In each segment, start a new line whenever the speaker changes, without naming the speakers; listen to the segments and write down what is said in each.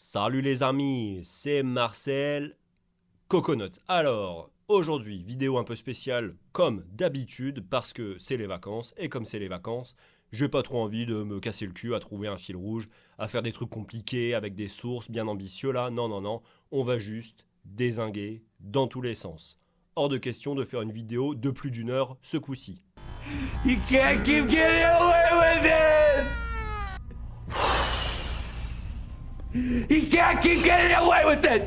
Salut les amis, c'est Marcel Coconut. Alors, aujourd'hui, vidéo un peu spéciale comme d'habitude parce que c'est les vacances et comme c'est les vacances, j'ai pas trop envie de me casser le cul à trouver un fil rouge, à faire des trucs compliqués avec des sources bien ambitieux là. Non, on va juste dézinguer dans tous les sens. Hors de question de faire une vidéo de plus d'une heure ce coup-ci.
You can't keep getting away with it! You can't keep getting away with it!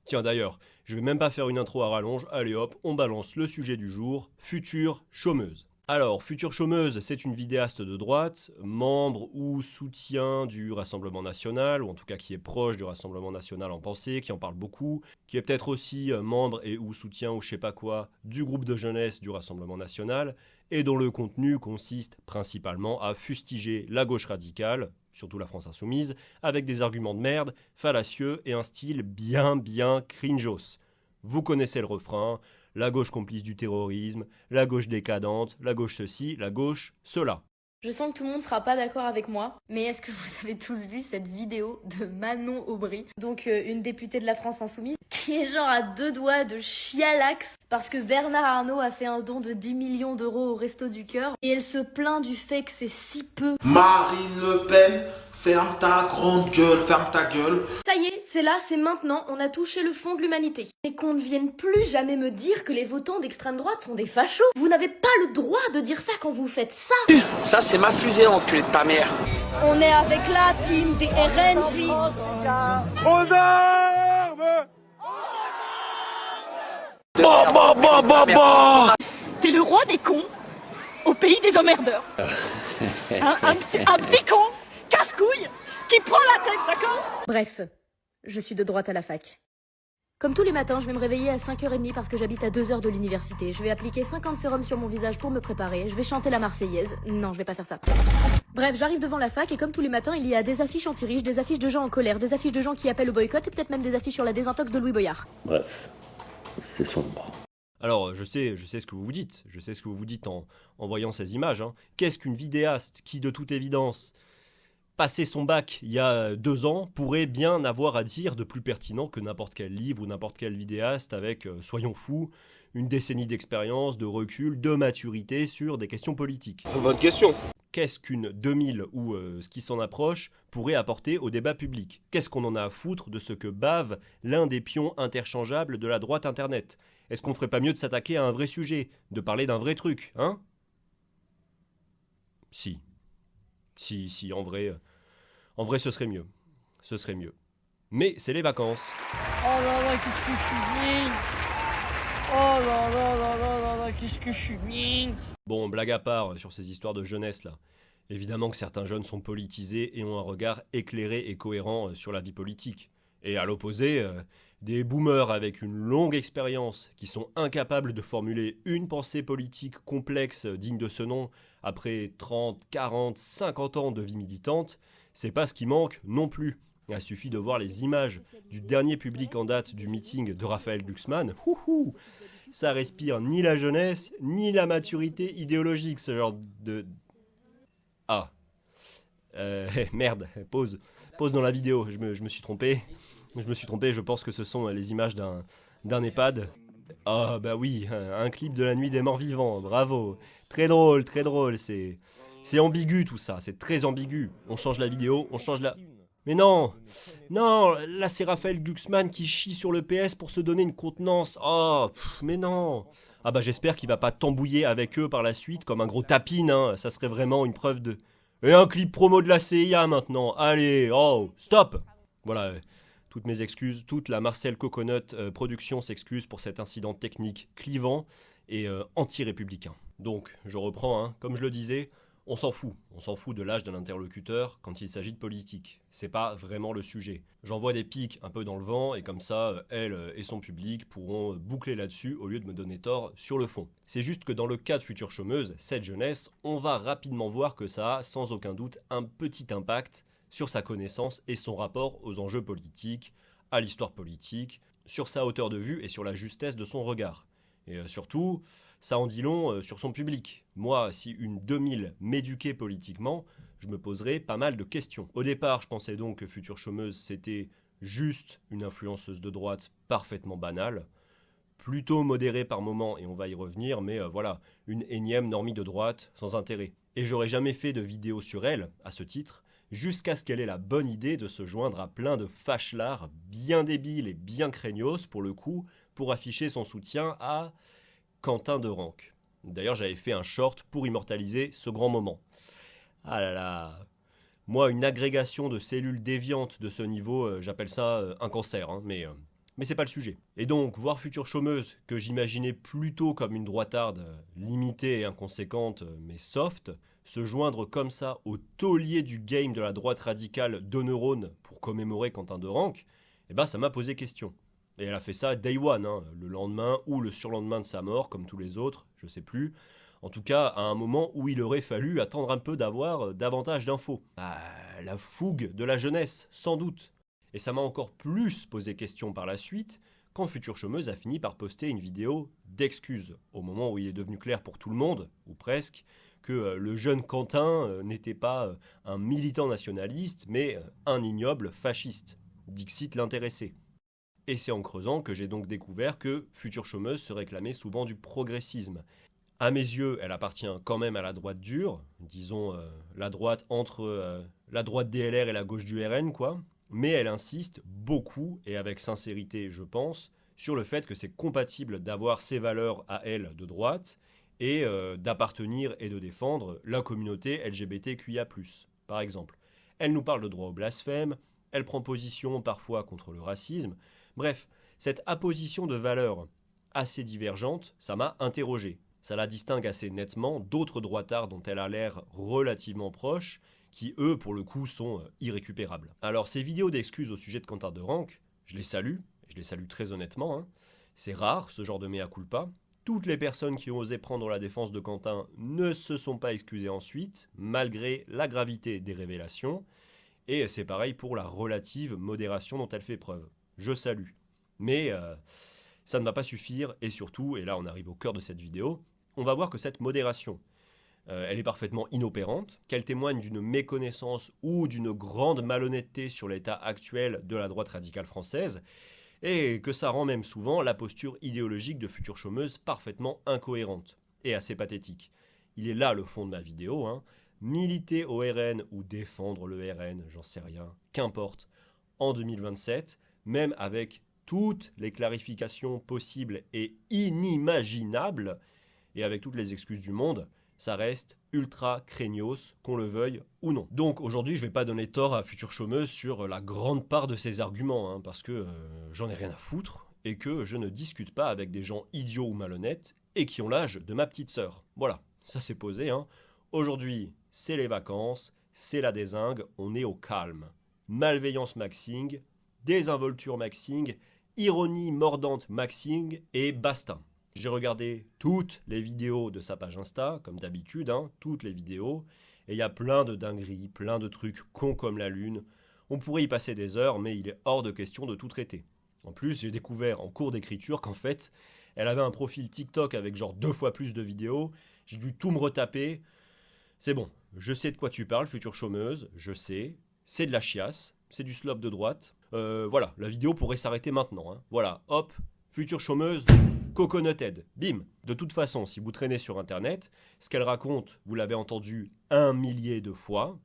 Tiens d'ailleurs, je vais même pas faire une intro à rallonge, allez hop, on balance le sujet du jour, future chômeuse. Alors, future chômeuse, c'est une vidéaste de droite, membre ou soutien du Rassemblement National, ou en tout cas qui est proche du Rassemblement National en pensée, qui en parle beaucoup, qui est peut-être aussi membre et ou soutien ou je sais pas quoi du groupe de jeunesse du Rassemblement National, et dont le contenu consiste principalement à fustiger la gauche radicale, surtout la France insoumise, avec des arguments de merde, fallacieux et un style bien cringeos. Vous connaissez le refrain, la gauche complice du terrorisme, la gauche décadente, la gauche ceci, la gauche cela.
Je sens que tout le monde sera pas d'accord avec moi, mais est-ce que vous avez tous vu cette vidéo de Manon Aubry, donc une députée de la France Insoumise, qui est genre à deux doigts de chialax parce que Bernard Arnault a fait un don de 10 millions d'euros au Resto du Cœur et elle se plaint du fait que c'est si peu.
Marine Le Pen, ferme ta grande gueule, ferme ta gueule.
Ça y est, c'est là, c'est maintenant, on a touché le fond de l'humanité. Et qu'on ne vienne plus jamais me dire que les votants d'extrême droite sont des fachos. Vous n'avez pas le droit de dire ça quand vous faites ça.
Ça c'est ma fusée, enculé de ta mère.
On est avec la team des RNJ.
Aux armes!
T'es le roi des cons au pays des emmerdeurs. Un petit con, casse-couille, qui prend la tête, d'accord?
Bref, je suis de droite à la fac. Comme tous les matins, je vais me réveiller à 5h30 parce que j'habite à 2h de l'université. Je vais appliquer 50 sérums sur mon visage pour me préparer. Je vais chanter la Marseillaise. Non, je vais pas faire ça. Bref, j'arrive devant la fac et comme tous les matins, il y a des affiches anti-riches, des affiches de gens en colère, des affiches de gens qui appellent au boycott et peut-être même des affiches sur la désintox de Louis Boyard.
Bref, c'est sombre.
Alors, je sais ce que vous vous dites. Je sais ce que vous vous dites en voyant ces images. Hein. Qu'est-ce qu'une vidéaste qui, de toute évidence, passé son bac il y a 2 ans, pourrait bien avoir à dire de plus pertinent que n'importe quel livre ou n'importe quel vidéaste avec, soyons fous, une décennie d'expérience, de recul, de maturité sur des questions politiques.
Bonne question.
Qu'est-ce qu'une 2000 ou ce qui s'en approche pourrait apporter au débat public? Qu'est-ce qu'on en a à foutre de ce que bave l'un des pions interchangeables de la droite internet? Est-ce qu'on ferait pas mieux de s'attaquer à un vrai sujet, de parler d'un vrai truc, hein? Si, en vrai, ce serait mieux. Ce serait mieux. Mais c'est les vacances.
Oh là là, qu'est-ce que je suis bien. Oh là là, qu'est-ce que je suis bien.
Bon, blague à part sur ces histoires de jeunesse là. Évidemment que certains jeunes sont politisés et ont un regard éclairé et cohérent sur la vie politique. Et à l'opposé, des boomers avec une longue expérience qui sont incapables de formuler une pensée politique complexe digne de ce nom après 30, 40, 50 ans de vie militante, c'est pas ce qui manque non plus. Il suffit de voir les images du dernier public en date du meeting de Raphaël Glucksmann. Ça respire ni la jeunesse, ni la maturité idéologique, ce genre de... Ah. Merde, pause dans la vidéo, je me suis trompé. Je pense que ce sont les images d'un EHPAD. Ah bah oui, un clip de la nuit des morts vivants, bravo. Très drôle, c'est ambigu tout ça, c'est très ambigu. On change la vidéo, on change la... Mais non, là c'est Raphaël Glucksmann qui chie sur le PS pour se donner une contenance. Oh, mais non. Ah bah j'espère qu'il va pas tambouiller avec eux par la suite comme un gros tapine, hein. Ça serait vraiment une preuve de... Et un clip promo de la CIA maintenant, allez, oh, stop. Voilà, toutes mes excuses, toute la Marcel Coconut production s'excuse pour cet incident technique clivant et anti-républicain. Donc, je reprends, hein, comme je le disais, on s'en fout de l'âge de l'interlocuteur quand il s'agit de politique. C'est pas vraiment le sujet. J'envoie des pics un peu dans le vent et comme ça, elle et son public pourront boucler là-dessus au lieu de me donner tort sur le fond. C'est juste que dans le cas de future chômeuse, cette jeunesse, on va rapidement voir que ça a sans aucun doute un petit impact sur sa connaissance et son rapport aux enjeux politiques, à l'histoire politique, sur sa hauteur de vue et sur la justesse de son regard. Et surtout, ça en dit long sur son public. Moi, si une 2000 m'éduquait politiquement, je me poserais pas mal de questions. Au départ, je pensais donc que future chômeuse, c'était juste une influenceuse de droite parfaitement banale, plutôt modérée par moments, et on va y revenir, mais voilà, une énième normie de droite sans intérêt. Et j'aurais jamais fait de vidéo sur elle, à ce titre, jusqu'à ce qu'elle ait la bonne idée de se joindre à plein de fâchelards bien débiles et bien craignos, pour le coup, pour afficher son soutien à Quentin de Ranc. D'ailleurs, j'avais fait un short pour immortaliser ce grand moment. Ah là là. Moi, une agrégation de cellules déviantes de ce niveau, j'appelle ça un cancer, hein, mais c'est pas le sujet. Et donc, voir Future Chômeuse, que j'imaginais plutôt comme une droitarde limitée et inconséquente, mais soft, se joindre comme ça au taulier du game de la droite radicale de neurones pour commémorer Quentin de Ranc, eh ben ça m'a posé question. Et elle a fait ça day one, hein, le lendemain ou le surlendemain de sa mort, comme tous les autres, je sais plus. En tout cas, à un moment où il aurait fallu attendre un peu d'avoir davantage d'infos. La fougue de la jeunesse, sans doute. Et ça m'a encore plus posé question par la suite, quand Future Chômeuse a fini par poster une vidéo d'excuses, au moment où il est devenu clair pour tout le monde, ou presque, que le jeune Quentin n'était pas un militant nationaliste, mais un ignoble fasciste. Dixit l'intéressé. Et c'est en creusant que j'ai donc découvert que Future Chômeuse se réclamait souvent du progressisme. À mes yeux, elle appartient quand même à la droite dure, disons la droite entre la droite DLR et la gauche du RN, quoi. Mais elle insiste beaucoup, et avec sincérité je pense, sur le fait que c'est compatible d'avoir ses valeurs à elle de droite, et d'appartenir et de défendre la communauté LGBTQIA+, par exemple. Elle nous parle de droit au blasphème, elle prend position parfois contre le racisme. Bref, cette apposition de valeurs assez divergentes, ça m'a interrogé. Ça la distingue assez nettement d'autres droitards dont elle a l'air relativement proche, qui eux, pour le coup, sont irrécupérables. Alors ces vidéos d'excuses au sujet de Quentin de Ranc, je les salue très honnêtement, hein. C'est rare, ce genre de mea culpa. Toutes les personnes qui ont osé prendre la défense de Quentin ne se sont pas excusées ensuite, malgré la gravité des révélations, et c'est pareil pour la relative modération dont elle fait preuve. Je salue. Mais ça ne va pas suffire, et surtout, et là on arrive au cœur de cette vidéo, on va voir que cette modération, elle est parfaitement inopérante, qu'elle témoigne d'une méconnaissance ou d'une grande malhonnêteté sur l'état actuel de la droite radicale française, et que ça rend même souvent la posture idéologique de Future Chômeuse parfaitement incohérente et assez pathétique. Il est là le fond de ma vidéo, hein. Militer au RN ou défendre le RN, j'en sais rien, qu'importe, en 2027, même avec toutes les clarifications possibles et inimaginables, et avec toutes les excuses du monde, ça reste ultra craignos, qu'on le veuille ou non. Donc aujourd'hui, je ne vais pas donner tort à Future Chômeuse sur la grande part de ses arguments, hein, parce que j'en ai rien à foutre, et que je ne discute pas avec des gens idiots ou malhonnêtes, et qui ont l'âge de ma petite sœur. Voilà, ça c'est posé, hein. Aujourd'hui, c'est les vacances, c'est la dézingue, on est au calme. Malveillance maxing, désinvolture maxing, ironie mordante maxing, et basta. J'ai regardé toutes les vidéos de sa page Insta, comme d'habitude, hein, toutes les vidéos, et il y a plein de dingueries, plein de trucs cons comme la lune. On pourrait y passer des heures, mais il est hors de question de tout traiter. En plus, j'ai découvert en cours d'écriture qu'en fait, elle avait un profil TikTok avec genre 2 fois plus de vidéos, j'ai dû tout me retaper. C'est bon, je sais de quoi tu parles, Future Chômeuse, je sais, c'est de la chiasse, c'est du slop de droite. Voilà, la vidéo pourrait s'arrêter maintenant, hein. Voilà, hop, Future Chômeuse, coconutted, bim. De toute façon, si vous traînez sur internet, ce qu'elle raconte, vous l'avez entendu 1 millier de fois.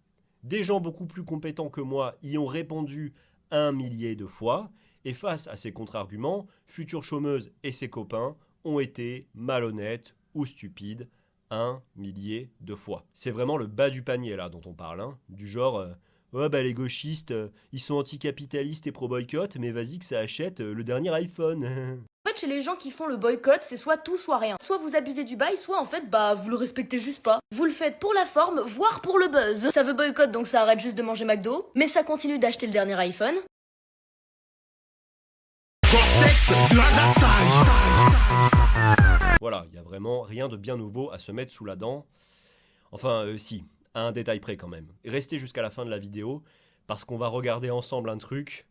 Des gens beaucoup plus compétents que moi y ont répondu 1 millier de fois. Et face à ces contre-arguments, Future Chômeuse et ses copains ont été malhonnêtes ou stupides 1 millier de fois. C'est vraiment le bas du panier là dont on parle, hein. Du genre... ouais bah les gauchistes, ils sont anticapitalistes et pro-boycott, mais vas-y que ça achète le dernier iPhone.
En fait, chez les gens qui font le boycott, c'est soit tout, soit rien. Soit vous abusez du bail, soit en fait, bah, vous le respectez juste pas. Vous le faites pour la forme, voire pour le buzz. Ça veut boycott, donc ça arrête juste de manger McDo, mais ça continue d'acheter le dernier iPhone.
Voilà, il y a vraiment rien de bien nouveau à se mettre sous la dent. Enfin, si, à un détail près quand même. Restez jusqu'à la fin de la vidéo, parce qu'on va regarder ensemble un truc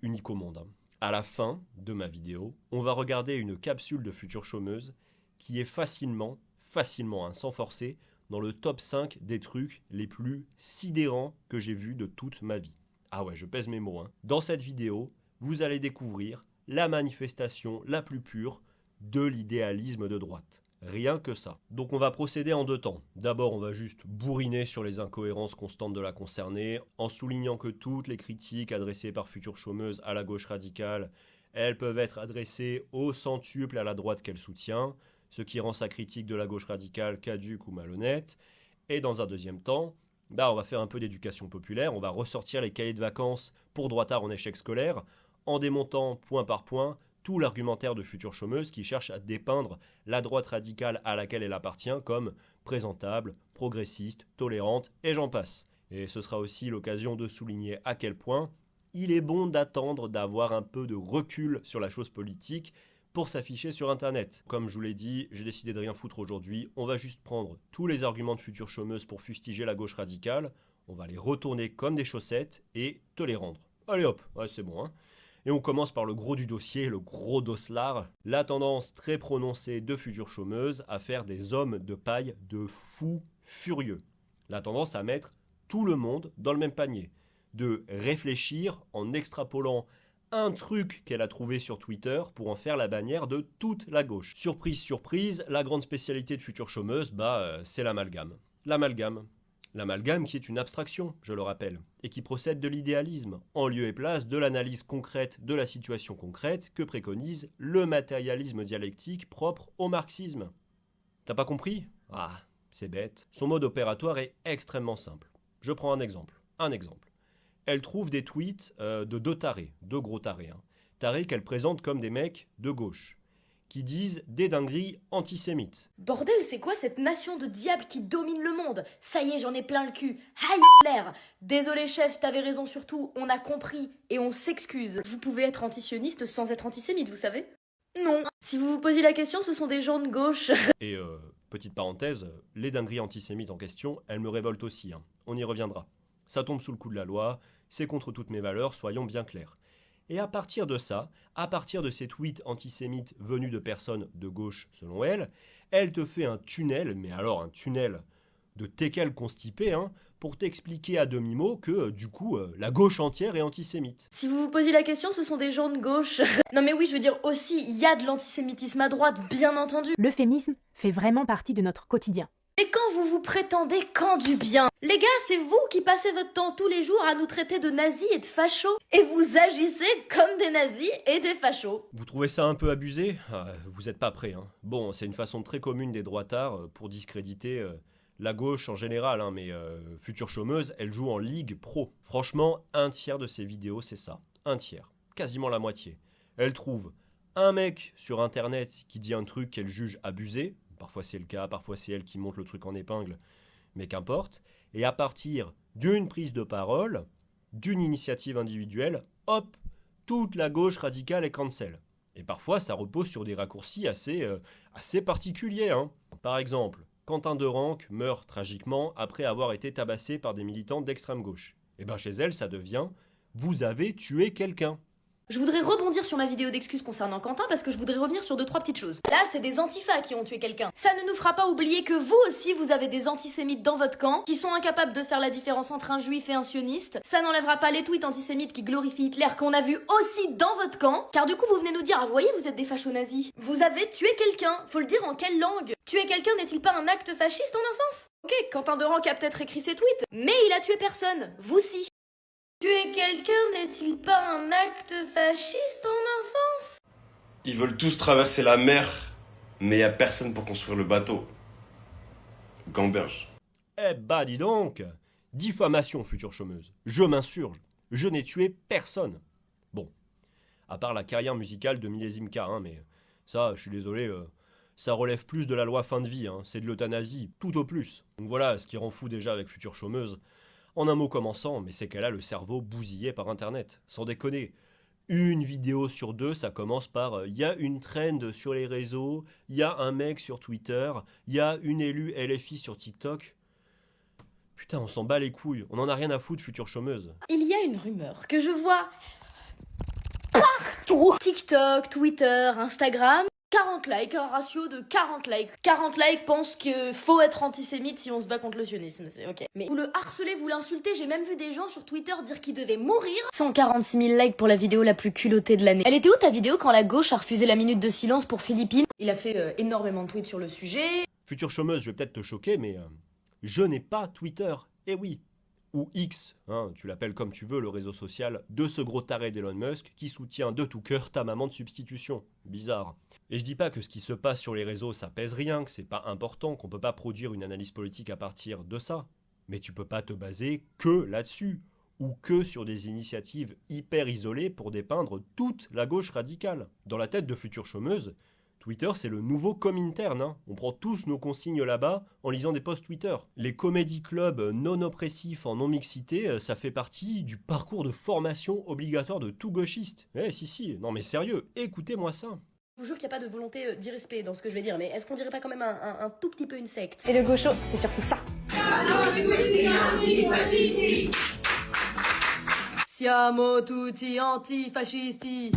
unique au monde, hein. À la fin de ma vidéo, on va regarder une capsule de Future Chômeuse qui est facilement, hein, sans forcer, dans le top 5 des trucs les plus sidérants que j'ai vus de toute ma vie. Ah ouais, je pèse mes mots, hein. Dans cette vidéo, vous allez découvrir la manifestation la plus pure de l'idéalisme de droite. Rien que ça. Donc on va procéder en 2 temps. D'abord, on va juste bourriner sur les incohérences constantes de la concernée, en soulignant que toutes les critiques adressées par Future Chômeuse à la gauche radicale, elles peuvent être adressées au centuple à la droite qu'elle soutient, ce qui rend sa critique de la gauche radicale caduque ou malhonnête. Et dans un deuxième temps, on va faire un peu d'éducation populaire, on va ressortir les cahiers de vacances pour droitards en échec scolaire, en démontant point par point tout l'argumentaire de Future Chômeuse qui cherche à dépeindre la droite radicale à laquelle elle appartient comme présentable, progressiste, tolérante, et j'en passe. Et ce sera aussi l'occasion de souligner à quel point il est bon d'attendre d'avoir un peu de recul sur la chose politique pour s'afficher sur Internet. Comme je vous l'ai dit, j'ai décidé de rien foutre aujourd'hui, on va juste prendre tous les arguments de Future Chômeuse pour fustiger la gauche radicale, on va les retourner comme des chaussettes et te les rendre. Allez hop, ouais, c'est bon, hein. Et on commence par le gros du dossier, le gros doslard, la tendance très prononcée de Future Chômeuse à faire des hommes de paille de fous furieux. La tendance à mettre tout le monde dans le même panier, de réfléchir en extrapolant un truc qu'elle a trouvé sur Twitter pour en faire la bannière de toute la gauche. Surprise, surprise, la grande spécialité de Future Chômeuse, c'est l'amalgame. L'amalgame qui est une abstraction, je le rappelle, et qui procède de l'idéalisme, en lieu et place de l'analyse concrète de la situation concrète que préconise le matérialisme dialectique propre au marxisme. T'as pas compris ? Ah, c'est bête. Son mode opératoire est extrêmement simple. Je prends un exemple. Elle trouve des tweets de 2 tarés, 2 gros tarés, hein. Tarés qu'elle présente comme des mecs de gauche, qui disent des dingueries antisémites.
Bordel, c'est quoi cette nation de diables qui domine le monde? Ça y est, j'en ai plein le cul. Heil Hitler! Désolé chef, t'avais raison sur tout, on a compris et on s'excuse. Vous pouvez être antisioniste sans être antisémite, vous savez? Non. Si vous vous posiez la question, ce sont des gens de gauche.
Et petite parenthèse, les dingueries antisémites en question, elles me révoltent aussi, hein. On y reviendra. Ça tombe sous le coup de la loi, c'est contre toutes mes valeurs, soyons bien clairs. Et à partir de ça, à partir de ces tweets antisémites venus de personnes de gauche selon elle, elle te fait un tunnel, mais alors un tunnel de teckel constipé, hein, pour t'expliquer à demi-mot que, du coup, la gauche entière est antisémite.
Si vous vous posiez la question, ce sont des gens de gauche. Non mais oui, je veux dire aussi, il y a de l'antisémitisme à droite, bien entendu.
L'euphémisme fait vraiment partie de notre quotidien.
Mais quand vous vous prétendez quand du bien? Les gars, c'est vous qui passez votre temps tous les jours à nous traiter de nazis et de fachos. Et vous agissez comme des nazis et des fachos.
Vous trouvez ça un peu abusé ? Vous êtes pas prêts, hein. Bon, c'est une façon très commune des droitards pour discréditer la gauche en général, hein, mais Future Chômeuse, elle joue en ligue pro. Franchement, 1/3 de ses vidéos, c'est ça. 1/3. Quasiment la moitié. Elle trouve un mec sur Internet qui dit un truc qu'elle juge abusé. Parfois c'est le cas, parfois c'est elle qui monte le truc en épingle, mais qu'importe. Et à partir d'une prise de parole, d'une initiative individuelle, hop, toute la gauche radicale est cancel. Et parfois ça repose sur des raccourcis assez particuliers, hein. Par exemple, Quentin Derenque meurt tragiquement après avoir été tabassé par des militants d'extrême gauche. Et bien chez elle, ça devient « vous avez tué quelqu'un ».
Je voudrais rebondir sur ma vidéo d'excuses concernant Quentin parce que je voudrais revenir sur 2-3 petites choses. Là, c'est des antifas qui ont tué quelqu'un. Ça ne nous fera pas oublier que vous aussi, vous avez des antisémites dans votre camp qui sont incapables de faire la différence entre un juif et un sioniste. Ça n'enlèvera pas les tweets antisémites qui glorifient Hitler qu'on a vu aussi dans votre camp. Car du coup, vous venez nous dire, ah vous voyez, vous êtes des fachos nazis. Vous avez tué quelqu'un. Faut le dire en quelle langue? Tuer quelqu'un n'est-il pas un acte fasciste en un sens? Ok, Quentin Derenque a peut-être écrit ses tweets, mais il a tué personne. Vous si. Tuer quelqu'un n'est-il pas un acte fasciste en un sens?
Ils veulent tous traverser la mer, mais y a personne pour construire le bateau. Gamberge.
Eh bah dis donc! Diffamation, Future Chômeuse. Je m'insurge. Je n'ai tué personne. Bon, à part la carrière musicale de Millésime K, hein, mais ça, je suis désolé, ça relève plus de la loi fin de vie, hein, c'est de l'euthanasie, tout au plus. Donc voilà, ce qui rend fou déjà avec Future Chômeuse. En un mot commençant, mais c'est qu'elle a le cerveau bousillé par Internet. Sans déconner. Une vidéo sur 2, ça commence par y a une trend sur les réseaux, il y a un mec sur Twitter, il y a une élue LFI sur TikTok. Putain, on s'en bat les couilles. On en a rien à foutre, Future Chômeuse.
Il y a une rumeur que je vois partout. TikTok, Twitter, Instagram. 40 likes, un ratio de 40 likes. 40 likes pensent qu'il faut être antisémite si on se bat contre le sionisme, c'est ok. Mais vous le harcelez, vous l'insultez, j'ai même vu des gens sur Twitter dire qu'il devait mourir. 146 000 likes pour la vidéo la plus culottée de l'année. Elle était où ta vidéo quand la gauche a refusé la minute de silence pour Philippines? Il a fait énormément de tweets sur le sujet.
Future chômeuse, je vais peut-être te choquer, mais je n'ai pas Twitter. Eh oui. Ou X, hein, tu l'appelles comme tu veux, le réseau social de ce gros taré d'Elon Musk qui soutient de tout cœur ta maman de substitution. Bizarre. Et je dis pas que ce qui se passe sur les réseaux ça pèse rien, que c'est pas important, qu'on peut pas produire une analyse politique à partir de ça. Mais tu peux pas te baser que là-dessus, ou que sur des initiatives hyper isolées pour dépeindre toute la gauche radicale. Dans la tête de Future chômeuse, Twitter, c'est le nouveau Comintern. Hein. On prend tous nos consignes là-bas en lisant des posts Twitter. Les comédie clubs non oppressifs en non-mixité, ça fait partie du parcours de formation obligatoire de tout gauchiste. Eh si, non mais sérieux, écoutez-moi ça.
Je vous jure qu'il n'y a pas de volonté d'irrespect dans ce que je vais dire, mais est-ce qu'on dirait pas quand même un tout petit peu une secte?
Et le gaucho, c'est surtout ça.
Siamo tutti antifascisti.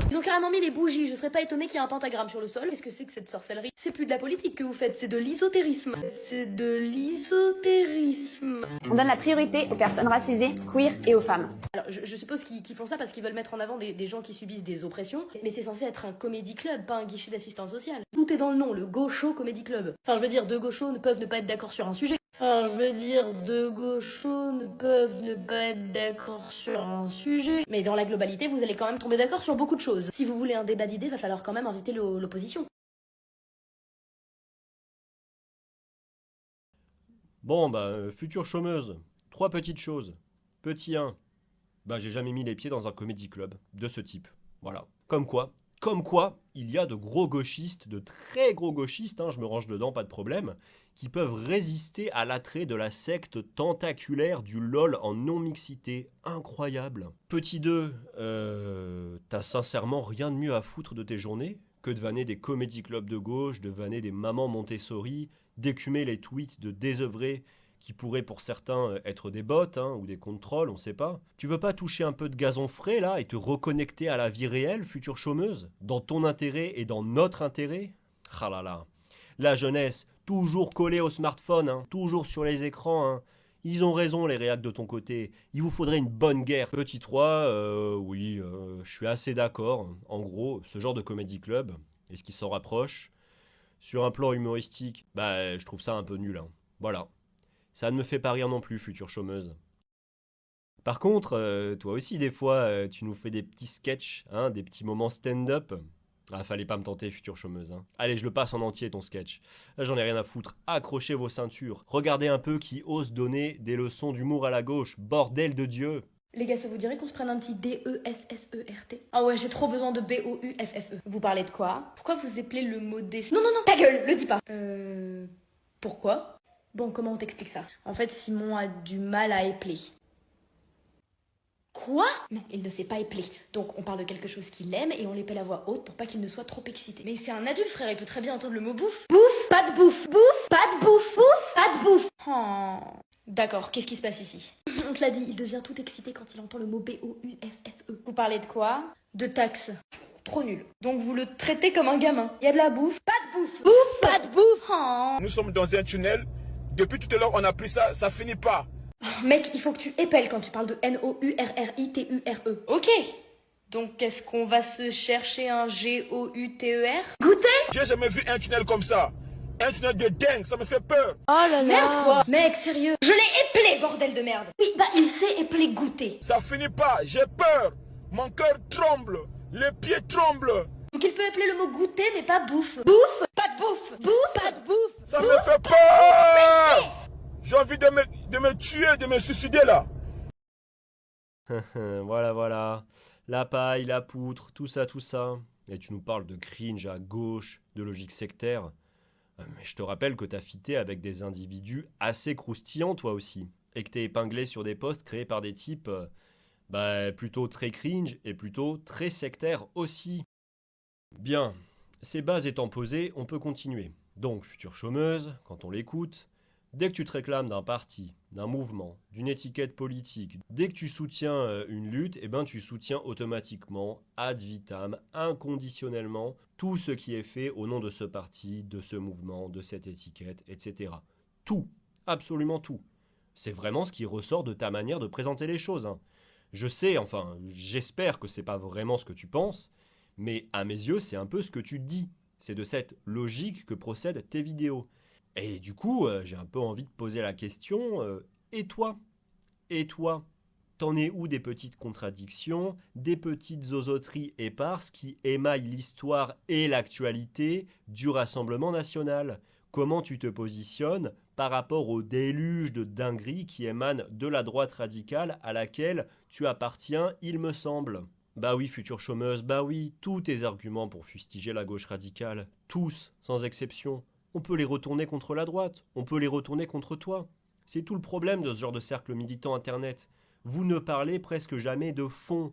Ils ont carrément mis les bougies, je serais pas étonnée qu'il y ait un pentagramme sur le sol. Qu'est-ce que c'est que cette sorcellerie? C'est plus de la politique que vous faites, c'est de l'ésotérisme. C'est de l'ésotérisme.
On donne la priorité aux personnes racisées, queer et aux femmes.
Alors, je suppose qu'ils font ça parce qu'ils veulent mettre en avant des gens qui subissent des oppressions, mais c'est censé être un comédie club, pas un guichet d'assistance sociale. Tout est dans le nom, le gaucho comédie club. Enfin, je veux dire, deux gauchos ne peuvent ne pas être d'accord sur un sujet. Mais dans la globalité, vous allez quand même tomber d'accord sur beaucoup de choses. Si vous voulez un débat d'idées, va falloir quand même inviter l'opposition.
Bon, future chômeuse, 3 petites choses. Petit 1, j'ai jamais mis les pieds dans un comédie club de ce type. Voilà. Comme quoi, il y a de gros gauchistes, de très gros gauchistes, hein, je me range dedans, pas de problème, qui peuvent résister à l'attrait de la secte tentaculaire du LOL en non-mixité. Incroyable. Petit 2, t'as sincèrement rien de mieux à foutre de tes journées que de vanner des comédie clubs de gauche, de vanner des mamans Montessori, d'écumer les tweets de désœuvrés qui pourraient pour certains être des bots ou des contrôles, on sait pas. Tu veux pas toucher un peu de gazon frais là et te reconnecter à la vie réelle, future chômeuse, dans ton intérêt et dans notre intérêt? Ah là là, la jeunesse, toujours collée au smartphone, toujours sur les écrans. Ils ont raison les réacs de ton côté, il vous faudrait une bonne guerre. Petit 3, oui, je suis assez d'accord. En gros, ce genre de comédie club, et ce qui s'en rapproche, sur un plan humoristique, je trouve ça un peu nul. Voilà. Ça ne me fait pas rire non plus, future chômeuse. Par contre, toi aussi, des fois, tu nous fais des petits sketchs, des petits moments stand-up. Ah, fallait pas me tenter, future chômeuse. Allez, je le passe en entier, ton sketch. Là, j'en ai rien à foutre. Accrochez vos ceintures. Regardez un peu qui ose donner des leçons d'humour à la gauche. Bordel de Dieu.
Les gars, ça vous dirait qu'on se prenne un petit D-E-S-S-E-R-T? Ah ouais, j'ai trop besoin de B-O-U-F-F-E. Vous parlez de quoi? Pourquoi vous appelez le mot des... Non, ta gueule, le dis pas. Pourquoi? Bon, comment on t'explique ça? En fait, Simon a du mal à épeler. Quoi? Non, il ne sait pas épeler. Donc, on parle de quelque chose qu'il aime et on l'épelle à voix haute pour pas qu'il ne soit trop excité. Mais c'est un adulte, frère, il peut très bien entendre le mot bouffe. Bouffe, pas de bouffe. Bouffe, pas de bouffe. Bouffe, pas de bouffe. Oh. D'accord, qu'est-ce qui se passe ici? On te l'a dit, il devient tout excité quand il entend le mot B-O-U-F-F-E. Vous parlez de quoi? De taxes. Trop nul. Donc vous le traitez comme un gamin. Il y a de la bouffe. Pas de bouffe. Bouffe, pas de bouffe. Oh.
Nous sommes dans un tunnel. Depuis tout à l'heure, on a pris ça, ça finit pas.
Mec, il faut que tu épelles quand tu parles de N-O-U-R-R-I-T-U-R-E. Ok. Donc, est-ce qu'on va se chercher un G-O-U-T-E-R? Goûter?
J'ai jamais vu un tunnel comme ça. Un tunnel de dingue, ça me fait peur.
Oh là là. Merde quoi. Mec, sérieux. Je l'ai épelé, bordel de merde. Oui, il sait épeler goûter.
Ça finit pas, j'ai peur. Mon cœur tremble. Les pieds tremblent.
Donc il peut appeler le mot goûter, mais pas bouffe. Bouffe, pas de bouffe. Bouffe, pas de bouffe.
Ça me fait peur. J'ai envie de me tuer, de me suicider là.
Voilà. La paille, la poutre, tout ça. Et tu nous parles de cringe à gauche, de logique sectaire. Mais je te rappelle que t'as fité avec des individus assez croustillants toi aussi. Et que t'es épinglé sur des posts créés par des types plutôt très cringe et plutôt très sectaires aussi. Bien, ces bases étant posées, on peut continuer. Donc, future chômeuse, quand on l'écoute, Dès que tu te réclames d'un parti, d'un mouvement, d'une étiquette politique, dès que tu soutiens une lutte, eh ben tu soutiens automatiquement, ad vitam, inconditionnellement, tout ce qui est fait au nom de ce parti, de ce mouvement, de cette étiquette, etc. Tout, absolument tout. C'est vraiment ce qui ressort de ta manière de présenter les choses, hein. Je sais, enfin, j'espère que c'est pas vraiment ce que tu penses, mais à mes yeux, c'est un peu ce que tu dis. C'est de cette logique que procèdent tes vidéos. Et du coup, j'ai un peu envie de poser la question, et toi? Et toi? T'en es où des petites contradictions, des petites zozoteries éparses qui émaillent l'histoire et l'actualité du Rassemblement national? Comment tu te positionnes par rapport au déluge de dingueries qui émanent de la droite radicale à laquelle tu appartiens, il me semble? Bah oui, future chômeuse, bah oui, tous tes arguments pour fustiger la gauche radicale, tous, sans exception, on peut les retourner contre la droite, on peut les retourner contre toi. C'est tout le problème de ce genre de cercle militant internet. Vous ne parlez presque jamais de fond.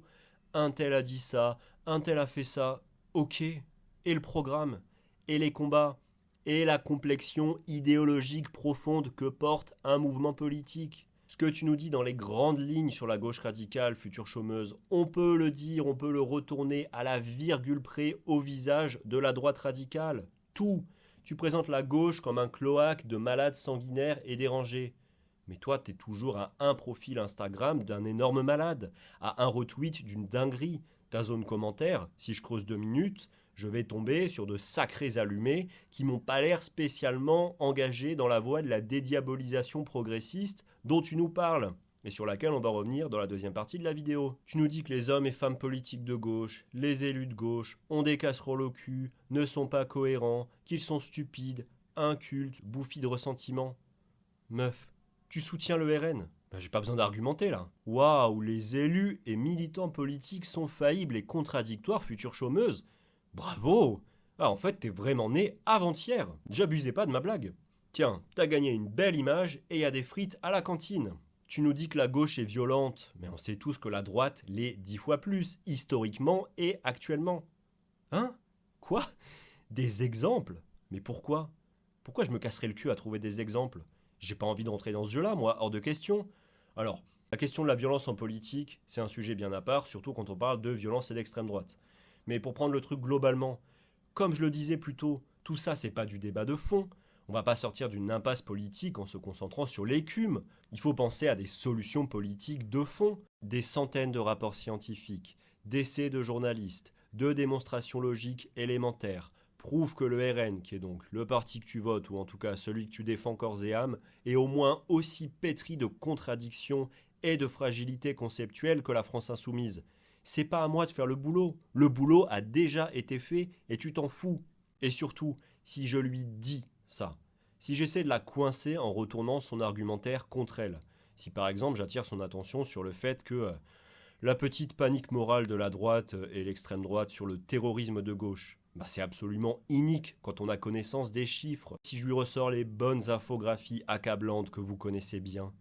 Un tel a dit ça, un tel a fait ça, ok. Et le programme, et les combats, et la complexion idéologique profonde que porte un mouvement politique. Ce que tu nous dis dans les grandes lignes sur la gauche radicale, future chômeuse, on peut le dire, on peut le retourner à la virgule près au visage de la droite radicale. Tout. Tu présentes la gauche comme un cloaque de malades sanguinaires et dérangés. Mais toi, t'es toujours à un profil Instagram d'un énorme malade, à un retweet d'une dinguerie. Ta zone commentaire, si je creuse 2 minutes, je vais tomber sur de sacrés allumés qui m'ont pas l'air spécialement engagés dans la voie de la dédiabolisation progressiste dont tu nous parles, et sur laquelle on va revenir dans la deuxième partie de la vidéo. Tu nous dis que les hommes et femmes politiques de gauche, les élus de gauche, ont des casseroles au cul, ne sont pas cohérents, qu'ils sont stupides, incultes, bouffis de ressentiment. Meuf, tu soutiens le RN? J'ai pas besoin d'argumenter là. Waouh, les élus et militants politiques sont faillibles et contradictoires, future chômeuse. Bravo! Ah, en fait, t'es vraiment né avant-hier. J'abusais pas de ma blague. Tiens, t'as gagné une belle image et y a des frites à la cantine. Tu nous dis que la gauche est violente, mais on sait tous que la droite l'est 10 fois plus, historiquement et actuellement. Hein? Quoi? Des exemples? Mais pourquoi? Pourquoi je me casserais le cul à trouver des exemples? J'ai pas envie de rentrer dans ce jeu-là, moi, hors de question. Alors, la question de la violence en politique, c'est un sujet bien à part, surtout quand on parle de violence et d'extrême droite. Mais pour prendre le truc globalement, comme je le disais plus tôt, tout ça c'est pas du débat de fond. On va pas sortir d'une impasse politique en se concentrant sur l'écume. Il faut penser à des solutions politiques de fond. Des centaines de rapports scientifiques, d'essais de journalistes, de démonstrations logiques élémentaires, prouvent que le RN, qui est donc le parti que tu votes, ou en tout cas celui que tu défends corps et âme, est au moins aussi pétri de contradictions et de fragilité conceptuelle que la France insoumise. C'est pas à moi de faire le boulot. Le boulot a déjà été fait et tu t'en fous. Et surtout, si je lui dis ça, si j'essaie de la coincer en retournant son argumentaire contre elle, si par exemple j'attire son attention sur le fait que la petite panique morale de la droite et l'extrême droite sur le terrorisme de gauche, c'est absolument inique quand on a connaissance des chiffres. Si je lui ressors les bonnes infographies accablantes que vous connaissez bien,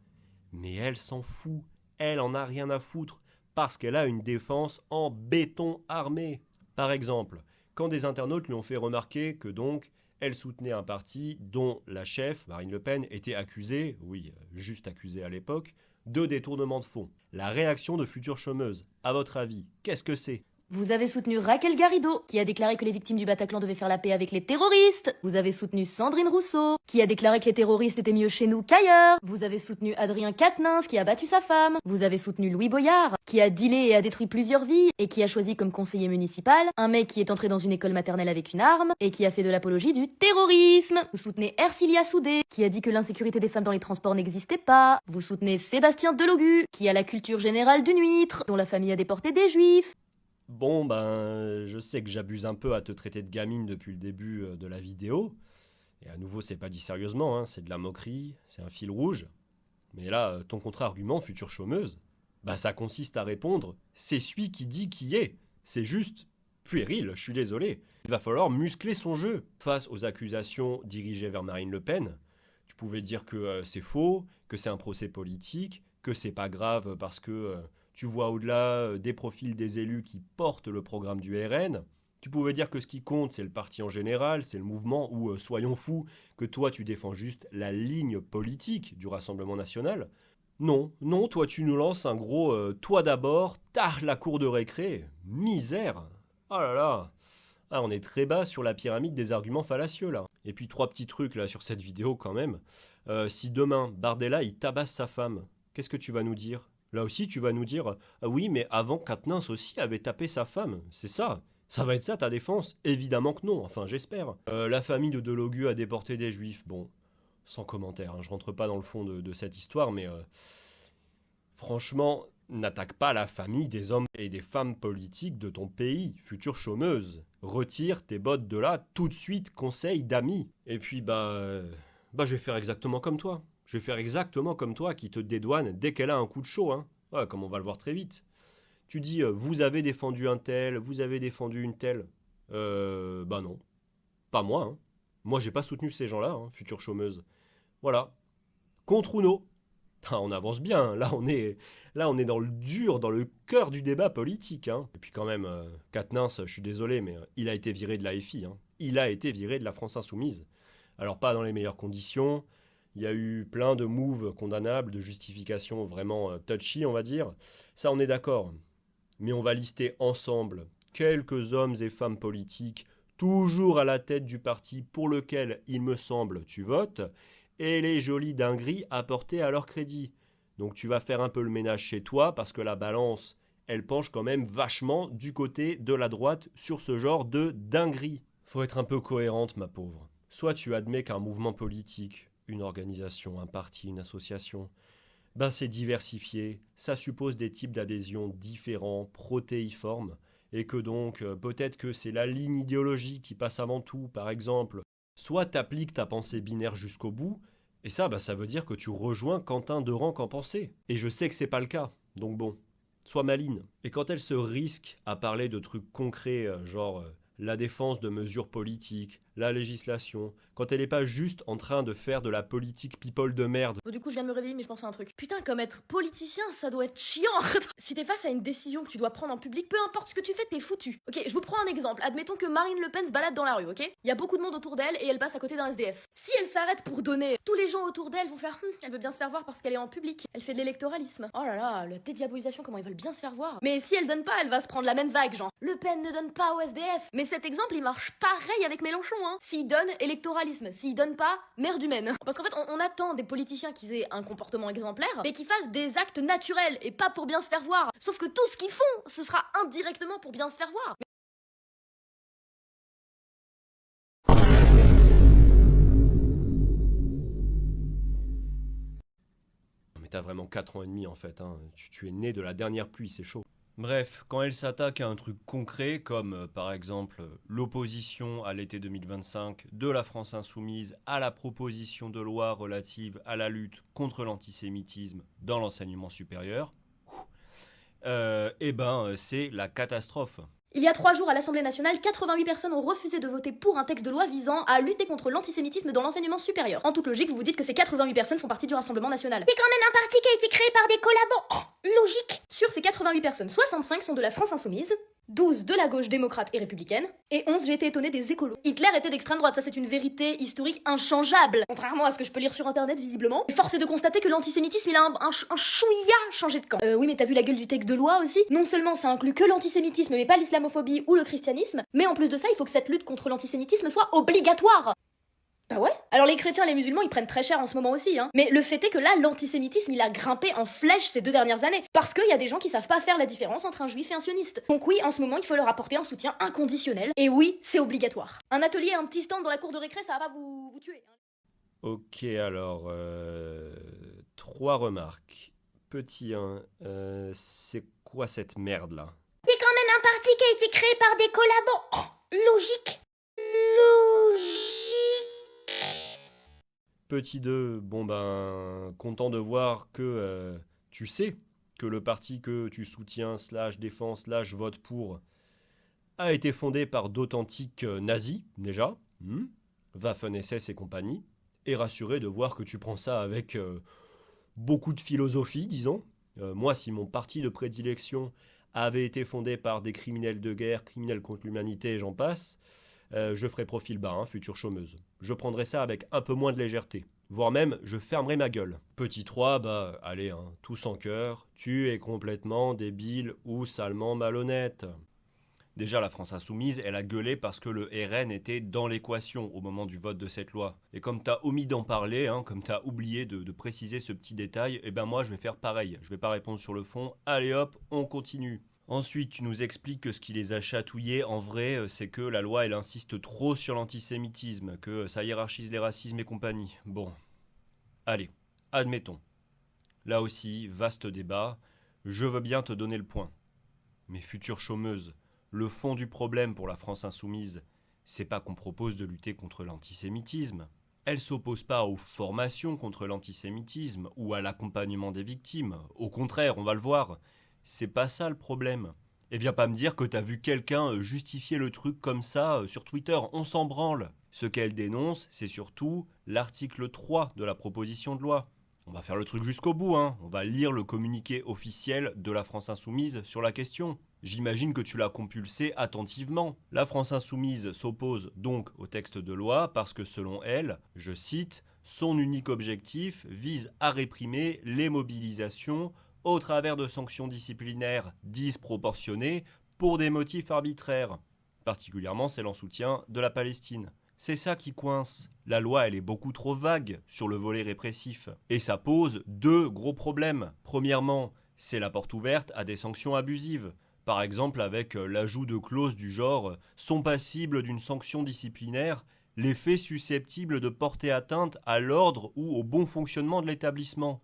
mais elle s'en fout, elle en a rien à foutre. Parce qu'elle a une défense en béton armé. Par exemple, quand des internautes lui ont fait remarquer que donc, elle soutenait un parti dont la chef, Marine Le Pen, était accusée, oui, juste accusée à l'époque, de détournement de fonds. La réaction de future chômeuse, à votre avis, qu'est-ce que c'est?
Vous avez soutenu Raquel Garrido, qui a déclaré que les victimes du Bataclan devaient faire la paix avec les terroristes. Vous avez soutenu Sandrine Rousseau, qui a déclaré que les terroristes étaient mieux chez nous qu'ailleurs. Vous avez soutenu Adrien Quatennens, qui a battu sa femme. Vous avez soutenu Louis Boyard, qui a dealé et a détruit plusieurs vies, et qui a choisi comme conseiller municipal un mec qui est entré dans une école maternelle avec une arme, et qui a fait de l'apologie du terrorisme. Vous soutenez Ercilia Soudé, qui a dit que l'insécurité des femmes dans les transports n'existait pas. Vous soutenez Sébastien Delogu, qui a la culture générale d'une huître, dont la famille a déporté des juifs.
Bon, je sais que j'abuse un peu à te traiter de gamine depuis le début de la vidéo. Et à nouveau, c'est pas dit sérieusement, hein, c'est de la moquerie, c'est un fil rouge. Mais là, ton contre-argument, future chômeuse, ça consiste à répondre « c'est celui qui dit qui est ». C'est juste puéril, je suis désolé. Il va falloir muscler son jeu. Face aux accusations dirigées vers Marine Le Pen, tu pouvais dire que c'est faux, que c'est un procès politique, que c'est pas grave parce que... tu vois au-delà des profils des élus qui portent le programme du RN, Tu pouvais dire que ce qui compte, c'est le parti en général, c'est le mouvement, ou soyons fous, que toi tu défends juste la ligne politique du Rassemblement national. Non, non, toi tu nous lances un gros toi d'abord, tard la cour de récré. Misère. Oh là là. Ah, on est très bas sur la pyramide des arguments fallacieux là. Et puis 3 petits trucs là sur cette vidéo quand même. Si demain Bardella il tabasse sa femme, qu'est-ce que tu vas nous dire? Là aussi tu vas nous dire ah oui mais avant Quatennens aussi avait tapé sa femme, c'est ça? Ça va être ça ta défense? Évidemment que non, enfin j'espère. La famille de Delogu a déporté des juifs, bon, sans commentaire, hein, je rentre pas dans le fond de cette histoire mais franchement, n'attaque pas la famille des hommes et des femmes politiques de ton pays, future chômeuse. Retire tes bottes de là tout de suite, conseil d'amis. Et puis je vais faire exactement comme toi. Je vais faire exactement comme toi qui te dédouane dès qu'elle a un coup de chaud, hein. Ouais, comme on va le voir très vite. Tu dis vous avez défendu un tel, vous avez défendu une telle. Non. Pas moi, hein. Moi j'ai pas soutenu ces gens-là, hein, future chômeuse. Voilà. Contre Uno. Ah, on avance bien, hein. Là on est dans le dur, dans le cœur du débat politique. Hein. Et puis quand même, Quatennens, je suis désolé, mais il a été viré de la FI. Hein. Il a été viré de la France Insoumise. Alors pas dans les meilleures conditions, il y a eu plein de moves condamnables, de justifications vraiment touchy, on va dire. Ça on est d'accord. Mais on va lister ensemble quelques hommes et femmes politiques, toujours à la tête du parti pour lequel, il me semble, tu votes, et les jolies dingueries apportées à leur crédit. Donc tu vas faire un peu le ménage chez toi parce que la balance, elle penche quand même vachement du côté de la droite sur ce genre de dinguerie. Faut être un peu cohérente, ma pauvre. Soit tu admets qu'un mouvement politique, une organisation, un parti, une association, c'est diversifié, ça suppose des types d'adhésion différents, protéiformes, et que donc peut-être que c'est la ligne idéologique qui passe avant tout, par exemple. Soit t'appliques ta pensée binaire jusqu'au bout, et ça veut dire que tu rejoins Quentin Durand qu'en pensée. Et je sais que c'est pas le cas, donc bon, sois maligne. Et quand elle se risque à parler de trucs concrets, genre la défense de mesures politiques, la législation, quand elle n'est pas juste en train de faire de la politique people de merde.
Bon, du coup, je viens de me réveiller, mais je pense à un truc. Putain, comme être politicien, ça doit être chiant. Si t'es face à une décision que tu dois prendre en public, peu importe ce que tu fais, t'es foutu. Ok, je vous prends un exemple. Admettons que Marine Le Pen se balade dans la rue, ok? Il y a beaucoup de monde autour d'elle et elle passe à côté d'un SDF. Si elle s'arrête pour donner, tous les gens autour d'elle vont faire elle veut bien se faire voir parce qu'elle est en public. Elle fait de l'électoralisme. Oh là là, la dédiabolisation, comment ils veulent bien se faire voir. Mais si elle donne pas, elle va se prendre la même vague, genre. Le Pen ne donne pas au SDF. Mais cet exemple, il marche pareil avec Mélenchon, hein. S'il donne, électoralisme. S'il donne pas, merde humaine. Parce qu'en fait, on attend des politiciens qui aient un comportement exemplaire, mais qui fassent des actes naturels et pas pour bien se faire voir. Sauf que tout ce qu'ils font, ce sera indirectement pour bien se faire voir.
Mais t'as vraiment 4 ans et demi en fait, hein. Tu es né de la dernière pluie, c'est chaud. Bref, quand elle s'attaque à un truc concret, comme par exemple l'opposition à l'été 2025 de la France Insoumise à la proposition de loi relative à la lutte contre l'antisémitisme dans l'enseignement supérieur, c'est la catastrophe.
Il y a 3 jours à l'Assemblée nationale, 88 personnes ont refusé de voter pour un texte de loi visant à lutter contre l'antisémitisme dans l'enseignement supérieur. En toute logique, vous vous dites que ces 88 personnes font partie du Rassemblement national. C'est quand même un parti qui a été créé par des collabos. Logique. Sur ces 88 personnes, 65 sont de la France Insoumise, 12 de la gauche démocrate et républicaine, et 11, j'ai été étonnée, des écolos. Hitler était d'extrême droite, ça c'est une vérité historique inchangeable, contrairement à ce que je peux lire sur internet visiblement. Et force est de constater que l'antisémitisme il a un chouïa changé de camp. Oui mais t'as vu la gueule du texte de loi aussi? Non seulement ça inclut que l'antisémitisme mais pas l'islamophobie ou le christianisme, mais en plus de ça il faut que cette lutte contre l'antisémitisme soit obligatoire. Bah ouais. Alors les chrétiens et les musulmans ils prennent très cher en ce moment aussi, hein. Mais le fait est que là l'antisémitisme il a grimpé en flèche ces 2 dernières années. Parce qu'il y a des gens qui savent pas faire la différence entre un juif et un sioniste. Donc oui, en ce moment il faut leur apporter un soutien inconditionnel. Et oui, c'est obligatoire. Un atelier et un petit stand dans la cour de récré ça va pas vous tuer.
Ok alors, 3 remarques. Petit 1, c'est quoi cette merde là?
C'est quand même un parti qui a été créé par des collabos. Logique.
Petit 2, content de voir que tu sais que le parti que tu soutiens, défends, vote pour, a été fondé par d'authentiques nazis, déjà, Waffen-SS et compagnie, et rassuré de voir que tu prends ça avec beaucoup de philosophie, disons. Moi, si mon parti de prédilection avait été fondée par des criminels de guerre, criminels contre l'humanité et j'en passe, je ferai profil bas, hein, future chômeuse. Je prendrai ça avec un peu moins de légèreté. Voire même, je fermerai ma gueule. Petit 3, bah, allez, hein, tout sans cœur, tu es complètement débile ou salement malhonnête. Déjà, la France Insoumise, elle a gueulé parce que le RN était dans l'équation au moment du vote de cette loi. Et comme t'as omis d'en parler, hein, comme t'as oublié de préciser ce petit détail, eh ben moi je vais faire pareil. Je vais pas répondre sur le fond. Allez hop, on continue. Ensuite, tu nous expliques que ce qui les a chatouillés, en vrai, c'est que la loi, elle insiste trop sur l'antisémitisme, que ça hiérarchise les racismes et compagnie. Bon, allez, admettons. Là aussi, vaste débat. Je veux bien te donner le point. Mais future chômeuse, le fond du problème pour la France insoumise, c'est pas qu'on propose de lutter contre l'antisémitisme. Elle s'oppose pas aux formations contre l'antisémitisme ou à l'accompagnement des victimes. Au contraire, on va le voir. C'est pas ça le problème. Et viens pas me dire que t'as vu quelqu'un justifier le truc comme ça sur Twitter, on s'en branle. Ce qu'elle dénonce, c'est surtout l'article 3 de la proposition de loi. On va faire le truc jusqu'au bout, hein. On va lire le communiqué officiel de la France Insoumise sur la question. J'imagine que tu l'as compulsé attentivement. La France Insoumise s'oppose donc au texte de loi parce que selon elle, je cite, « son unique objectif vise à réprimer les mobilisations au travers de sanctions disciplinaires disproportionnées pour des motifs arbitraires, particulièrement celles en soutien de la Palestine. » C'est ça qui coince. La loi, elle est beaucoup trop vague sur le volet répressif. Et ça pose deux gros problèmes. Premièrement, c'est la porte ouverte à des sanctions abusives. Par exemple, avec l'ajout de clauses du genre « sont passibles d'une sanction disciplinaire les faits susceptibles de porter atteinte à l'ordre ou au bon fonctionnement de l'établissement ».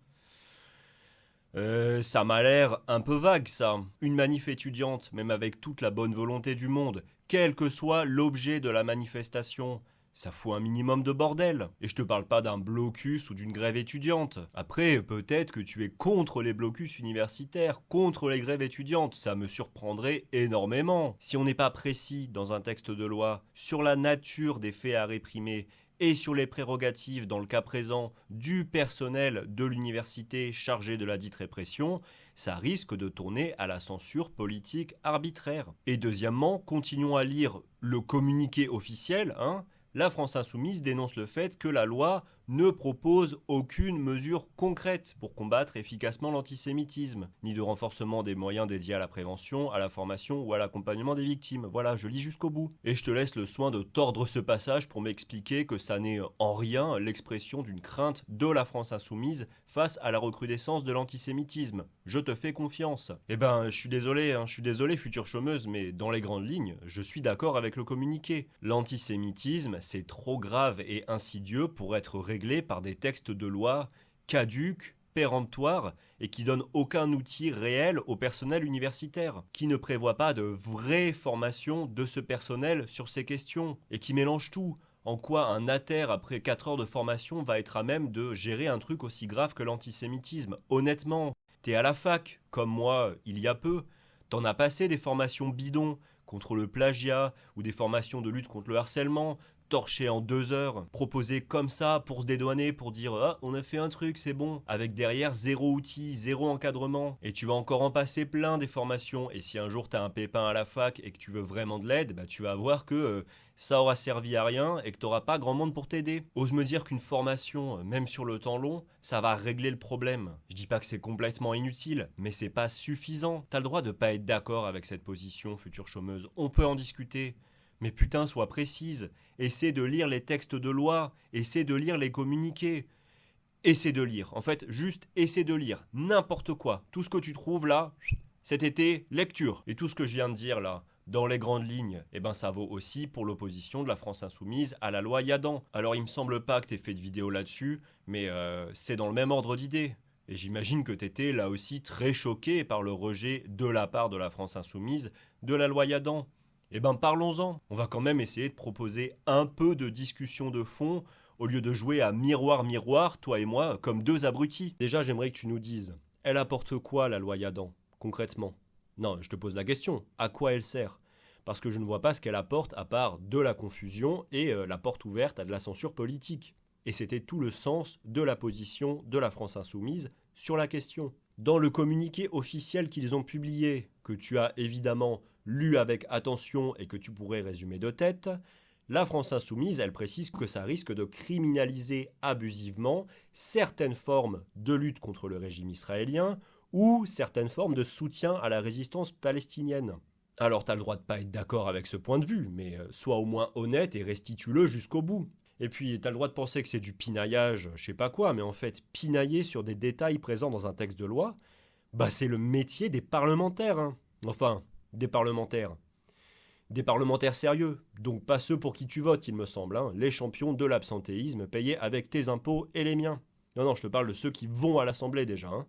Ça m'a l'air un peu vague, ça. Une manif étudiante, même avec toute la bonne volonté du monde, quel que soit l'objet de la manifestation, ça fout un minimum de bordel. Et je te parle pas d'un blocus ou d'une grève étudiante. Après, peut-être que tu es contre les blocus universitaires, contre les grèves étudiantes, ça me surprendrait énormément. Si on n'est pas précis dans un texte de loi sur la nature des faits à réprimer, et sur les prérogatives, dans le cas présent, du personnel de l'université chargé de la dite répression, ça risque de tourner à la censure politique arbitraire. Et deuxièmement, continuons à lire le communiqué officiel, hein. La France Insoumise dénonce le fait que la loi ne propose aucune mesure concrète pour combattre efficacement l'antisémitisme, ni de renforcement des moyens dédiés à la prévention, à la formation ou à l'accompagnement des victimes. Voilà, je lis jusqu'au bout. Et je te laisse le soin de tordre ce passage pour m'expliquer que ça n'est en rien l'expression d'une crainte de la France Insoumise face à la recrudescence de l'antisémitisme. Je te fais confiance. Eh ben, je suis désolé, future chômeuse, mais dans les grandes lignes, je suis d'accord avec le communiqué. L'antisémitisme, c'est trop grave et insidieux pour être réglé par des textes de loi caducs, péremptoires et qui donnent aucun outil réel au personnel universitaire, qui ne prévoient pas de vraie formation de ce personnel sur ces questions et qui mélangent tout. En quoi un ater après 4 heures de formation va être à même de gérer un truc aussi grave que l'antisémitisme? Honnêtement, t'es à la fac, comme moi, il y a peu. T'en as passé des formations bidons contre le plagiat ou des formations de lutte contre le harcèlement, torché en 2 heures, proposé comme ça pour se dédouaner, pour dire « Ah, on a fait un truc, c'est bon », avec derrière 0 outil, 0 encadrement. Et tu vas encore en passer plein des formations. Et si un jour t'as un pépin à la fac et que tu veux vraiment de l'aide, bah tu vas voir que ça aura servi à rien et que t'auras pas grand monde pour t'aider. Ose me dire qu'une formation, même sur le temps long, ça va régler le problème. Je dis pas que c'est complètement inutile, mais c'est pas suffisant. T'as le droit de pas être d'accord avec cette position, future chômeuse. On peut en discuter. Mais putain, sois précise. Essaie de lire les textes de loi. Essaie de lire les communiqués. Essaie de lire. En fait, juste essaie de lire. N'importe quoi. Tout ce que tu trouves là, cet été, lecture. Et tout ce que je viens de dire là, dans les grandes lignes, eh ben ça vaut aussi pour l'opposition de la France Insoumise à la loi Yadan. Alors il me semble pas que t'aies fait de vidéo là-dessus, mais c'est dans le même ordre d'idées. Et j'imagine que t'étais là aussi très choqué par le rejet de la part de la France Insoumise de la loi Yadan. Eh ben parlons-en. On va quand même essayer de proposer un peu de discussion de fond au lieu de jouer à miroir, toi et moi, comme 2 abrutis. Déjà, j'aimerais que tu nous dises, elle apporte quoi la loi Yadan, concrètement? Non, je te pose la question, à quoi elle sert? Parce que je ne vois pas ce qu'elle apporte à part de la confusion et la porte ouverte à de la censure politique. Et c'était tout le sens de la position de la France Insoumise sur la question. Dans le communiqué officiel qu'ils ont publié, que tu as évidemment lu avec attention et que tu pourrais résumer de tête, la France Insoumise, elle précise que ça risque de criminaliser abusivement certaines formes de lutte contre le régime israélien ou certaines formes de soutien à la résistance palestinienne. Alors t'as le droit de pas être d'accord avec ce point de vue, mais sois au moins honnête et restitue-le jusqu'au bout. Et puis t'as le droit de penser que c'est du pinaillage, je sais pas quoi, mais en fait, pinailler sur des détails présents dans un texte de loi, bah c'est le métier des parlementaires, hein. Enfin, des parlementaires. Des parlementaires sérieux, donc pas ceux pour qui tu votes, il me semble, hein, les champions de l'absentéisme payés avec tes impôts et les miens. Non, je te parle de ceux qui vont à l'Assemblée déjà, hein,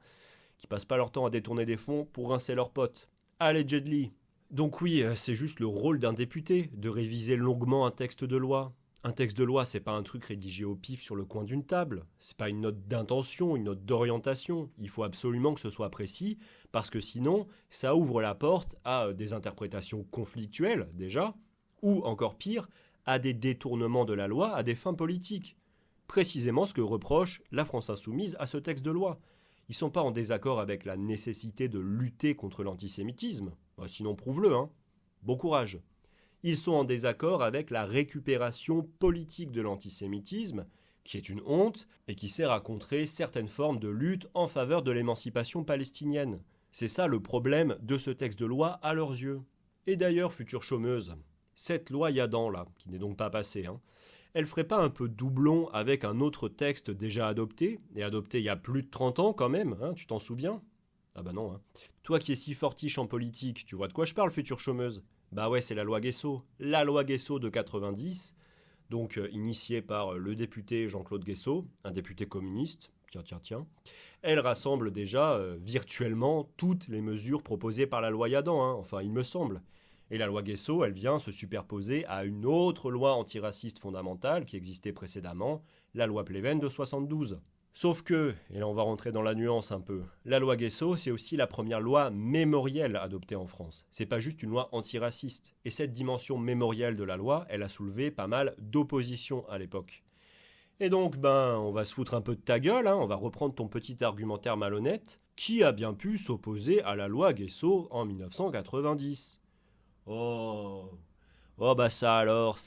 qui passent pas leur temps à détourner des fonds pour rincer leurs potes. Allegedly. Donc oui, c'est juste le rôle d'un député de réviser longuement un texte de loi. Un texte de loi, c'est pas un truc rédigé au pif sur le coin d'une table. C'est pas une note d'intention, une note d'orientation. Il faut absolument que ce soit précis, parce que sinon, ça ouvre la porte à des interprétations conflictuelles, déjà, ou encore pire, à des détournements de la loi à des fins politiques. Précisément ce que reproche la France Insoumise à ce texte de loi. Ils sont pas en désaccord avec la nécessité de lutter contre l'antisémitisme. Sinon, prouve-le, hein. Bon courage. Ils sont en désaccord avec la récupération politique de l'antisémitisme, qui est une honte et qui sert à contrer certaines formes de lutte en faveur de l'émancipation palestinienne. C'est ça le problème de ce texte de loi à leurs yeux. Et d'ailleurs, future chômeuse, cette loi Yadan, là, qui n'est donc pas passée, hein, elle ferait pas un peu doublon avec un autre texte déjà adopté, et adopté il y a plus de 30 ans quand même, hein, tu t'en souviens ? Ah bah non, hein. Toi qui es si fortiche en politique, tu vois de quoi je parle, future chômeuse ? Bah ouais, c'est la loi Guesso. La loi Guesso de 90, donc initiée par le député Jean-Claude Guesso, un député communiste. Tiens. Elle rassemble déjà virtuellement toutes les mesures proposées par la loi Yadan, hein, enfin il me semble. Et la loi Guesso, elle vient se superposer à une autre loi antiraciste fondamentale qui existait précédemment, la loi Pleven de 72. Sauf que, et là on va rentrer dans la nuance un peu, la loi Guesso, c'est aussi la première loi mémorielle adoptée en France. C'est pas juste une loi antiraciste. Et cette dimension mémorielle de la loi, elle a soulevé pas mal d'opposition à l'époque. Et donc, on va se foutre un peu de ta gueule, hein, on va reprendre ton petit argumentaire malhonnête, qui a bien pu s'opposer à la loi Guesso en 1990. Oh bah ça alors,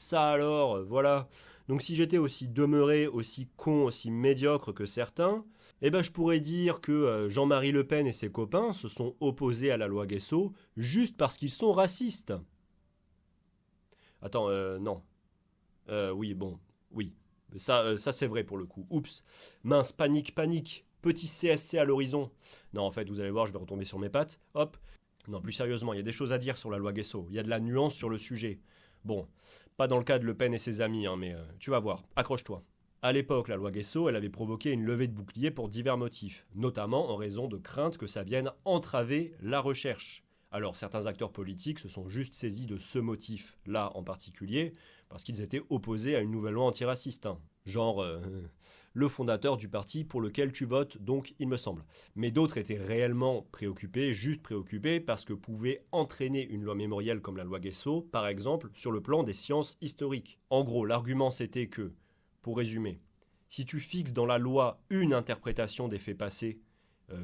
voilà. Donc si j'étais aussi demeuré, aussi con, aussi médiocre que certains, je pourrais dire que Jean-Marie Le Pen et ses copains se sont opposés à la loi Guesso juste parce qu'ils sont racistes. Attends, non. Oui. Ça c'est vrai pour le coup. Oups. Mince, panique. Petit CSC à l'horizon. Non, en fait, vous allez voir, je vais retomber sur mes pattes. Hop. Non, plus sérieusement, il y a des choses à dire sur la loi Guesso. Il y a de la nuance sur le sujet. Bon, pas dans le cas de Le Pen et ses amis, hein, mais tu vas voir, accroche-toi. À l'époque, la loi Guesso, elle avait provoqué une levée de boucliers pour divers motifs, notamment en raison de craintes que ça vienne entraver la recherche. Alors, certains acteurs politiques se sont juste saisis de ce motif-là en particulier, parce qu'ils étaient opposés à une nouvelle loi antiraciste. Hein. Genre, le fondateur du parti pour lequel tu votes, donc il me semble. Mais d'autres étaient réellement juste préoccupés, parce que pouvait entraîner une loi mémorielle comme la loi Guesso, par exemple, sur le plan des sciences historiques. En gros, l'argument c'était que, pour résumer, si tu fixes dans la loi une interprétation des faits passés,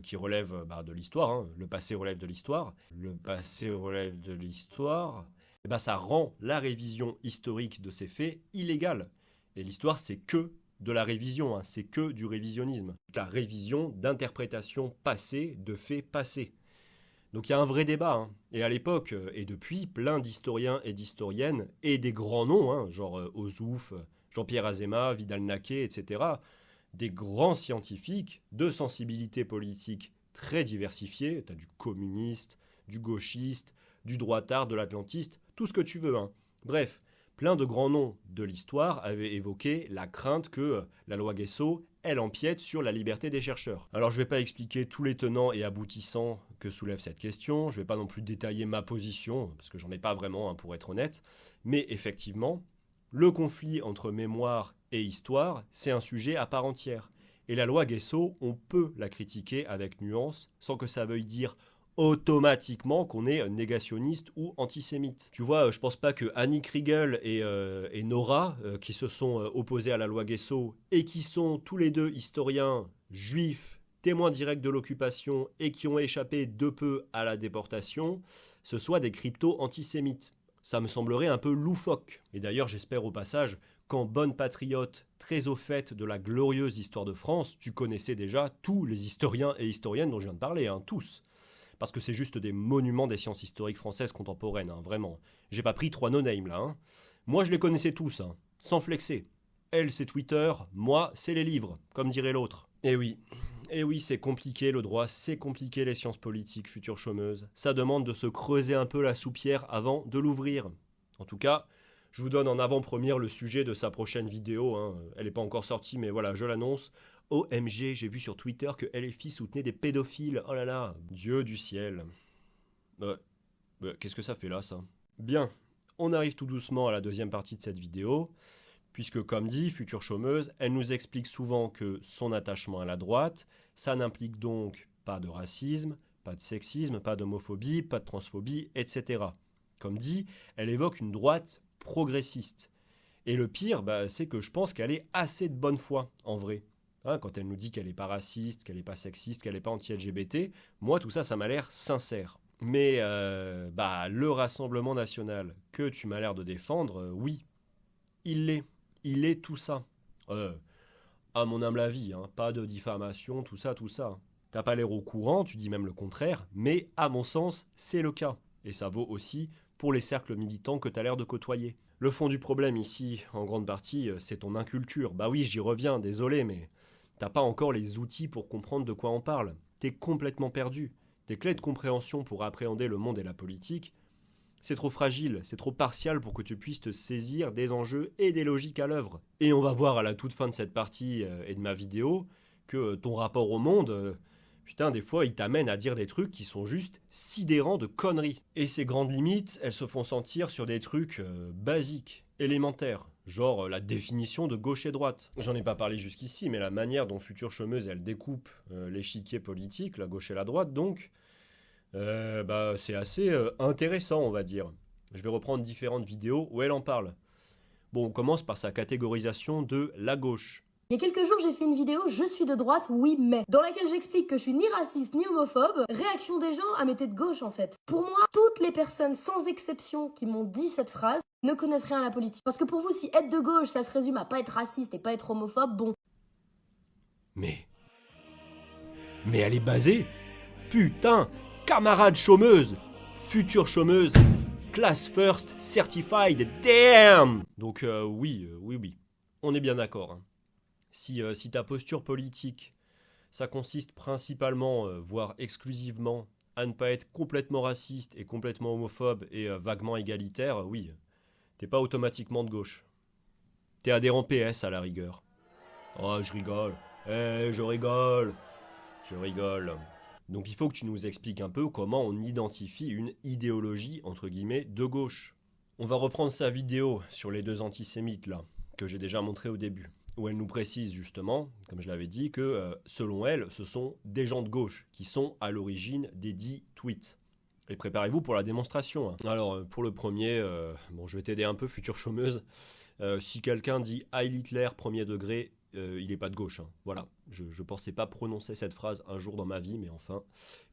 qui relève de l'histoire, hein, le passé relève de l'histoire, ça rend la révision historique de ces faits illégale. Et l'histoire, c'est que de la révision, hein, c'est que du révisionnisme. La révision d'interprétations passées, de faits passés. Donc il y a un vrai débat. Hein. Et à l'époque, et depuis, plein d'historiens et d'historiennes, et des grands noms, hein, genre Ozouf, Jean-Pierre Azéma, Vidal-Naquet, etc., des grands scientifiques de sensibilité politique très diversifiée. Tu as du communiste, du gauchiste, du droitard, de l'atlantiste, tout ce que tu veux. Hein. Bref, plein de grands noms de l'histoire avaient évoqué la crainte que la loi Guesso, elle empiète sur la liberté des chercheurs. Alors je ne vais pas expliquer tous les tenants et aboutissants que soulève cette question, je ne vais pas non plus détailler ma position, parce que j'en ai pas vraiment, hein, pour être honnête, mais effectivement, le conflit entre mémoire et histoire, c'est un sujet à part entière. Et la loi Guesso, on peut la critiquer avec nuance, sans que ça veuille dire automatiquement qu'on est négationniste ou antisémite. Tu vois, je pense pas que Annie Kriegel et Nora, qui se sont opposés à la loi Guesso, et qui sont tous les deux historiens juifs témoins directs de l'occupation et qui ont échappé de peu à la déportation, ce soient des crypto-antisémites. Ça me semblerait un peu loufoque. Et d'ailleurs, j'espère au passage qu'en bonne patriote, très au fait de la glorieuse histoire de France, tu connaissais déjà tous les historiens et historiennes dont je viens de parler, hein, tous. Parce que c'est juste des monuments des sciences historiques françaises contemporaines, hein, vraiment. J'ai pas pris 3 no-names là. Hein. Moi, je les connaissais tous, hein, sans flexer. Elle, c'est Twitter, moi, c'est les livres, comme dirait l'autre. Et oui, c'est compliqué le droit, c'est compliqué les sciences politiques, futures chômeuses. Ça demande de se creuser un peu la soupière avant de l'ouvrir. En tout cas, je vous donne en avant-première le sujet de sa prochaine vidéo. Hein. Elle n'est pas encore sortie, mais voilà, je l'annonce. OMG, j'ai vu sur Twitter que LFI soutenait des pédophiles. Oh là là, Dieu du ciel. Qu'est-ce que ça fait là, ça? Bien, on arrive tout doucement à la deuxième partie de cette vidéo. Puisque, comme dit, future chômeuse, elle nous explique souvent que son attachement à la droite, ça n'implique donc pas de racisme, pas de sexisme, pas d'homophobie, pas de transphobie, etc. Comme dit, elle évoque une droite progressiste. Et le pire, c'est que je pense qu'elle est assez de bonne foi, en vrai. Hein, quand elle nous dit qu'elle n'est pas raciste, qu'elle n'est pas sexiste, qu'elle n'est pas anti-LGBT, moi, tout ça, ça m'a l'air sincère. Mais, le Rassemblement National que tu m'as l'air de défendre, oui, il l'est. Il est tout ça. À mon humble avis, hein, pas de diffamation, tout ça. T'as pas l'air au courant, tu dis même le contraire, mais à mon sens, c'est le cas. Et ça vaut aussi pour les cercles militants que t'as l'air de côtoyer. Le fond du problème ici, en grande partie, c'est ton inculture. Bah oui, j'y reviens, désolé, mais t'as pas encore les outils pour comprendre de quoi on parle. T'es complètement perdu. Tes clés de compréhension pour appréhender le monde et la politique, c'est trop fragile, c'est trop partial pour que tu puisses te saisir des enjeux et des logiques à l'œuvre. Et on va voir à la toute fin de cette partie et de ma vidéo que ton rapport au monde, des fois, il t'amène à dire des trucs qui sont juste sidérants de conneries. Et ces grandes limites, elles se font sentir sur des trucs basiques, élémentaires, genre la définition de gauche et droite. J'en ai pas parlé jusqu'ici, mais la manière dont Future Chômeuse, elle découpe l'échiquier politique, la gauche et la droite, donc... c'est assez intéressant, on va dire. Je vais reprendre différentes vidéos où elle en parle. Bon, on commence par sa catégorisation de la gauche.
Il y a quelques jours, j'ai fait une vidéo « Je suis de droite, oui mais », dans laquelle j'explique que je suis ni raciste ni homophobe. Réaction des gens à m'être de gauche en fait. Pour moi, toutes les personnes sans exception qui m'ont dit cette phrase ne connaissent rien à la politique. Parce que pour vous, si être de gauche, ça se résume à pas être raciste et pas être homophobe, bon.
Mais elle est basée. Putain, camarade chômeuse, future chômeuse, class first, certified, damn. Donc oui, on est bien d'accord. Hein. Si ta posture politique, ça consiste principalement, voire exclusivement, à ne pas être complètement raciste et complètement homophobe et vaguement égalitaire, oui, t'es pas automatiquement de gauche. T'es adhérent PS à la rigueur. Oh, je rigole. Je rigole. Donc il faut que tu nous expliques un peu comment on identifie une idéologie, entre guillemets, de gauche. On va reprendre sa vidéo sur les 2 antisémites, là, que j'ai déjà montré au début, où elle nous précise justement, comme je l'avais dit, que selon elle, ce sont des gens de gauche qui sont à l'origine des dits tweets. Et préparez-vous pour la démonstration. Hein. Alors, pour le premier, je vais t'aider un peu, future chômeuse. Si quelqu'un dit « Heil Hitler, premier degré », il n'est pas de gauche. Hein. Voilà, je ne pensais pas prononcer cette phrase un jour dans ma vie, mais enfin,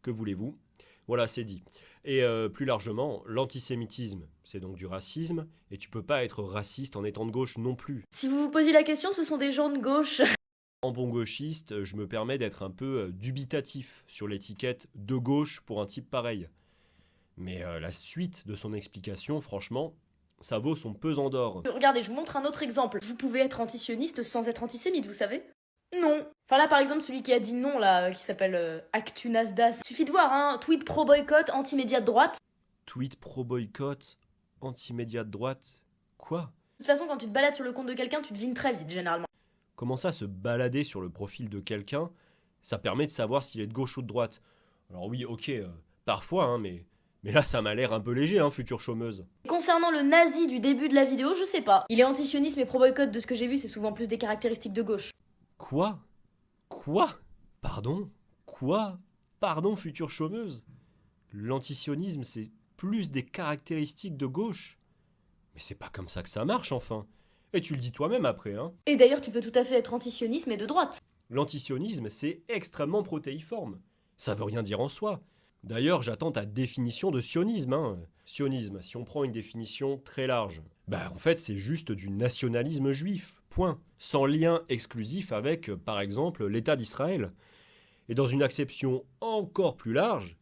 que voulez-vous? Voilà, c'est dit. Et plus largement, l'antisémitisme, c'est donc du racisme, et tu peux pas être raciste en étant de gauche non plus.
Si vous vous posiez la question, ce sont des gens de gauche.
En bon gauchiste, je me permets d'être un peu dubitatif sur l'étiquette de gauche pour un type pareil. Mais la suite de son explication, franchement, ça vaut son pesant d'or.
Regardez, je vous montre un autre exemple. Vous pouvez être antisioniste sans être antisémite, vous savez? Non. Enfin là, par exemple, celui qui a dit non, là, qui s'appelle Actunasdas. Suffit de voir, hein, tweet pro-boycott, anti-média de droite.
Tweet pro-boycott, anti-média de droite? Quoi?
De toute façon, quand tu te balades sur le compte de quelqu'un, tu devines très vite, généralement.
Comment ça, se balader sur le profil de quelqu'un, ça permet de savoir s'il est de gauche ou de droite? Alors oui, ok, parfois, hein, mais là, ça m'a l'air un peu léger, hein, future chômeuse.
Concernant le nazi du début de la vidéo, je sais pas. Il est antisioniste, mais pro-boycott, de ce que j'ai vu, c'est souvent plus des caractéristiques de gauche.
Quoi? Pardon, future chômeuse? L'antisionisme, c'est plus des caractéristiques de gauche? Mais c'est pas comme ça que ça marche, enfin. Et tu le dis toi-même après, hein.
Et d'ailleurs, tu peux tout à fait être antisioniste, mais de droite.
L'antisionisme, c'est extrêmement protéiforme. Ça veut rien dire en soi. D'ailleurs, j'attends ta définition de sionisme. Sionisme, si on prend une définition très large, en fait, c'est juste du nationalisme juif, point. Sans lien exclusif avec, par exemple, l'État d'Israël. Et dans une acception encore plus large,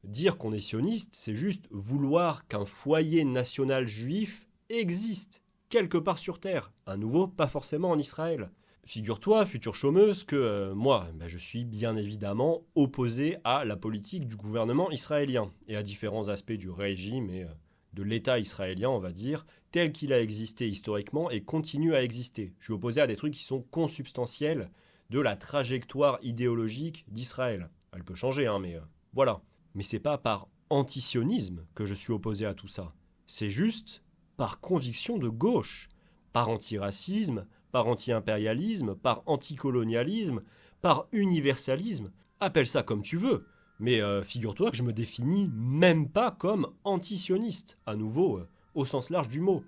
dire qu'on est sioniste, c'est juste vouloir qu'un foyer national juif existe, quelque part sur Terre. À nouveau, pas forcément en Israël. Figure-toi, future chômeuse, que moi, je suis bien évidemment opposé à la politique du gouvernement israélien et à différents aspects du régime et de l'État israélien, on va dire, tel qu'il a existé historiquement et continue à exister. Je suis opposé à des trucs qui sont consubstantiels de la trajectoire idéologique d'Israël. Elle peut changer, mais voilà. Mais c'est pas par antisionisme que je suis opposé à tout ça. C'est juste par conviction de gauche, par antiracisme, par anti-impérialisme, par anticolonialisme, par universalisme. Appelle ça comme tu veux. Mais figure-toi que je me définis même pas comme antisioniste, à nouveau, au sens large du mot.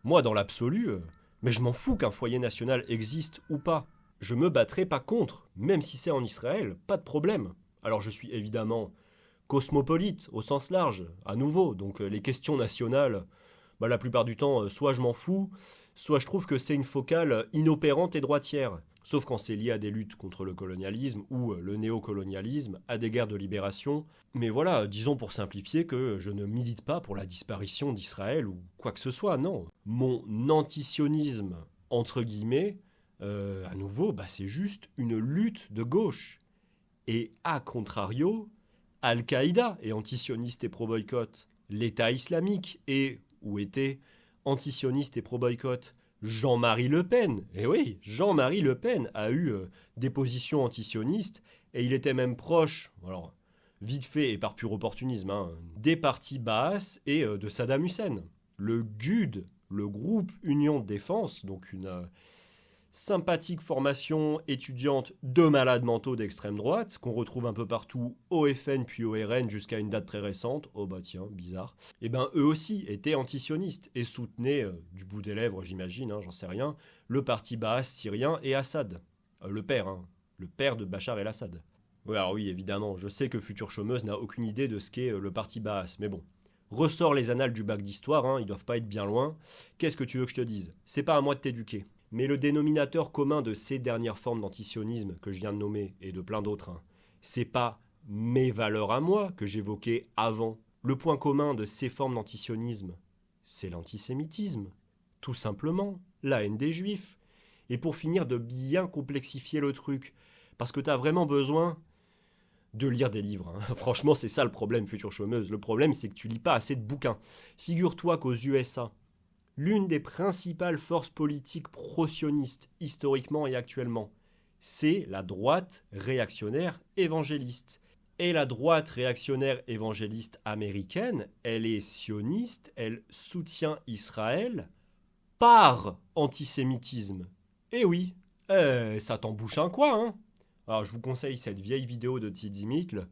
Moi, dans l'absolu, mais je m'en fous qu'un foyer national existe ou pas. Je me battrai pas contre, même si c'est en Israël, pas de problème. Alors je suis évidemment cosmopolite, au sens large, à nouveau, donc les questions nationales, la plupart du temps, soit je m'en fous, soit je trouve que c'est une focale inopérante et droitière. Sauf quand c'est lié à des luttes contre le colonialisme ou le néocolonialisme, à des guerres de libération. Mais voilà, disons pour simplifier que je ne milite pas pour la disparition d'Israël ou quoi que ce soit, non. Mon antisionisme, entre guillemets, à nouveau, c'est juste une lutte de gauche. Et à contrario, Al-Qaïda est antisioniste et pro-boycott. L'État islamique est, ou était, antisioniste et pro-boycott. Jean-Marie Le Pen, et oui, Jean-Marie Le Pen a eu des positions antisionistes et il était même proche, alors vite fait et par pur opportunisme, des partis Baas et de Saddam Hussein. Le GUD, le groupe Union de Défense, donc une sympathique formation étudiante de malades mentaux d'extrême droite, qu'on retrouve un peu partout au FN puis au RN jusqu'à une date très récente, oh tiens, bizarre, eux aussi étaient antisionistes et soutenaient, du bout des lèvres j'imagine, j'en sais rien, le parti Baas syrien et Assad, le père de Bachar el-Assad. Oui, alors oui, évidemment, je sais que future chômeuse n'a aucune idée de ce qu'est le parti Baas, mais bon. Ressors les annales du bac d'histoire, ils doivent pas être bien loin. Qu'est-ce que tu veux que je te dise ? C'est pas à moi de t'éduquer. Mais le dénominateur commun de ces dernières formes d'antisionisme que je viens de nommer, et de plein d'autres, c'est pas mes valeurs à moi que j'évoquais avant. Le point commun de ces formes d'antisionisme, c'est l'antisémitisme. Tout simplement, la haine des juifs. Et pour finir de bien complexifier le truc, parce que t'as vraiment besoin de lire des livres. Franchement, c'est ça le problème, future chômeuse. Le problème, c'est que tu lis pas assez de bouquins. Figure-toi qu'aux USA, l'une des principales forces politiques pro-sionistes, historiquement et actuellement, c'est la droite réactionnaire évangéliste. Et la droite réactionnaire évangéliste américaine, elle est sioniste, elle soutient Israël par antisémitisme. Et oui, ça t'embouche un coin, Alors je vous conseille cette vieille vidéo de Tzidimikl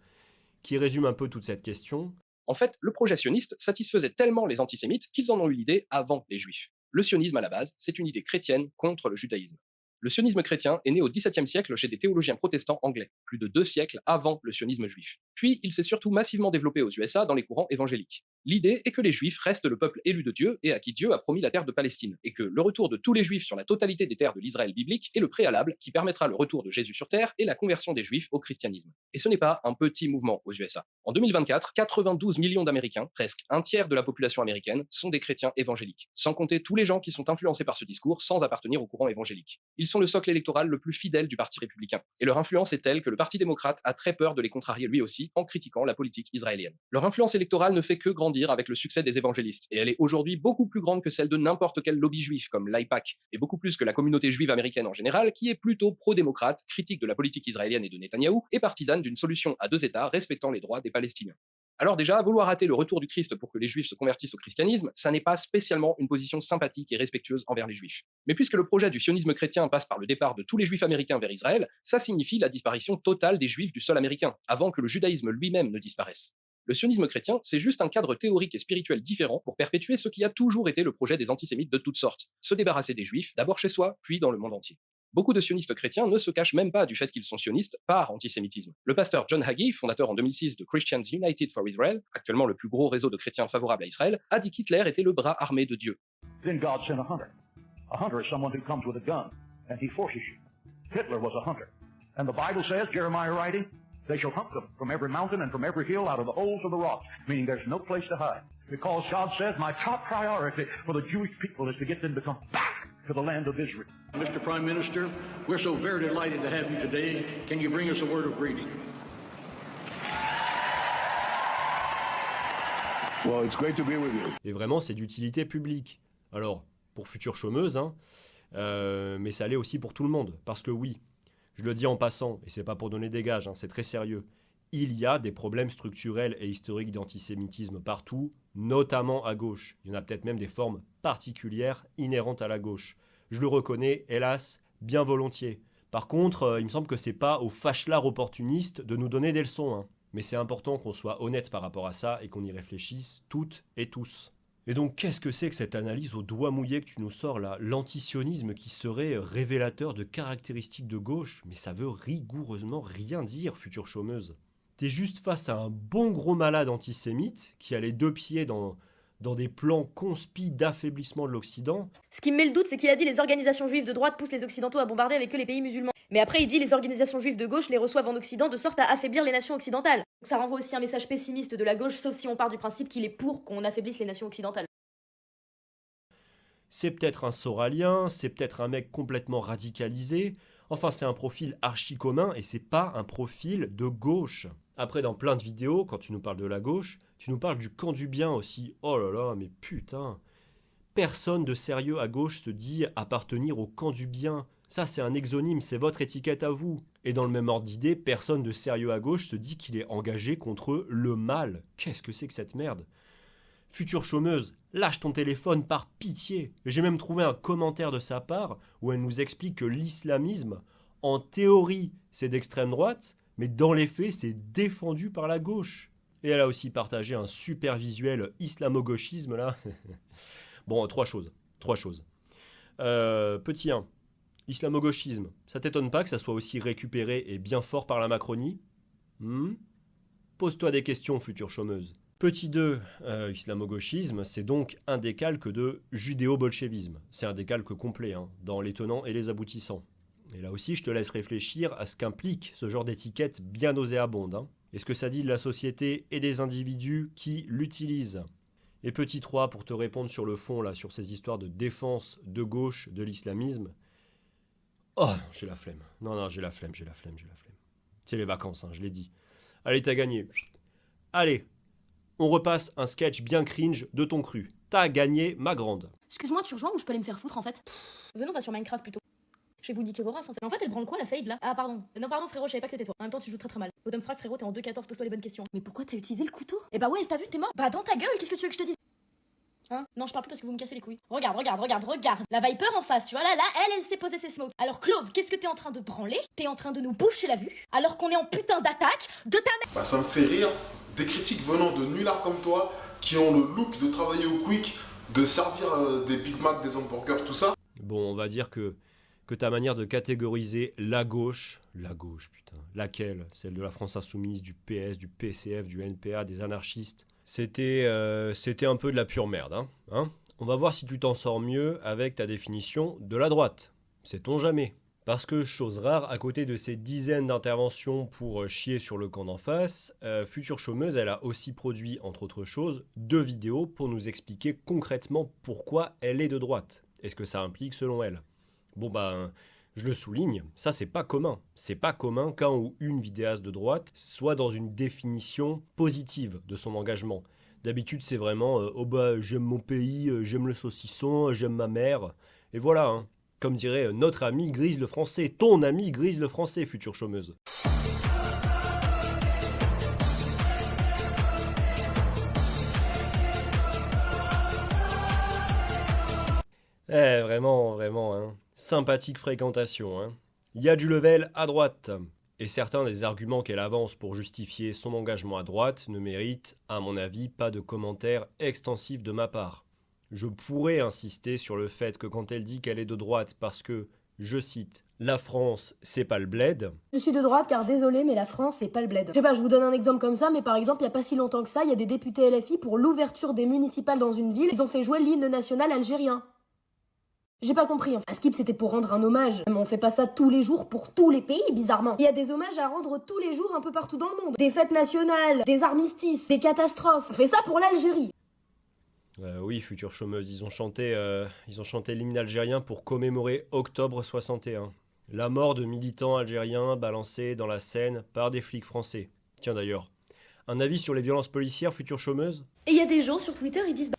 qui résume un peu toute cette question.
En fait, le projet sioniste satisfaisait tellement les antisémites qu'ils en ont eu l'idée avant les juifs. Le sionisme à la base, c'est une idée chrétienne contre le judaïsme. Le sionisme chrétien est né au XVIIe siècle chez des théologiens protestants anglais, plus de 2 siècles avant le sionisme juif. Puis, il s'est surtout massivement développé aux USA dans les courants évangéliques. L'idée est que les juifs restent le peuple élu de Dieu et à qui Dieu a promis la terre de Palestine, et que le retour de tous les juifs sur la totalité des terres de l'Israël biblique est le préalable qui permettra le retour de Jésus sur terre et la conversion des juifs au christianisme. Et ce n'est pas un petit mouvement aux USA. En 2024, 92 millions d'Américains, presque un tiers de la population américaine, sont des chrétiens évangéliques, sans compter tous les gens qui sont influencés par ce discours sans appartenir au courant évangélique. Ils sont le socle électoral le plus fidèle du parti républicain, et leur influence est telle que le parti démocrate a très peur de les contrarier lui aussi en critiquant la politique israélienne. Leur influence électorale ne fait que grandir avec le succès des évangélistes, et elle est aujourd'hui beaucoup plus grande que celle de n'importe quel lobby juif comme l'AIPAC, et beaucoup plus que la communauté juive américaine en général, qui est plutôt pro-démocrate, critique de la politique israélienne et de Netanyahou, et partisane d'une solution à 2 États respectant les droits des Palestiniens. Alors déjà, vouloir rater le retour du Christ pour que les Juifs se convertissent au christianisme, ça n'est pas spécialement une position sympathique et respectueuse envers les Juifs. Mais puisque le projet du sionisme chrétien passe par le départ de tous les Juifs américains vers Israël, ça signifie la disparition totale des Juifs du sol américain, avant que le judaïsme lui-même ne disparaisse. Le sionisme chrétien, c'est juste un cadre théorique et spirituel différent pour perpétuer ce qui a toujours été le projet des antisémites de toutes sortes, se débarrasser des Juifs, d'abord chez soi, puis dans le monde entier. Beaucoup de sionistes chrétiens ne se cachent même pas du fait qu'ils sont sionistes par antisémitisme. Le pasteur John Hagee, fondateur en 2006 de Christians United for Israel, actuellement le plus gros réseau de chrétiens favorables à Israël, a dit qu'Hitler était le bras armé de Dieu.
Then God sent a hunter. A hunter is someone who comes with a gun, and he forces you. Hitler was a hunter. And the Bible says, Jeremiah writing, they shall hunt them from every mountain and from every hill out of the holes of the rocks, meaning there's no place to hide. Because God says, my top priority for the Jewish people is to get them to come back to the land of Israel.
Mr. Prime Minister, we're so very delighted to have you today. Can you bring us a word of greeting?
Well, it's great to be with you.
Et vraiment, c'est d'utilité publique. Alors, pour futures chômeuses, hein, mais ça l'est aussi pour tout le monde. Parce que oui, je le dis en passant, et c'est pas pour donner des gages, hein, c'est très sérieux. Il y a des problèmes structurels et historiques d'antisémitisme partout, notamment à gauche. Il y en a peut-être même des formes particulières inhérentes à la gauche. Je le reconnais, hélas, bien volontiers. Par contre, il me semble que c'est pas aux fâchelards opportunistes de nous donner des leçons, hein. Mais c'est important qu'on soit honnête par rapport à ça et qu'on y réfléchisse toutes et tous. Et donc, qu'est-ce que c'est que cette analyse au doigt mouillé que tu nous sors là? L'antisionisme qui serait révélateur de caractéristiques de gauche? Mais ça veut rigoureusement rien dire, future chômeuse. T'es juste face à un bon gros malade antisémite qui a les deux pieds dans des plans conspis d'affaiblissement de l'Occident.
Ce qui me met le doute, c'est qu'il a dit les organisations juives de droite poussent les Occidentaux à bombarder avec eux les pays musulmans. Mais après, il dit les organisations juives de gauche les reçoivent en Occident de sorte à affaiblir les nations occidentales. Donc ça renvoie aussi un message pessimiste de la gauche, sauf si on part du principe qu'il est pour qu'on affaiblisse les nations occidentales.
C'est peut-être un soralien, c'est peut-être un mec complètement radicalisé. Enfin, c'est un profil archi commun et c'est pas un profil de gauche. Après, dans plein de vidéos, quand tu nous parles de la gauche, tu nous parles du camp du bien aussi. Oh là là, mais putain. Personne de sérieux à gauche se dit appartenir au camp du bien. Ça, c'est un exonyme, c'est votre étiquette à vous. Et dans le même ordre d'idée, personne de sérieux à gauche se dit qu'il est engagé contre le mal. Qu'est-ce que c'est que cette merde? Future chômeuse, lâche ton téléphone par pitié. J'ai même trouvé un commentaire de sa part où elle nous explique que l'islamisme, en théorie, c'est d'extrême droite, mais dans les faits, c'est défendu par la gauche. Et elle a aussi partagé un super visuel islamo-gauchisme, là. Bon, trois choses. Petit 1. Islamo-gauchisme. Ça t'étonne pas que ça soit aussi récupéré et bien fort par la Macronie? Pose-toi des questions, future chômeuse. Petit 2. Islamo-gauchisme, c'est donc un décalque de judéo-bolchevisme. C'est un décalque complet, hein, dans les tenants et les aboutissants. Et là aussi, je te laisse réfléchir à ce qu'implique ce genre d'étiquette bien nauséabonde, hein. Et ce que ça dit de la société et des individus qui l'utilisent. Et petit 3, pour te répondre sur le fond, là, sur ces histoires de défense de gauche de l'islamisme. Oh, j'ai la flemme. Non, j'ai la flemme. C'est les vacances, hein, je l'ai dit. Allez, t'as gagné. Allez, on repasse un sketch bien cringe de ton cru. T'as gagné, ma grande.
Excuse-moi, tu rejoins ou je peux aller me faire foutre en fait? Venons, on va sur Minecraft plutôt. Je vais vous niquer vos races en fait. En fait, elle branle quoi la fade là? Ah, pardon. Non, pardon frérot, je savais pas que c'était toi. En même temps, tu joues très très mal. Bottom frag frérot, t'es en 2-14, pose-toi les bonnes questions. Mais pourquoi t'as utilisé le couteau? Eh bah ouais, elle t'a vu, t'es mort. Bah dans ta gueule, qu'est-ce que tu veux que je te dise? Hein? Non, je parle plus parce que vous me cassez les couilles. Regarde. La Viper en face, tu vois, là, elle s'est posé ses smokes. Alors Clove, qu'est-ce que t'es en train de branler? T'es en train de nous boucher la vue, alors qu'on est en putain d'attaque de ta mère.
Bah ça me fait rire, des critiques venant de nullards comme toi, qui ont le look de travailler au quick, de servir des Big Mac, des hamburgers, tout ça.
Bon, on va dire que ta manière de catégoriser la gauche, putain, laquelle? Celle de la France Insoumise, du PS, du PCF, du NPA, des anarchistes. C'était un peu de la pure merde, hein. On va voir si tu t'en sors mieux avec ta définition de la droite. Sait-on jamais? Parce que, chose rare, à côté de ces dizaines d'interventions pour chier sur le camp d'en face, Future Chômeuse, elle a aussi produit, entre autres choses, 2 vidéos pour nous expliquer concrètement pourquoi elle est de droite. Et ce que ça implique selon elle. Bon ben, je le souligne, ça c'est pas commun. C'est pas commun qu'un ou une vidéaste de droite soit dans une définition positive de son engagement. D'habitude c'est vraiment oh bah j'aime mon pays, j'aime le saucisson, j'aime ma mère. Et voilà, hein. Comme dirait notre ami Grise le Français, ton ami Grise le Français, future chômeuse. Vraiment, hein. Sympathique fréquentation, hein. Il y a du level à droite. Et certains des arguments qu'elle avance pour justifier son engagement à droite ne méritent, à mon avis, pas de commentaires extensifs de ma part. Je pourrais insister sur le fait que quand elle dit qu'elle est de droite parce que je cite, « La France, c'est pas le bled ».
Je suis de droite car désolé, mais la France, c'est pas le bled. Je sais pas, je vous donne un exemple comme ça, mais par exemple, il y a pas si longtemps que ça, il y a des députés LFI pour l'ouverture des municipales dans une ville, ils ont fait jouer l'hymne national algérien. J'ai pas compris. À Skip, c'était pour rendre un hommage. Mais on fait pas ça tous les jours pour tous les pays, bizarrement. Il y a des hommages à rendre tous les jours un peu partout dans le monde. Des fêtes nationales, des armistices, des catastrophes. On fait ça pour l'Algérie.
Oui, future chômeuse, ils ont chanté l'hymne algérien pour commémorer octobre 61. La mort de militants algériens balancés dans la Seine par des flics français. Tiens d'ailleurs, un avis sur les violences policières, future chômeuse ?
Et il y a des gens sur Twitter, ils disent...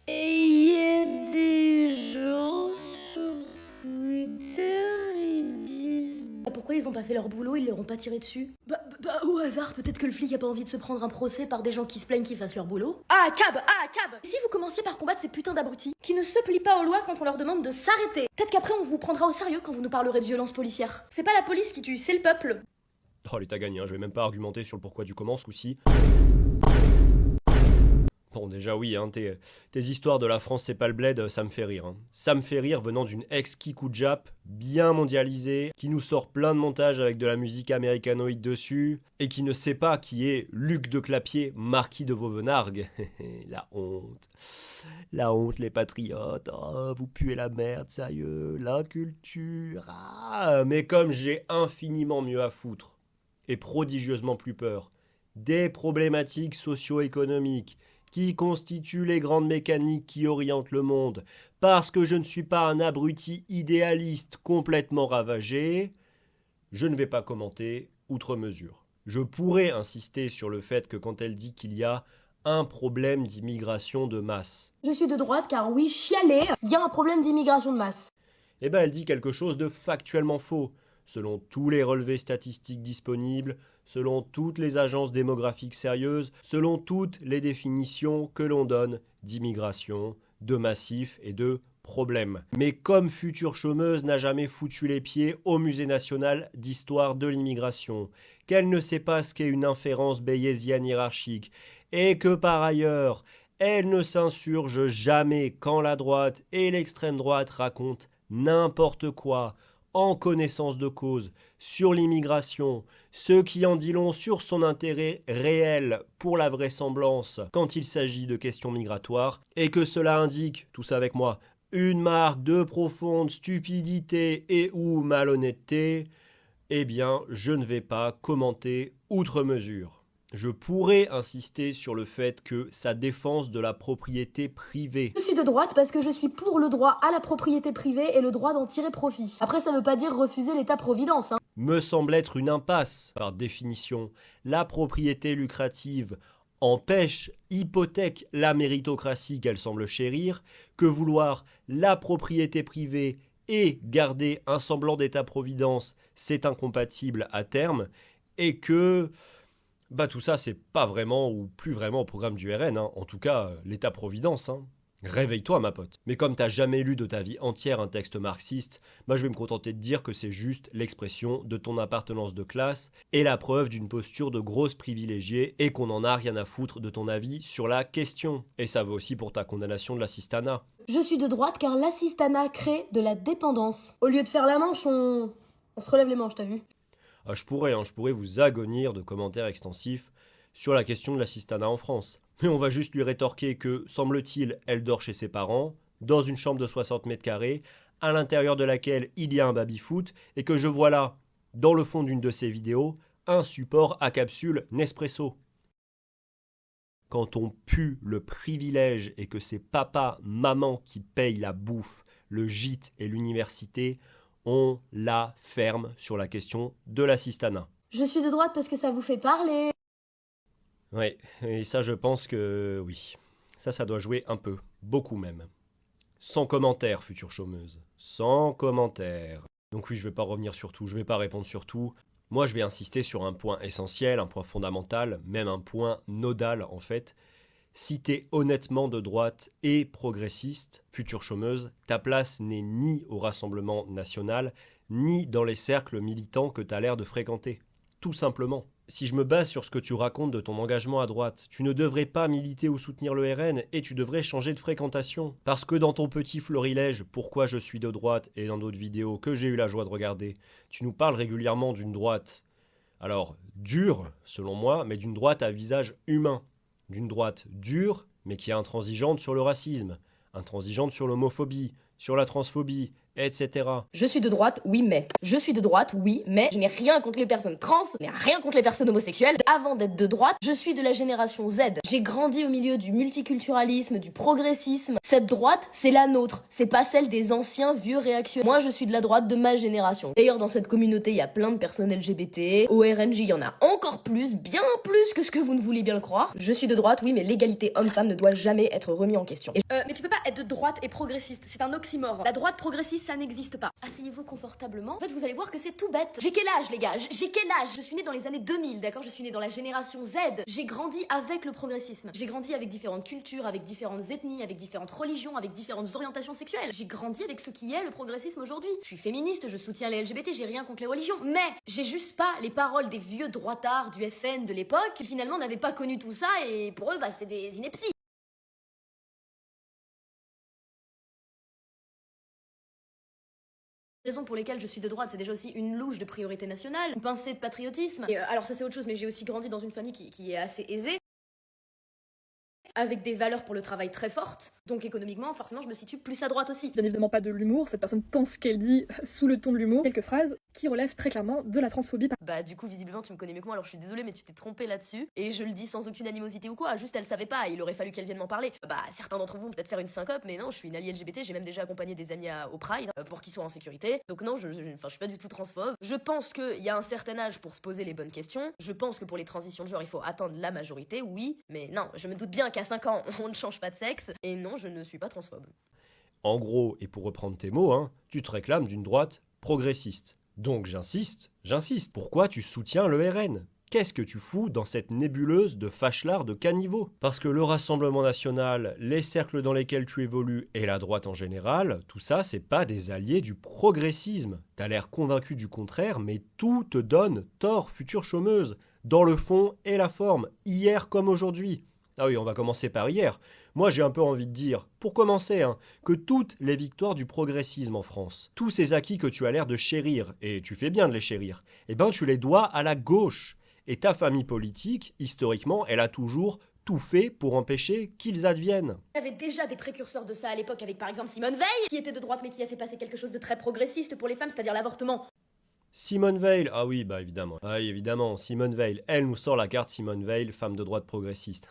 Et il y a des gens sur Twitter, ils disent... Pourquoi ils ont pas fait leur boulot, ils leur ont pas tiré dessus? Bah, au hasard, peut-être que le flic a pas envie de se prendre un procès par des gens qui se plaignent qu'ils fassent leur boulot. Ah, cab! Si vous commenciez par combattre ces putains d'abrutis, qui ne se plient pas aux lois quand on leur demande de s'arrêter, peut-être qu'après on vous prendra au sérieux quand vous nous parlerez de violences policières. C'est pas la police qui tue, c'est le peuple.
Oh, l'État gagne, je vais même pas argumenter sur le pourquoi du comment ce coup-ci. Bon, déjà oui, tes histoires de la France c'est pas le bled, ça me fait rire. Ça me fait rire venant d'une ex-Kikou Jap bien mondialisée, qui nous sort plein de montages avec de la musique américanoïde dessus, et qui ne sait pas qui est Luc de Clapier, marquis de Vauvenargues. La honte. La honte, les patriotes. Oh, vous puez la merde, sérieux. L'inculture. Ah, mais comme j'ai infiniment mieux à foutre, et prodigieusement plus peur, des problématiques socio-économiques, qui constituent les grandes mécaniques qui orientent le monde, parce que je ne suis pas un abruti idéaliste complètement ravagé, je ne vais pas commenter outre mesure. Je pourrais insister sur le fait que quand elle dit qu'il y a un problème d'immigration de masse.
Je suis de droite car oui, chialer, il y a un problème d'immigration de masse.
Eh ben elle dit quelque chose de factuellement faux. Selon tous les relevés statistiques disponibles, selon toutes les agences démographiques sérieuses, selon toutes les définitions que l'on donne d'immigration, de massif et de problème. Mais comme future chômeuse n'a jamais foutu les pieds au Musée national d'histoire de l'immigration, qu'elle ne sait pas ce qu'est une inférence bayésienne hiérarchique, et que par ailleurs, elle ne s'insurge jamais quand la droite et l'extrême droite racontent n'importe quoi, en connaissance de cause, sur l'immigration, ce qui en dit long sur son intérêt réel pour la vraisemblance quand il s'agit de questions migratoires, et que cela indique, tous avec moi, une marque de profonde stupidité et ou malhonnêteté, eh bien, je ne vais pas commenter outre mesure. Je pourrais insister sur le fait que sa défense de la propriété privée.
Je suis de droite parce que je suis pour le droit à la propriété privée et le droit d'en tirer profit. Après, ça veut pas dire refuser l'État-providence,
me semble être une impasse. Par définition, la propriété lucrative empêche, hypothèque la méritocratie qu'elle semble chérir, que vouloir la propriété privée et garder un semblant d'État-providence, c'est incompatible à terme, et que... tout ça, c'est pas vraiment ou plus vraiment au programme du RN, en tout cas, l'État-providence. Réveille-toi, ma pote. Mais comme t'as jamais lu de ta vie entière un texte marxiste, je vais me contenter de dire que c'est juste l'expression de ton appartenance de classe et la preuve d'une posture de grosse privilégiée et qu'on en a rien à foutre de ton avis sur la question. Et ça vaut aussi pour ta condamnation de l'assistanat.
Je suis de droite car l'assistanat crée de la dépendance. Au lieu de faire la manche, on se relève les manches, t'as vu ?
Je pourrais vous agonir de commentaires extensifs sur la question de l'assistanat en France. Mais on va juste lui rétorquer que, semble-t-il, elle dort chez ses parents, dans une chambre de 60 mètres carrés, à l'intérieur de laquelle il y a un baby-foot, et que je vois là, dans le fond d'une de ses vidéos, un support à capsule Nespresso. Quand on pue le privilège et que c'est papa, maman qui payent la bouffe, le gîte et l'université, on la ferme sur la question de l'assistanat.
Je suis de droite parce que ça vous fait parler.
Oui, et ça je pense que oui. Ça doit jouer un peu, beaucoup même. Sans commentaire, future chômeuse. Sans commentaire. Donc oui, je vais pas revenir sur tout, je vais pas répondre sur tout. Moi je vais insister sur un point essentiel, un point fondamental, même un point nodal en fait. Si t'es honnêtement de droite et progressiste, future chômeuse, ta place n'est ni au Rassemblement national, ni dans les cercles militants que t'as l'air de fréquenter. Tout simplement. Si je me base sur ce que tu racontes de ton engagement à droite, tu ne devrais pas militer ou soutenir le RN et tu devrais changer de fréquentation. Parce que dans ton petit florilège, pourquoi je suis de droite et dans d'autres vidéos que j'ai eu la joie de regarder, tu nous parles régulièrement d'une droite, alors dure, selon moi, mais d'une droite à visage humain. D'une droite dure, mais qui est intransigeante sur le racisme, intransigeante sur l'homophobie, sur la transphobie, etc.
Je suis de droite, oui, mais. Je suis de droite, oui, mais. Je n'ai rien contre les personnes trans, je n'ai rien contre les personnes homosexuelles. Avant d'être de droite, je suis de la génération Z. J'ai grandi au milieu du multiculturalisme, du progressisme. Cette droite, c'est la nôtre. C'est pas celle des anciens vieux réactionnaires. Moi, je suis de la droite de ma génération. D'ailleurs, dans cette communauté, il y a plein de personnes LGBT. Au RNJ, il y en a encore plus, bien plus que ce que vous ne voulez bien le croire. Je suis de droite, oui, mais l'égalité homme-femme ne doit jamais être remis en question. Mais tu peux pas être de droite et progressiste. C'est un oxymore. La droite progressiste, ça n'existe pas. Asseyez-vous confortablement. En fait, vous allez voir que c'est tout bête. J'ai quel âge, les gars? J'ai quel âge? Je suis née dans les années 2000, d'accord? Je suis née dans la génération Z. J'ai grandi avec le progressisme. J'ai grandi avec différentes cultures, avec différentes ethnies, avec différentes religions, avec différentes orientations sexuelles. J'ai grandi avec ce qui est le progressisme aujourd'hui. Je suis féministe, je soutiens les LGBT, j'ai rien contre les religions. Mais j'ai juste pas les paroles des vieux droitards du FN de l'époque qui finalement n'avaient pas connu tout ça et pour eux, bah, c'est des inepties. Raison pour lesquelles je suis de droite, c'est déjà aussi une louche de priorité nationale, une pincée de patriotisme. Et alors ça c'est autre chose, mais j'ai aussi grandi dans une famille qui est assez aisée, avec des valeurs pour le travail très fortes, donc économiquement, forcément, je me situe plus à droite aussi.
Bien évidemment pas de l'humour, cette personne pense qu'elle dit sous le ton de l'humour quelques phrases qui relèvent très clairement de la transphobie.
Bah du coup, visiblement, tu me connais mieux que moi, alors je suis désolée, mais tu t'es trompée là-dessus, et je le dis sans aucune animosité ou quoi, juste elle savait pas, il aurait fallu qu'elle vienne m'en parler. Bah certains d'entre vous vont peut-être faire une syncope, mais non, je suis une alliée LGBT, j'ai même déjà accompagné des amis au Pride, pour qu'ils soient en sécurité, donc non, je suis pas du tout transphobe. Je pense qu'il y a un certain âge pour se poser les bonnes questions, je pense que pour les transitions de genre, il faut atteindre la majorité, oui, mais non, je me doute bien qu'à 5 ans, on ne change pas de sexe, et non, je ne suis pas transphobe.
En gros, et pour reprendre tes mots, hein, tu te réclames d'une droite progressiste. Donc j'insiste, pourquoi tu soutiens le RN? Qu'est-ce que tu fous dans cette nébuleuse de fâchelards de caniveau? Parce que le Rassemblement National, les cercles dans lesquels tu évolues et la droite en général, tout ça, c'est pas des alliés du progressisme. T'as l'air convaincu du contraire, mais tout te donne tort, future chômeuse, dans le fond et la forme, hier comme aujourd'hui. Ah oui, on va commencer par hier. Moi, j'ai un peu envie de dire, pour commencer, que toutes les victoires du progressisme en France, tous ces acquis que tu as l'air de chérir, et tu fais bien de les chérir, eh ben tu les dois à la gauche. Et ta famille politique, historiquement, elle a toujours tout fait pour empêcher qu'ils adviennent.
Il y avait déjà des précurseurs de ça à l'époque avec par exemple Simone Veil, qui était de droite mais qui a fait passer quelque chose de très progressiste pour les femmes, c'est-à-dire l'avortement.
Simone Veil, ah oui, bah évidemment. Ah évidemment, Simone Veil, elle nous sort la carte Simone Veil, femme de droite progressiste.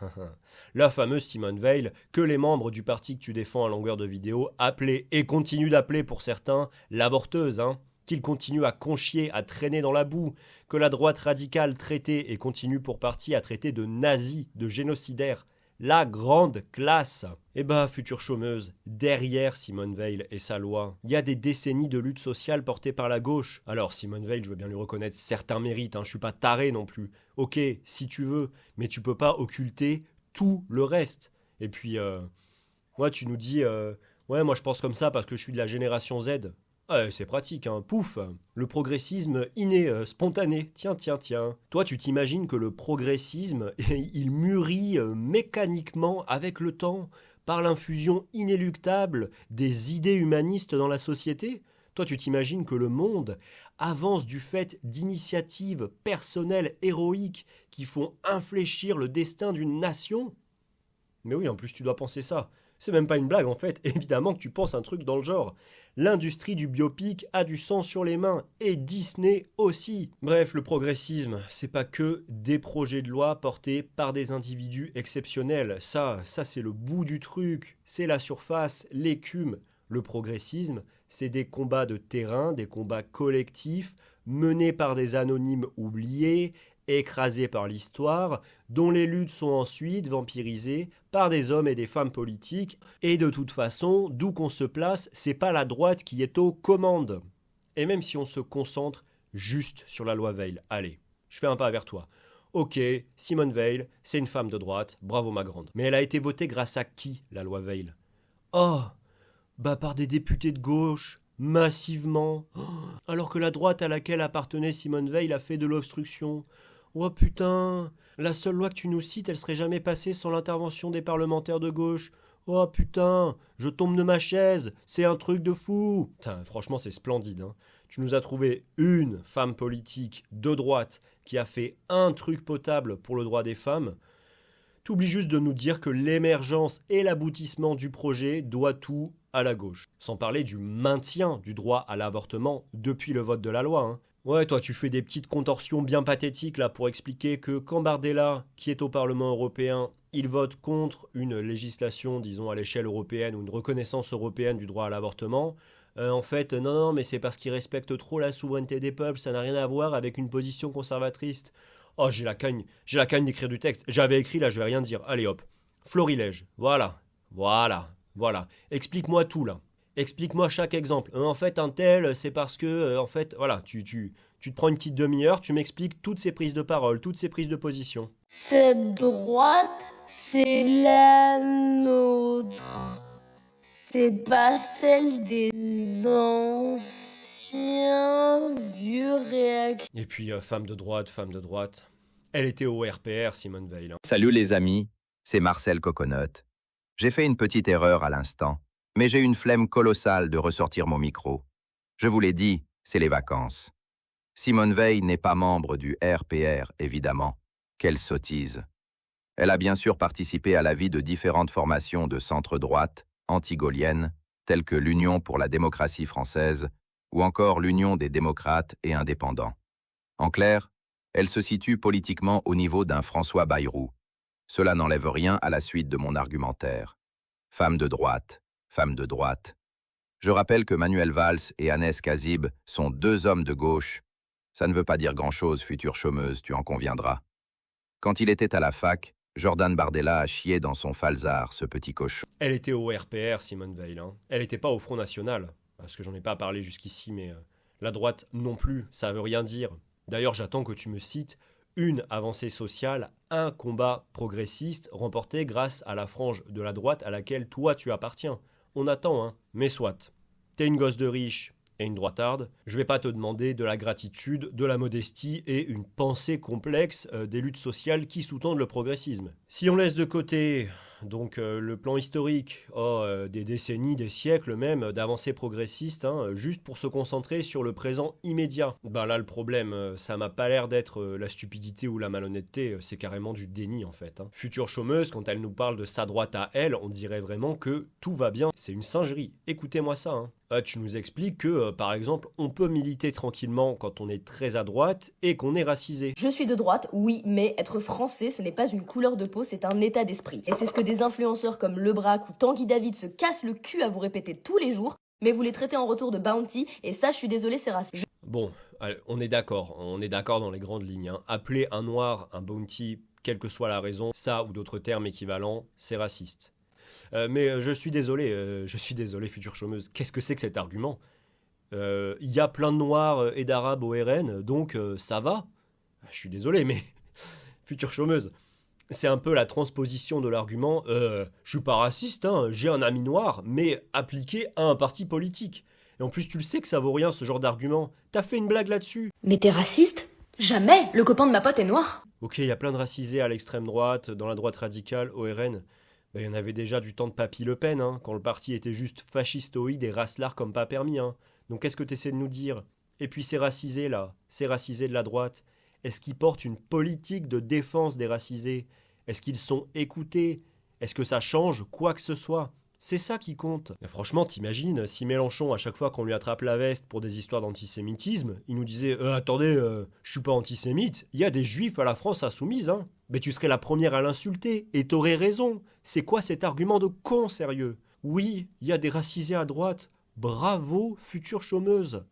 La fameuse Simone Veil, que les membres du parti que tu défends à longueur de vidéo appelaient, et continuent d'appeler pour certains, l'avorteuse, qu'ils continuent à conchier, à traîner dans la boue, que la droite radicale traitait et continue pour partie à traiter de nazis, de génocidaires. La grande classe. Eh bah, future chômeuse, derrière Simone Veil et sa loi, il y a des décennies de lutte sociale portée par la gauche. Alors Simone Veil, je veux bien lui reconnaître certains mérites, je suis pas taré non plus. Ok, si tu veux, mais tu peux pas occulter tout le reste. Et puis, moi tu nous dis, ouais moi je pense comme ça parce que je suis de la génération Z. C'est pratique, pouf. Le progressisme inné, spontané. Tiens. Toi, tu t'imagines que le progressisme, il mûrit mécaniquement avec le temps, par l'infusion inéluctable des idées humanistes dans la société? Toi, tu t'imagines que le monde avance du fait d'initiatives personnelles héroïques qui font infléchir le destin d'une nation? Mais oui, en plus, tu dois penser ça. C'est même pas une blague en fait, évidemment que tu penses un truc dans le genre. L'industrie du biopic a du sang sur les mains, et Disney aussi. Bref, le progressisme, c'est pas que des projets de loi portés par des individus exceptionnels. Ça c'est le bout du truc, c'est la surface, l'écume. Le progressisme, c'est des combats de terrain, des combats collectifs, menés par des anonymes oubliés, écrasés par l'histoire, dont les luttes sont ensuite vampirisées par des hommes et des femmes politiques, et de toute façon, d'où qu'on se place, c'est pas la droite qui est aux commandes. Et même si on se concentre juste sur la loi Veil, allez, je fais un pas vers toi. Ok, Simone Veil, c'est une femme de droite, bravo ma grande. Mais elle a été votée grâce à qui, la loi Veil? Oh, bah par des députés de gauche, massivement. Oh, alors que la droite à laquelle appartenait Simone Veil a fait de l'obstruction. Oh putain, la seule loi que tu nous cites, elle serait jamais passée sans l'intervention des parlementaires de gauche. Oh putain, je tombe de ma chaise, c'est un truc de fou. Putain, franchement, c'est splendide, hein. Tu nous as trouvé une femme politique de droite qui a fait un truc potable pour le droit des femmes. T'oublies juste de nous dire que l'émergence et l'aboutissement du projet doit tout à la gauche. Sans parler du maintien du droit à l'avortement depuis le vote de la loi, hein. Ouais, toi, tu fais des petites contorsions bien pathétiques là pour expliquer que quand Bardella, qui est au Parlement européen, il vote contre une législation, disons, à l'échelle européenne ou une reconnaissance européenne du droit à l'avortement. En fait, non, mais c'est parce qu'il respecte trop la souveraineté des peuples, ça n'a rien à voir avec une position conservatrice. Oh, j'ai la cagne d'écrire du texte. J'avais écrit, là, je vais rien dire. Allez hop, florilège, voilà. Explique-moi tout là. Explique-moi chaque exemple. En fait, un tel, c'est parce que, en fait, voilà, tu te prends une petite demi-heure, tu m'expliques toutes ces prises de parole, toutes ces prises de position.
Cette droite, c'est la nôtre. C'est pas celle des anciens vieux réactionnaires.
Et puis, femme de droite. Elle était au RPR, Simone Veil. Hein.
Salut les amis, c'est Marcel Coconut. J'ai fait une petite erreur à l'instant, mais j'ai une flemme colossale de ressortir mon micro. Je vous l'ai dit, c'est les vacances. Simone Veil n'est pas membre du RPR, évidemment. Quelle sottise. Elle a bien sûr participé à la vie de différentes formations de centre-droite, anti-gauliennes, telles que l'Union pour la démocratie française ou encore l'Union des démocrates et indépendants. En clair, elle se situe politiquement au niveau d'un François Bayrou. Cela n'enlève rien à la suite de mon argumentaire. Femme de droite. Je rappelle que Manuel Valls et Agnès Kazib sont deux hommes de gauche. Ça ne veut pas dire grand-chose, future chômeuse, tu en conviendras. Quand il était à la fac, Jordan Bardella a chié dans son falzar, ce petit cochon.
Elle était au RPR, Simone Veil. Hein. Elle n'était pas au Front National, parce que j'en ai pas parlé jusqu'ici, mais la droite non plus, ça veut rien dire. D'ailleurs, j'attends que tu me cites une avancée sociale, un combat progressiste remporté grâce à la frange de la droite à laquelle toi tu appartiens. On attend, hein. Mais soit. T'es une gosse de riche et une droitarde, je vais pas te demander de la gratitude, de la modestie et une pensée complexe des luttes sociales qui sous-tendent le progressisme. Si on laisse de côté donc le plan historique, des décennies, des siècles même d'avancées progressistes, hein, juste pour se concentrer sur le présent immédiat. Ben là le problème, ça m'a pas l'air d'être la stupidité ou la malhonnêteté, c'est carrément du déni en fait. Hein. Future chômeuse, quand elle nous parle de sa droite à elle, on dirait vraiment que tout va bien. C'est une singerie. Écoutez-moi ça. Hein. Tu nous expliques que, par exemple, on peut militer tranquillement quand on est très à droite et qu'on est racisé.
Je suis de droite, oui, mais être français, ce n'est pas une couleur de peau, c'est un état d'esprit. Et c'est ce que des influenceurs comme Lebrac ou Tanguy David se cassent le cul à vous répéter tous les jours, mais vous les traitez en retour de bounty, et ça, je suis désolée, c'est raciste.
Bon, allez, on est d'accord dans les grandes lignes. Hein. Appeler un noir un bounty, quelle que soit la raison, ça ou d'autres termes équivalents, c'est raciste. Mais je suis désolé, future chômeuse. Qu'est-ce que c'est que cet argument ? Il y a plein de noirs et d'arabes au RN, donc ça va. Je suis désolé, mais future chômeuse, c'est un peu la transposition de l'argument je suis pas raciste, hein, j'ai un ami noir, mais appliqué à un parti politique. Et en plus, tu le sais que ça vaut rien ce genre d'argument. T'as fait une blague là-dessus.
Mais t'es raciste ? Jamais. Le copain de ma pote est noir.
Ok, il y a plein de racisés à l'extrême droite, dans la droite radicale, au RN. Il y en avait déjà du temps de Papy Le Pen, hein, quand le parti était juste fascistoïde et racelard comme pas permis. Hein. Donc qu'est-ce que tu essaies de nous dire ? Et puis ces racisés là, ces racisés de la droite, est-ce qu'ils portent une politique de défense des racisés ? Est-ce qu'ils sont écoutés ? Est-ce que ça change quoi que ce soit ? C'est ça qui compte. Mais franchement, t'imagines, si Mélenchon, à chaque fois qu'on lui attrape la veste pour des histoires d'antisémitisme, il nous disait « Attendez, je suis pas antisémite, il y a des juifs à la France insoumise, hein !» Mais tu serais la première à l'insulter, et t'aurais raison. C'est quoi cet argument de con, sérieux ? Oui, il y a des racisés à droite. Bravo, future chômeuse.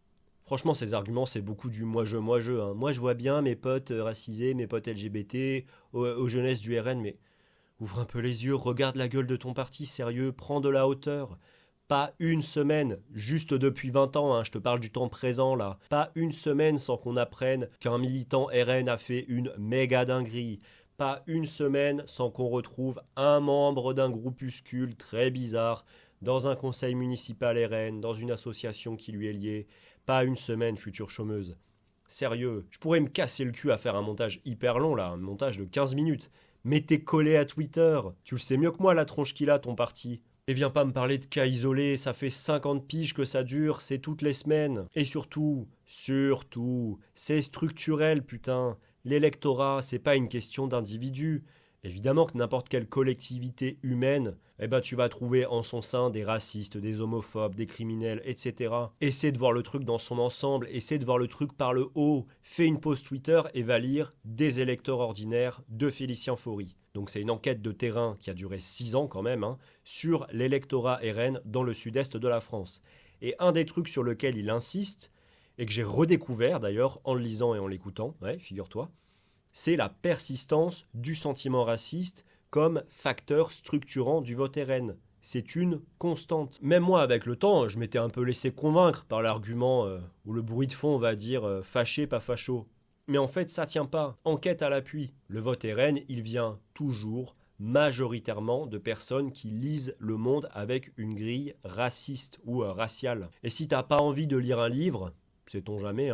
Franchement, ces arguments, c'est beaucoup du moi-je. Hein. Moi, je vois bien mes potes racisés, mes potes LGBT, aux jeunesses du RN, mais ouvre un peu les yeux, regarde la gueule de ton parti, sérieux, prends de la hauteur. Pas une semaine, juste depuis 20 ans, hein, je te parle du temps présent là, pas une semaine sans qu'on apprenne qu'un militant RN a fait une méga dinguerie. Pas une semaine sans qu'on retrouve un membre d'un groupuscule très bizarre dans un conseil municipal RN, dans une association qui lui est liée. Pas une semaine, future chômeuse. Sérieux, je pourrais me casser le cul à faire un montage hyper long là, un montage de 15 minutes. Mais t'es collé à Twitter. Tu le sais mieux que moi la tronche qu'il a ton parti. Et viens pas me parler de cas isolés, ça fait 50 piges que ça dure, c'est toutes les semaines. Et surtout, c'est structurel putain. L'électorat, c'est pas une question d'individu. Évidemment que n'importe quelle collectivité humaine, tu vas trouver en son sein des racistes, des homophobes, des criminels, etc. Essaie de voir le truc dans son ensemble, essaie de voir le truc par le haut. Fais une pause Twitter et va lire Des électeurs ordinaires de Félicien Faury. Donc c'est une enquête de terrain qui a duré 6 ans quand même, sur l'électorat RN dans le sud-est de la France. Et un des trucs sur lequel il insiste, et que j'ai redécouvert d'ailleurs en le lisant et en l'écoutant, figure-toi, c'est la persistance du sentiment raciste comme facteur structurant du vote RN. C'est une constante. Même moi, avec le temps, je m'étais un peu laissé convaincre par l'argument ou le bruit de fond, on va dire fâché, pas facho. Mais en fait, ça tient pas. Enquête à l'appui. Le vote RN, il vient toujours majoritairement de personnes qui lisent le monde avec une grille raciste ou raciale. Et si t'as pas envie de lire un livre, sait-on jamais,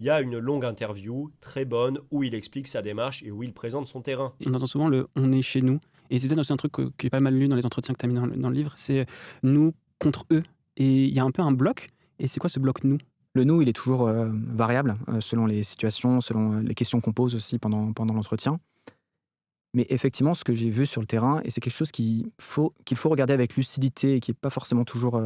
il y a une longue interview très bonne où il explique sa démarche et où il présente son terrain.
On entend souvent le « on est chez nous ». Et c'est peut-être aussi un truc qui est pas mal lu dans les entretiens que tu as mis dans le livre, c'est nous contre eux. Et il y a un peu un bloc. Et c'est quoi ce bloc nous ?
Le nous, il est toujours variable selon les situations, selon les questions qu'on pose aussi pendant l'entretien. Mais effectivement, ce que j'ai vu sur le terrain, et c'est quelque chose qu'il faut regarder avec lucidité et qui n'est pas forcément toujours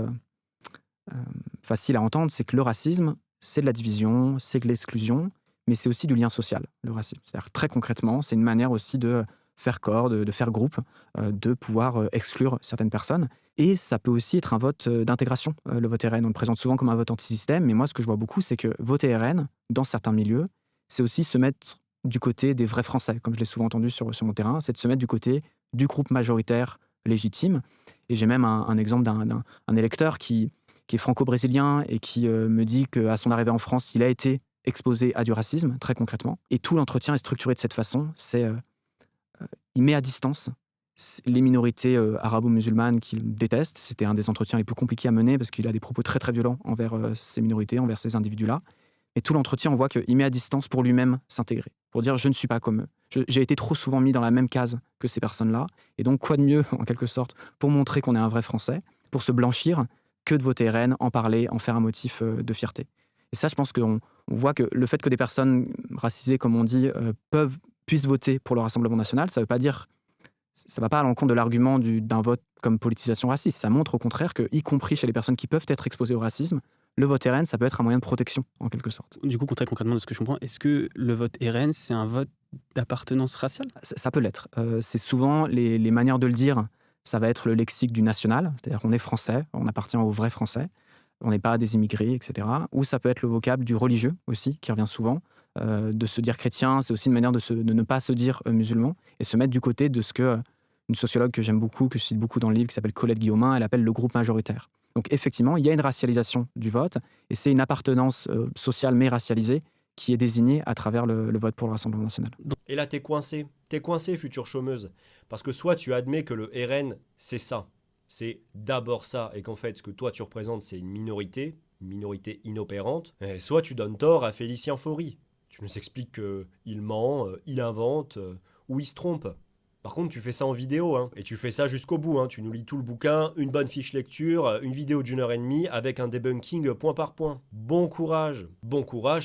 facile à entendre, c'est que le racisme, c'est de la division, c'est de l'exclusion, mais c'est aussi du lien social, le racisme. C'est-à-dire très concrètement, c'est une manière aussi de faire corps, de faire groupe, de pouvoir exclure certaines personnes. Et ça peut aussi être un vote d'intégration, le vote RN. On le présente souvent comme un vote anti-système, mais moi, ce que je vois beaucoup, c'est que voter RN, dans certains milieux, c'est aussi se mettre du côté des vrais Français, comme je l'ai souvent entendu sur mon terrain, c'est de se mettre du côté du groupe majoritaire légitime. Et j'ai même un exemple d'un électeur qui est franco-brésilien et qui me dit qu'à son arrivée en France, il a été exposé à du racisme, très concrètement. Et tout l'entretien est structuré de cette façon. Il met à distance les minorités arabo-musulmanes qu'il déteste. C'était un des entretiens les plus compliqués à mener parce qu'il a des propos très très violents envers ces minorités, envers ces individus-là. Et tout l'entretien, on voit qu'il met à distance pour lui-même s'intégrer, pour dire « je ne suis pas comme eux ». J'ai été trop souvent mis dans la même case que ces personnes-là. Et donc, quoi de mieux, en quelque sorte, pour montrer qu'on est un vrai Français, pour se blanchir, que de voter RN, en parler, en faire un motif de fierté. Et ça, je pense qu'on voit que le fait que des personnes racisées, comme on dit, puissent voter pour le Rassemblement national, ça ne va pas à l'encontre de l'argument d'un vote comme politisation raciste. Ça montre au contraire que, y compris chez les personnes qui peuvent être exposées au racisme, le vote RN, ça peut être un moyen de protection, en quelque sorte.
Du coup, très concrètement, de ce que je comprends, est-ce que le vote RN, c'est un vote d'appartenance raciale ?
Ça peut l'être. C'est souvent les manières de le dire. Ça va être le lexique du national, c'est-à-dire qu'on est français, on appartient aux vrais français, on n'est pas des immigrés, etc. Ou ça peut être le vocable du religieux aussi, qui revient souvent, de se dire chrétien, c'est aussi une manière de ne pas se dire musulman, et se mettre du côté de ce que une sociologue que j'aime beaucoup, que je cite beaucoup dans le livre, qui s'appelle Colette Guillaumin, elle appelle le groupe majoritaire. Donc effectivement, il y a une racialisation du vote, et c'est une appartenance sociale mais racialisée qui est désignée à travers le vote pour le Rassemblement national.
Et là, t'es coincé, future chômeuse. Parce que soit tu admets que le RN, c'est ça, c'est d'abord ça, et qu'en fait, ce que toi tu représentes, c'est une minorité inopérante, et soit tu donnes tort à Félicien Faury. Tu nous expliques qu'il ment, il invente, ou il se trompe. Par contre, tu fais ça en vidéo, et tu fais ça jusqu'au bout. Tu nous lis tout le bouquin, une bonne fiche lecture, une vidéo d'1h30 avec un debunking point par point. Bon courage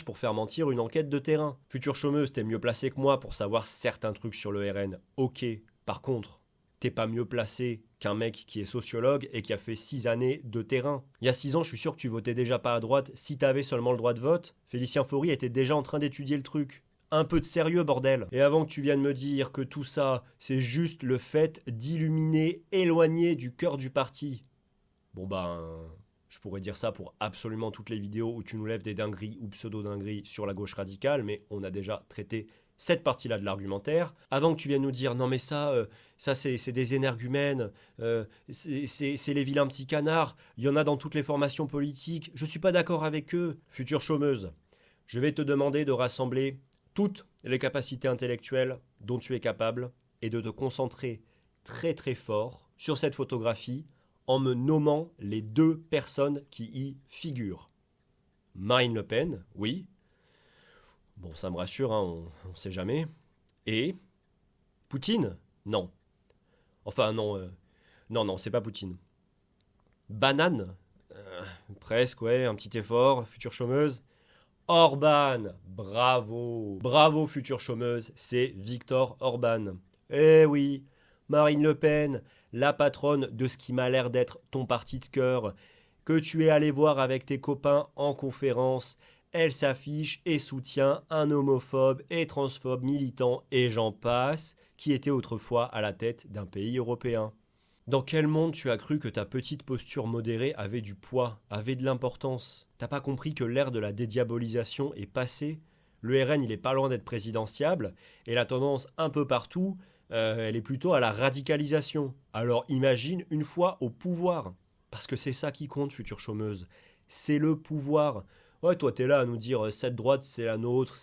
pour faire mentir une enquête de terrain. Future chômeuse, t'es mieux placé que moi pour savoir certains trucs sur le RN. Ok, par contre, t'es pas mieux placé qu'un mec qui est sociologue et qui a fait 6 années de terrain. Il y a 6 ans, je suis sûr que tu votais déjà pas à droite si t'avais seulement le droit de vote. Félicien Faury était déjà en train d'étudier le truc. Un peu de sérieux, bordel. Et avant que tu viennes me dire que tout ça, c'est juste le fait d'illuminer, éloigné du cœur du parti. Bon je pourrais dire ça pour absolument toutes les vidéos où tu nous lèves des dingueries ou pseudo-dingueries sur la gauche radicale, mais on a déjà traité cette partie-là de l'argumentaire. Avant que tu viennes nous dire, non mais ça c'est des énergumènes, c'est les vilains petits canards, il y en a dans toutes les formations politiques, je suis pas d'accord avec eux. Future chômeuse, je vais te demander de rassembler toutes les capacités intellectuelles dont tu es capable et de te concentrer très très fort sur cette photographie en me nommant les 2 personnes qui y figurent. Marine Le Pen, oui. Bon, ça me rassure, hein, on sait jamais. Et Poutine? Non. Enfin, non, non, c'est pas Poutine. Banane? Presque, ouais, un petit effort, future chômeuse. Orban, bravo. Bravo, future chômeuse, c'est Viktor Orban. Eh oui, Marine Le Pen, la patronne de ce qui m'a l'air d'être ton parti de cœur, que tu es allé voir avec tes copains en conférence, elle s'affiche et soutient un homophobe et transphobe militant, et j'en passe, qui était autrefois à la tête d'un pays européen. Dans quel monde tu as cru que ta petite posture modérée avait du poids, avait de l'importance? T'as pas compris que l'ère de la dédiabolisation est passée? Le RN, il est pas loin d'être présidentiable, et la tendance un peu partout, elle est plutôt à la radicalisation. Alors imagine une fois au pouvoir. Parce que c'est ça qui compte, future chômeuse. C'est le pouvoir. Ouais, toi t'es là à nous dire cette droite c'est la nôtre,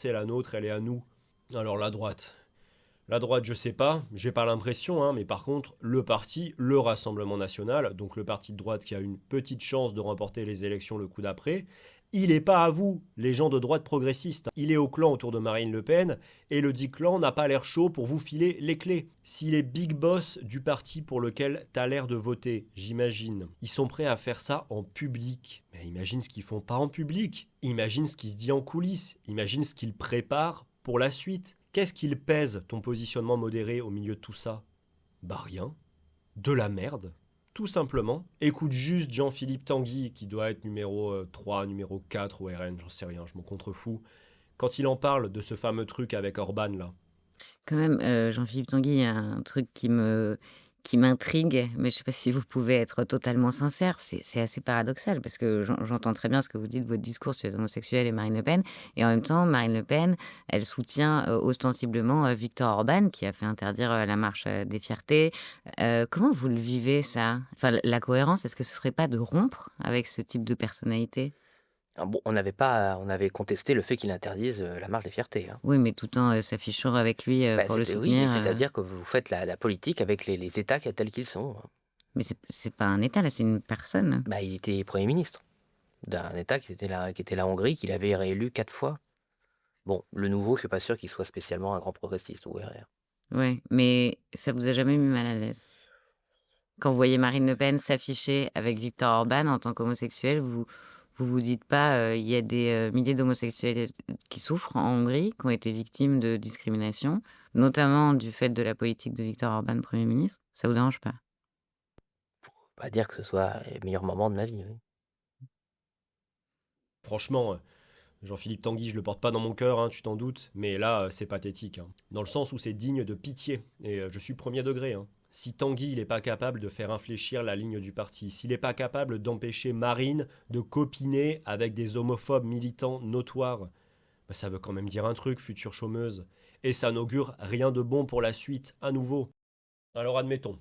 elle est à nous. Alors la droite, je sais pas, j'ai pas l'impression, hein, mais par contre, le parti, le Rassemblement National, donc le parti de droite qui a une petite chance de remporter les élections le coup d'après, il est pas à vous, les gens de droite progressistes. Il est au clan autour de Marine Le Pen, et le dit clan n'a pas l'air chaud pour vous filer les clés. S'il est big boss du parti pour lequel t'as l'air de voter, j'imagine, ils sont prêts à faire ça en public. Mais imagine ce qu'ils font pas en public, imagine ce qui se dit en coulisses, imagine ce qu'ils préparent pour la suite. Qu'est-ce qu'il pèse, ton positionnement modéré au milieu de tout ça? Bah rien. De la merde. Tout simplement. Écoute juste Jean-Philippe Tanguy, qui doit être numéro 3, numéro 4 au RN, j'en sais rien, je m'en contrefous. Quand il en parle de ce fameux truc avec Orban, là.
Quand même, Jean-Philippe Tanguy, il y a un truc qui m'intrigue, mais je sais pas si vous pouvez être totalement sincère. C'est assez paradoxal parce que j'entends très bien ce que vous dites, votre discours sur les homosexuels et Marine Le Pen, et en même temps, Marine Le Pen, elle soutient ostensiblement Viktor Orban, qui a fait interdire la marche des fiertés. Comment vous le vivez, ça? Enfin, la cohérence, est-ce que ce serait pas de rompre avec ce type de personnalité?
Bon, on avait contesté le fait qu'il interdise la marche des fiertés. Hein.
Oui, mais tout en s'affichant avec lui pour le
Oui,
soutenir.
c'est-à-dire que vous faites la politique avec les États tels qu'ils sont. Hein.
Mais c'est pas un État, là, c'est une personne.
Il était Premier ministre d'un État qui était la Hongrie, qu'il avait réélu 4 fois. Bon, le nouveau, je suis pas sûr qu'il soit spécialement un grand progressiste ou RR.
Ouais, mais ça vous a jamais mis mal à l'aise? Quand vous voyez Marine Le Pen s'afficher avec Viktor Orban en tant qu'homosexuel, vous dites pas, il y a des milliers d'homosexuels qui souffrent en Hongrie, qui ont été victimes de discrimination, notamment du fait de la politique de Viktor Orban, Premier ministre. Ça vous dérange pas?
Pas dire que ce soit le meilleur moment de ma vie. Oui.
Franchement, Jean-Philippe Tanguy, je le porte pas dans mon cœur, hein, tu t'en doutes, mais là, c'est pathétique. Hein. Dans le sens où c'est digne de pitié, et je suis premier degré. Hein. Si Tanguy n'est pas capable de faire infléchir la ligne du parti, s'il n'est pas capable d'empêcher Marine de copiner avec des homophobes militants notoires, ça veut quand même dire un truc, future chômeuse. Et ça n'augure rien de bon pour la suite, à nouveau. Alors admettons,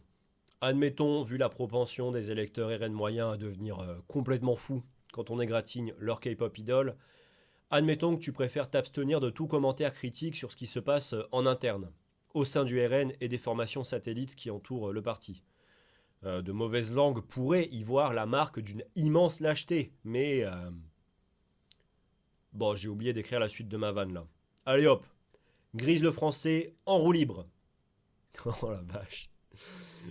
vu la propension des électeurs RN moyens à devenir complètement fous quand on égratigne leur K-pop idole, admettons que tu préfères t'abstenir de tout commentaire critique sur ce qui se passe en interne, au sein du RN et des formations satellites qui entourent le parti. De mauvaises langues pourraient y voir la marque d'une immense lâcheté, mais... Bon, j'ai oublié d'écrire la suite de ma vanne, là. Allez hop, Grise le français en roue libre. Oh la vache.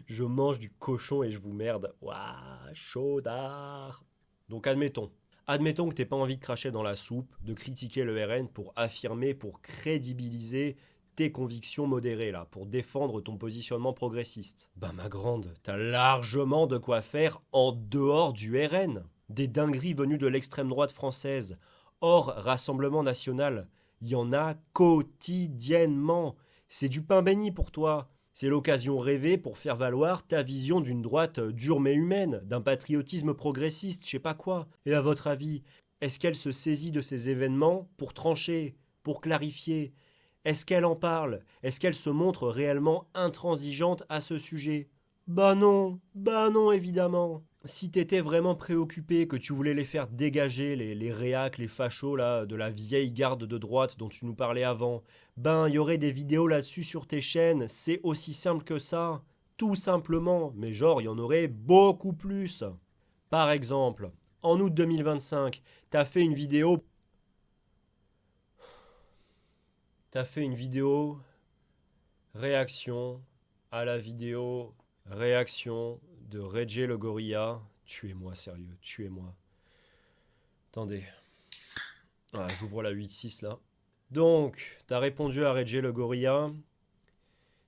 Je mange du cochon et je vous merde. Ouah, chaudard. Donc admettons que t'aies pas envie de cracher dans la soupe, de critiquer le RN pour affirmer, pour crédibiliser tes convictions modérées, là, pour défendre ton positionnement progressiste. Ma grande, t'as largement de quoi faire en dehors du RN. Des dingueries venues de l'extrême droite française, hors Rassemblement National, il y en a quotidiennement. C'est du pain béni pour toi. C'est l'occasion rêvée pour faire valoir ta vision d'une droite dure mais humaine, d'un patriotisme progressiste, je sais pas quoi. Et à votre avis, est-ce qu'elle se saisit de ces événements pour trancher, pour clarifier? Est-ce qu'elle en parle? Est-ce qu'elle se montre réellement intransigeante à ce sujet? Bah non, évidemment. Si t'étais vraiment préoccupé, que tu voulais les faire dégager, les réacs, les fachos là, de la vieille garde de droite dont tu nous parlais avant, il y aurait des vidéos là-dessus sur tes chaînes, c'est aussi simple que ça. Tout simplement, mais genre, il y en aurait beaucoup plus. Par exemple, en août 2025, t'as fait une vidéo... t'as fait une vidéo réaction à la vidéo réaction de Reggie le Gorilla. Tuez-moi, sérieux, tuez-moi. Attendez. Voilà, j'ouvre la 8.6 là. Donc, t'as répondu à Reggie le Gorilla,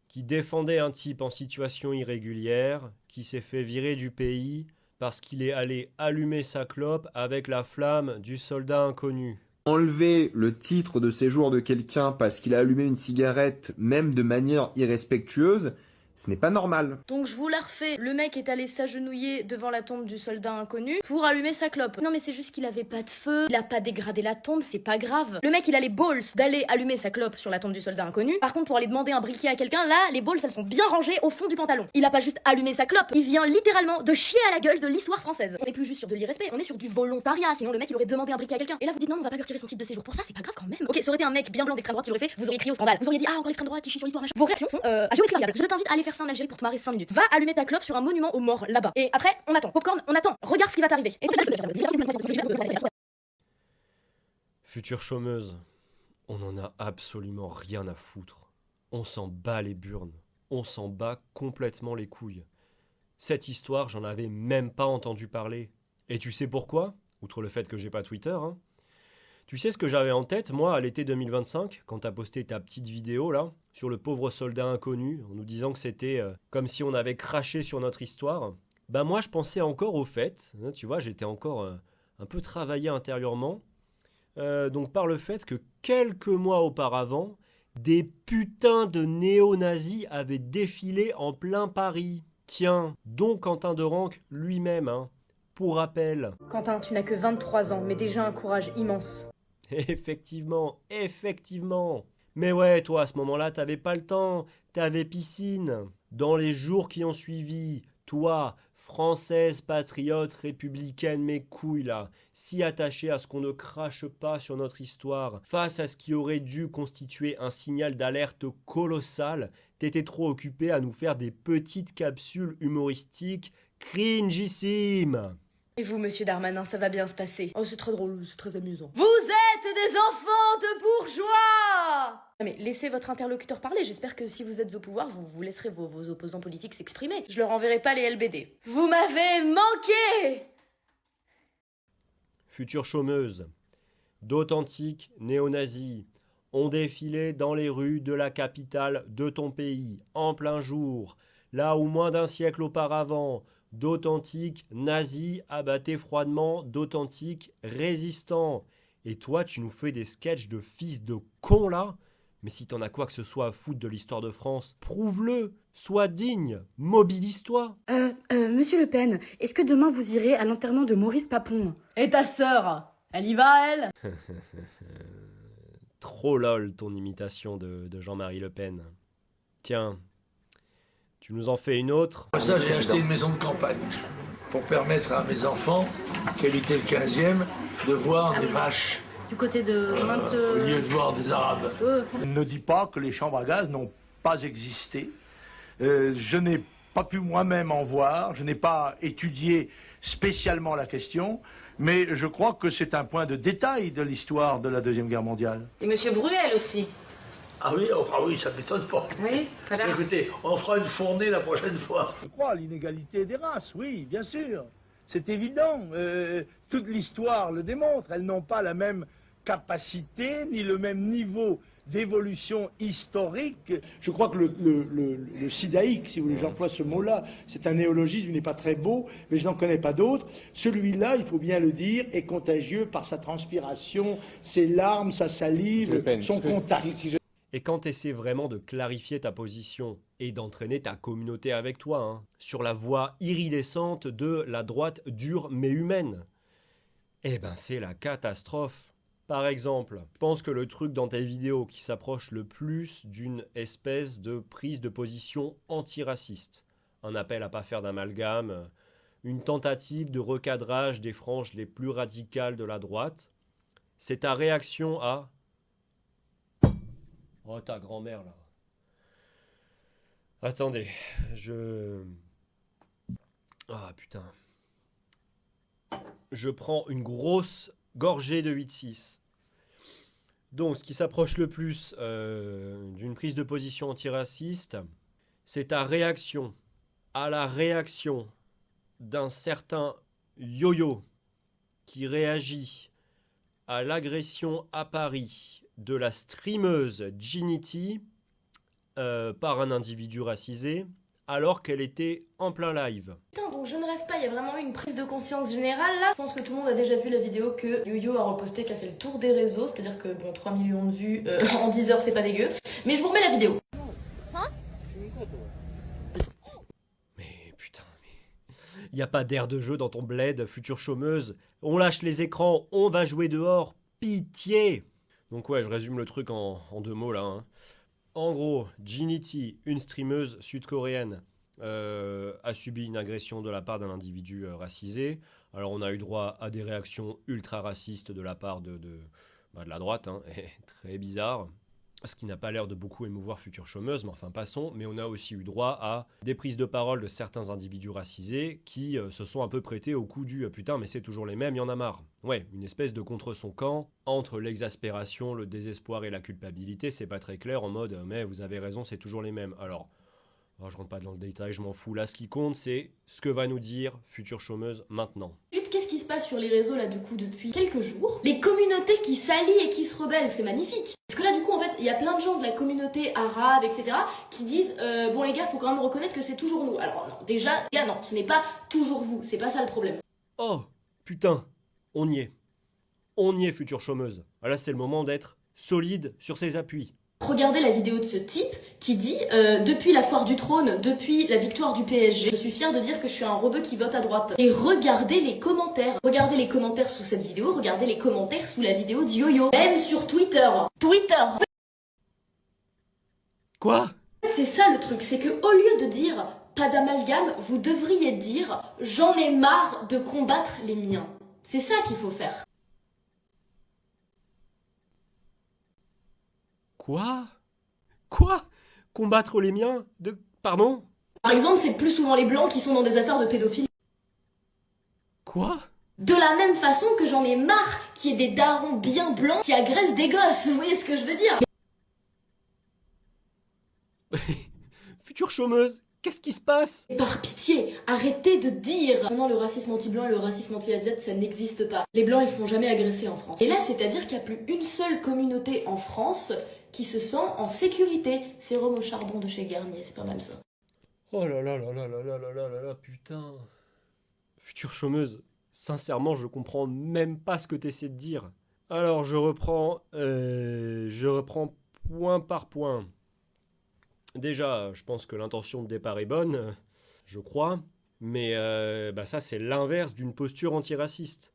qui défendait un type en situation irrégulière, qui s'est fait virer du pays parce qu'il est allé allumer sa clope avec la flamme du soldat inconnu.
Enlever le titre de séjour de quelqu'un parce qu'il a allumé une cigarette, même de manière irrespectueuse, ce n'est pas normal.
Donc je vous la refais. Le mec est allé s'agenouiller devant la tombe du soldat inconnu pour allumer sa clope. Non mais c'est juste qu'il avait pas de feu, il a pas dégradé la tombe, c'est pas grave. Le mec il a les balls d'aller allumer sa clope sur la tombe du soldat inconnu. Par contre pour aller demander un briquet à quelqu'un, là les balls elles sont bien rangées au fond du pantalon. Il a pas juste allumé sa clope, il vient littéralement de chier à la gueule de l'histoire française. On est plus juste sur de l'irrespect, on est sur du volontariat. Sinon le mec il aurait demandé un briquet à quelqu'un. Et là vous dites non on va pas lui retirer son titre de séjour pour ça, c'est pas grave quand même. Ok, ça aurait été un mec bien blanc d'extrême droite qui l'aurait fait, vous auriez crié au scandale. Vous auriez dit ah encore l'extrême droite qui chie sur l'histoire machin. Vos réactions sont à géométrie variable. Je t'invite à aller faire ça en Algérie pour te marrer 5 minutes. Va allumer ta clope sur un monument aux morts là-bas. Et après, on attend. Popcorn, on attend. Regarde ce qui va t'arriver.
Future chômeuse, on en a absolument rien à foutre. On s'en bat les burnes. On s'en bat complètement les couilles. Cette histoire, j'en avais même pas entendu parler. Et tu sais pourquoi? Outre le fait que j'ai pas Twitter, hein. Tu sais ce que j'avais en tête, moi, à l'été 2025, quand t'as posté ta petite vidéo, là, sur le pauvre soldat inconnu, en nous disant que c'était comme si on avait craché sur notre histoire. Bah moi, je pensais encore au fait, hein, tu vois, j'étais encore un peu travaillé intérieurement, donc par le fait que quelques mois auparavant, des putains de néo-nazis avaient défilé en plein Paris. Tiens, dont Quentin de Ranc lui-même, hein, pour rappel.
Quentin, tu n'as que 23 ans, mais déjà un courage immense.
Effectivement, effectivement. Mais ouais, toi, à ce moment-là, t'avais pas le temps, t'avais piscine. Dans les jours qui ont suivi, toi, française, patriote, républicaine, mes couilles là, si attachée à ce qu'on ne crache pas sur notre histoire, face à ce qui aurait dû constituer un signal d'alerte colossal, t'étais trop occupé à nous faire des petites capsules humoristiques cringissimes.
Et vous, monsieur Darmanin, ça va bien se passer. Oh, c'est très drôle, c'est très amusant. Vous êtes des enfants de bourgeois! Mais laissez votre interlocuteur parler, j'espère que si vous êtes au pouvoir, vous laisserez vos opposants politiques s'exprimer. Je leur enverrai pas les LBD. Vous m'avez manqué!
Future chômeuse, d'authentiques néo-nazis ont défilé dans les rues de la capitale de ton pays, en plein jour, là où moins d'un siècle auparavant, d'authentiques nazis abattaient froidement d'authentiques résistants. Et toi, tu nous fais des sketchs de fils de con là? Mais si t'en as quoi que ce soit à foutre de l'histoire de France, prouve-le, sois digne, mobilise-toi.
Monsieur Le Pen, est-ce que demain vous irez à l'enterrement de Maurice Papon? Et ta sœur? Elle y va, elle?
Trop lol ton imitation de Jean-Marie Le Pen. Tiens, tu nous en fais une autre?
Pour ça, j'ai acheté une maison de campagne pour permettre à mes enfants, qui habitaient le 15e, de voir des vaches.
Du côté de...
Au lieu de voir des Arabes.
Ne dis pas que les chambres à gaz n'ont pas existé. Je n'ai pas pu moi-même en voir, je n'ai pas étudié spécialement la question, mais je crois que c'est un point de détail de l'histoire de la Deuxième Guerre mondiale.
Et monsieur Bruel aussi.
Ah oui, ça m'étonne pas.
Oui, voilà.
Écoutez, on fera une fournée la prochaine fois.
Je crois à l'inégalité des races, oui, bien sûr. C'est évident. Toute l'histoire le démontre. Elles n'ont pas la même capacité ni le même niveau d'évolution historique. Je crois que le sidaïque, si vous voulez, j'emploie ce mot-là, c'est un néologisme, il n'est pas très beau, mais je n'en connais pas d'autres. Celui-là, il faut bien le dire, est contagieux par sa transpiration, ses larmes, sa salive, son contact.
Et quand tu essaies vraiment de clarifier ta position et d'entraîner ta communauté avec toi, hein, sur la voie iridescente de la droite dure mais humaine, eh ben c'est la catastrophe. Par exemple, je pense que le truc dans tes vidéos qui s'approche le plus d'une espèce de prise de position antiraciste, un appel à pas faire d'amalgame, une tentative de recadrage des franges les plus radicales de la droite, c'est ta réaction à... Oh, ta grand-mère, là. Attendez, Ah, putain. Je prends une grosse gorgée de 8-6. Donc, ce qui s'approche le plus d'une prise de position antiraciste, c'est ta réaction à la réaction d'un certain Yo-Yo qui réagit à l'agression à Paris de la streameuse Ginity par un individu racisé alors qu'elle était en plein live.
Putain, donc je ne rêve pas, il y a vraiment eu une prise de conscience générale là. Je pense que tout le monde a déjà vu la vidéo que Yo-Yo a reposté, qui a fait le tour des réseaux, c'est-à-dire que bon, 3 millions de vues en 10 heures, c'est pas dégueu. Mais je vous remets la vidéo.
Mais putain, il n'y a pas d'air de jeu dans ton bled, future chômeuse. On lâche les écrans, on va jouer dehors, pitié. Donc ouais, je résume le truc en 2 mots là. Hein. En gros, Ginity, une streameuse sud-coréenne, a subi une agression de la part d'un individu racisé. Alors on a eu droit à des réactions ultra racistes de la part de la droite, hein, très bizarre. Ce qui n'a pas l'air de beaucoup émouvoir future chômeuse, mais enfin passons. Mais on a aussi eu droit à des prises de parole de certains individus racisés qui se sont un peu prêtés au coup du « putain, mais c'est toujours les mêmes, il y en a marre ». Ouais, une espèce de contre son camp, entre l'exaspération, le désespoir et la culpabilité, c'est pas très clair, en mode « mais vous avez raison, c'est toujours les mêmes ». Alors, je rentre pas dans le détail, je m'en fous. Là, ce qui compte, c'est ce que va nous dire future chômeuse maintenant.
Qu'est-ce qui se passe sur les réseaux là du coup depuis quelques jours? Les communautés qui s'allient et qui se rebellent, c'est magnifique. Parce que là du coup en fait, il y a plein de gens de la communauté arabe, etc. qui disent bon les gars, faut quand même reconnaître que c'est toujours nous. Alors non, déjà, les gars non, ce n'est pas toujours vous, c'est pas ça le problème.
Oh, putain, on y est. On y est, future chômeuse. Là, c'est le moment d'être solide sur ses appuis.
Regardez la vidéo de ce type qui dit depuis la foire du trône, depuis la victoire du PSG, je suis fier de dire que je suis un rebeu qui vote à droite. Et regardez les commentaires. Regardez les commentaires sous cette vidéo, regardez les commentaires sous la vidéo de Yo-Yo. Même sur Twitter.
Quoi?
C'est ça le truc, c'est que au lieu de dire pas d'amalgame, vous devriez dire j'en ai marre de combattre les miens. C'est ça qu'il faut faire.
Quoi? Combattre les miens? Pardon?
Par exemple, c'est plus souvent les blancs qui sont dans des affaires de pédophilie.
Quoi?
De la même façon que j'en ai marre qu'il y ait des darons bien blancs qui agressent des gosses, vous voyez ce que je veux dire?
Future chômeuse, qu'est-ce qui se passe?
Par pitié, arrêtez de dire non, le racisme anti-blanc et le racisme anti-asiate, ça n'existe pas. Les blancs, ils se font jamais agresser en France. Et là, c'est-à-dire qu'il n'y a plus une seule communauté en France qui se sent en sécurité. C'est Rome au charbon de chez Garnier, c'est pas mal ça.
Oh là là là là là là là là là, putain. Future chômeuse, sincèrement, je comprends même pas ce que t'essaies de dire. Alors, je reprends point par point. Déjà, je pense que l'intention de départ est bonne, je crois, mais ça, c'est l'inverse d'une posture antiraciste.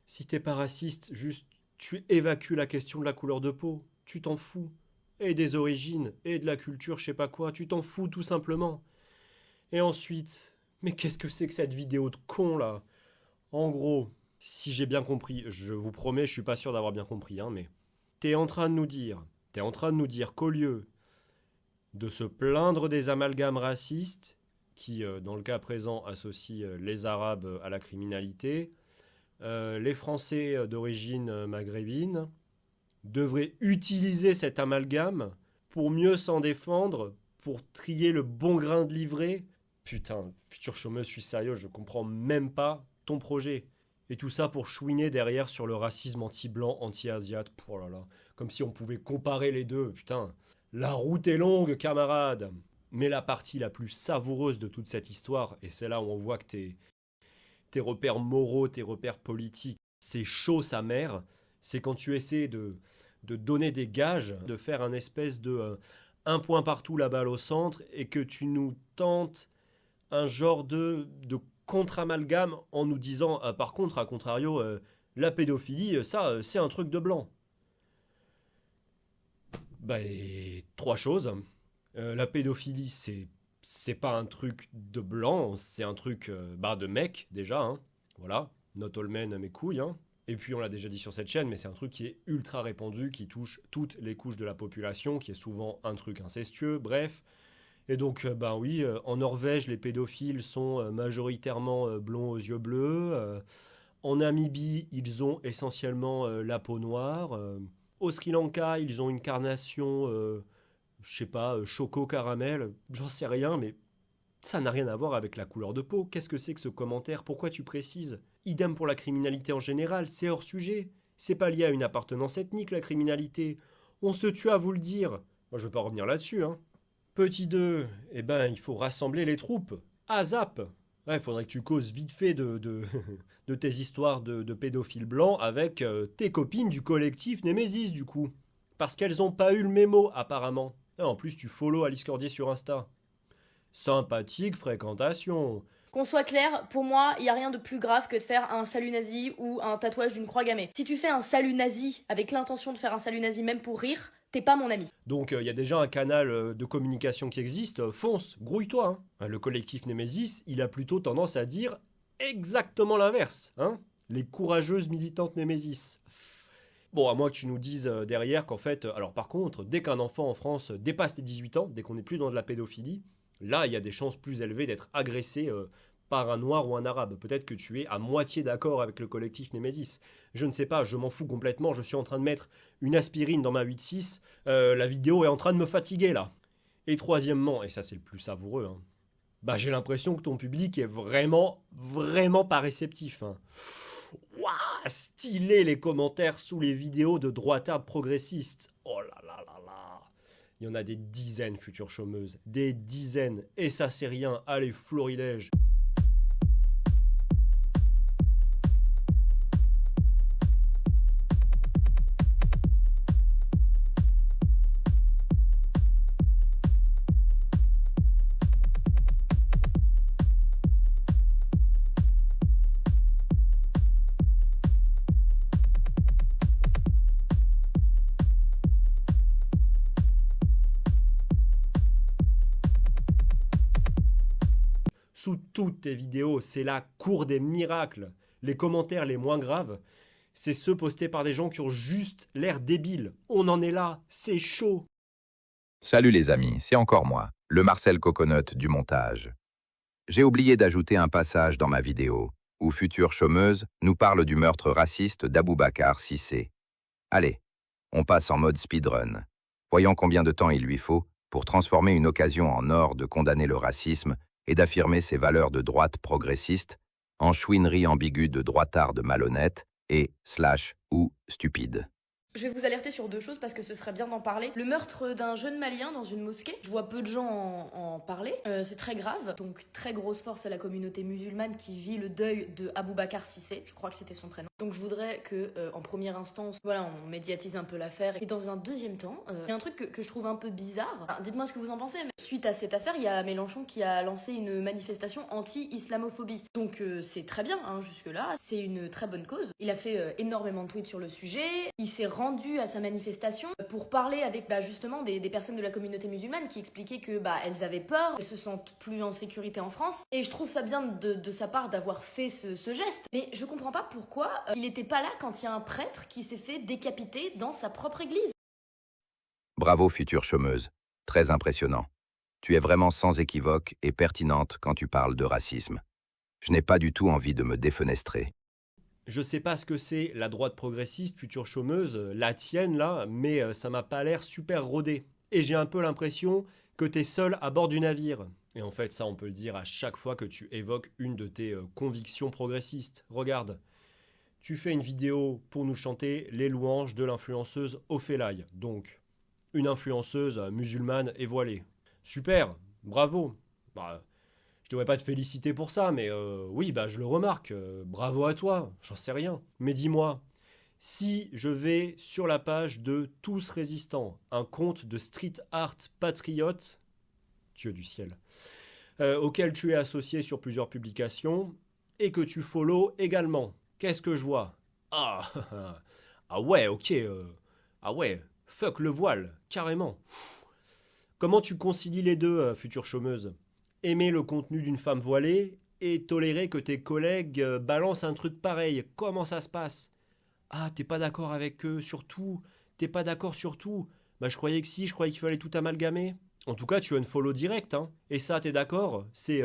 Si t'es pas raciste, juste, tu évacues la question de la couleur de peau. Tu t'en fous. Et des origines, et de la culture, je sais pas quoi, tu t'en fous tout simplement. Et ensuite, mais qu'est-ce que c'est que cette vidéo de con là? En gros, si j'ai bien compris, je vous promets, je suis pas sûr d'avoir bien compris, hein, mais t'es en train de nous dire qu'au lieu de se plaindre des amalgames racistes, qui dans le cas présent associent les Arabes à la criminalité, les Français d'origine maghrébine devrait utiliser cet amalgame pour mieux s'en défendre, pour trier le bon grain de livret. Putain, future chômeuse, je suis sérieux, je comprends même pas ton projet. Et tout ça pour chouiner derrière sur le racisme anti-blanc, anti-asiate. Oh là là, comme si on pouvait comparer les deux, putain. La route est longue, camarade. Mais la partie la plus savoureuse de toute cette histoire, et c'est là où on voit que tes repères moraux, tes repères politiques, c'est chaud sa mère, c'est quand tu essaies de donner des gages, de faire un espèce de un point partout, la balle au centre, et que tu nous tentes un genre de contre-amalgame en nous disant, par contre, à contrario, la pédophilie, ça, c'est un truc de blanc. Et 3 choses. La pédophilie, c'est pas un truc de blanc, c'est un truc de mec, déjà. Hein. Voilà, not all men, mes couilles. Hein. Et puis on l'a déjà dit sur cette chaîne, mais c'est un truc qui est ultra répandu, qui touche toutes les couches de la population, qui est souvent un truc incestueux, bref. Et donc, oui, en Norvège, les pédophiles sont majoritairement blonds aux yeux bleus. En Namibie, ils ont essentiellement la peau noire. Au Sri Lanka, ils ont une carnation, je sais pas, choco-caramel, j'en sais rien, mais ça n'a rien à voir avec la couleur de peau. Qu'est-ce que c'est que ce commentaire? Pourquoi tu précises? Idem pour la criminalité en général, c'est hors sujet. C'est pas lié à une appartenance ethnique, la criminalité. On se tue à vous le dire. Moi, je vais pas revenir là-dessus, hein. Petit 2, eh ben, il faut rassembler les troupes. À zap. Ouais, faudrait que tu causes vite fait de tes histoires de pédophiles blancs avec tes copines du collectif Némésis, du coup. Parce qu'elles ont pas eu le mémo, apparemment. Et en plus, tu follow Alice Cordier sur Insta. Sympathique fréquentation.
Qu'on soit clair, pour moi, il n'y a rien de plus grave que de faire un salut nazi ou un tatouage d'une croix gammée. Si tu fais un salut nazi avec l'intention de faire un salut nazi même pour rire, t'es pas mon ami.
Donc il y a déjà un canal de communication qui existe, fonce, grouille-toi. Hein. Le collectif Némésis, il a plutôt tendance à dire exactement l'inverse. Hein. Les courageuses militantes Némésis. Bon, à moins que tu nous dises derrière qu'en fait... Alors par contre, dès qu'un enfant en France dépasse les 18 ans, dès qu'on n'est plus dans de la pédophilie, là, il y a des chances plus élevées d'être agressé par un noir ou un arabe. Peut-être que tu es à moitié d'accord avec le collectif Némésis. Je ne sais pas, je m'en fous complètement. Je suis en train de mettre une aspirine dans ma 8.6. La vidéo est en train de me fatiguer, là. Et troisièmement, et ça c'est le plus savoureux, hein, bah, j'ai l'impression que ton public est vraiment, vraiment pas réceptif. Hein. Waouh, stylé les commentaires sous les vidéos de droitards progressistes. Oh là là là là. Il y en a des dizaines, futures chômeuses. Des dizaines. Et ça, c'est rien. Allez, florilège. Sous toutes tes vidéos, c'est la cour des miracles. Les commentaires les moins graves, c'est ceux postés par des gens qui ont juste l'air débiles. On en est là, c'est chaud.
Salut les amis, c'est encore moi, le Marcel Coconut du montage. J'ai oublié d'ajouter un passage dans ma vidéo, où Future Chômeuse nous parle du meurtre raciste d'Aboubacar Cissé. Allez, on passe en mode speedrun. Voyons combien de temps il lui faut pour transformer une occasion en or de condamner le racisme et d'affirmer ses valeurs de droite progressiste en chouinerie ambiguë de droitarde malhonnête et / ou stupide.
Je vais vous alerter sur deux choses parce que ce serait bien d'en parler. Le meurtre d'un jeune malien dans une mosquée, je vois peu de gens en parler, c'est très grave. Donc très grosse force à la communauté musulmane qui vit le deuil de Aboubacar Cissé, je crois que c'était son prénom. Donc je voudrais que, en première instance, voilà, on médiatise un peu l'affaire. Et dans un deuxième temps, il y a un truc que je trouve un peu bizarre. Enfin, dites-moi ce que vous en pensez, mais suite à cette affaire, il y a Mélenchon qui a lancé une manifestation anti-islamophobie. Donc c'est très bien, hein, jusque-là, c'est une très bonne cause. Il a fait énormément de tweets sur le sujet, il s'est rendu à sa manifestation pour parler avec justement des personnes de la communauté musulmane qui expliquaient que elles avaient peur, elles se sentent plus en sécurité en France. Et je trouve ça bien de sa part d'avoir fait ce geste. Mais je comprends pas pourquoi il était pas là quand il y a un prêtre qui s'est fait décapiter dans sa propre église.
Bravo Future Chômeuse, très impressionnant. Tu es vraiment sans équivoque et pertinente quand tu parles de racisme. Je n'ai pas du tout envie de me défenestrer.
Je sais pas ce que c'est la droite progressiste, future chômeuse, la tienne là, mais ça m'a pas l'air super rodé. Et j'ai un peu l'impression que t'es seul à bord du navire. Et en fait, ça on peut le dire à chaque fois que tu évoques une de tes convictions progressistes. Regarde, tu fais une vidéo pour nous chanter les louanges de l'influenceuse Ophélaï. Donc, une influenceuse musulmane et voilée. Super, bravo. Je devrais pas te féliciter pour ça, mais oui, je le remarque. Bravo à toi, j'en sais rien. Mais dis-moi, si je vais sur la page de Tous Résistants, un compte de street art patriote, Dieu du ciel, auquel tu es associé sur plusieurs publications, et que tu follow également, qu'est-ce que je vois? Ah ouais, ok, ah ouais, fuck le voile, carrément. Comment tu concilies les deux, future chômeuse? Aimer le contenu d'une femme voilée et tolérer que tes collègues balancent un truc pareil. Comment ça se passe? Ah, t'es pas d'accord avec eux sur tout? T'es pas d'accord sur tout? Je croyais que si, je croyais qu'il fallait tout amalgamer. En tout cas, tu unfollow direct, hein. Et ça, t'es d'accord? C'est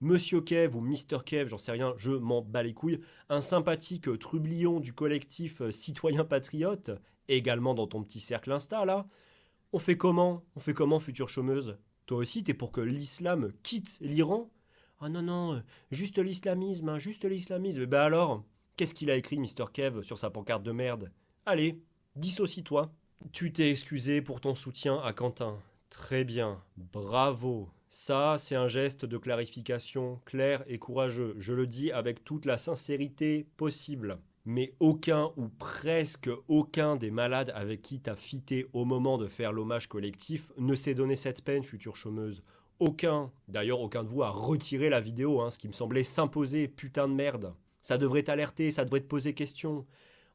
Monsieur Kev ou Mister Kev, j'en sais rien, je m'en bats les couilles, un sympathique trublion du collectif Citoyen Patriote, également dans ton petit cercle Insta là, on fait comment, future chômeuse? Toi aussi, t'es pour que l'islam quitte l'Iran? Ah non, non, juste l'islamisme, hein, juste l'islamisme. Ben alors, qu'est-ce qu'il a écrit, Mister Kev, sur sa pancarte de merde? Allez, dissocie-toi. Tu t'es excusé pour ton soutien à Quentin. Très bien, bravo. Ça, c'est un geste de clarification clair et courageux. Je le dis avec toute la sincérité possible. Mais aucun ou presque aucun des malades avec qui t'as fité au moment de faire l'hommage collectif ne s'est donné cette peine, future chômeuse. Aucun. D'ailleurs, aucun de vous a retiré la vidéo, hein, ce qui me semblait s'imposer, putain de merde. Ça devrait t'alerter, ça devrait te poser question.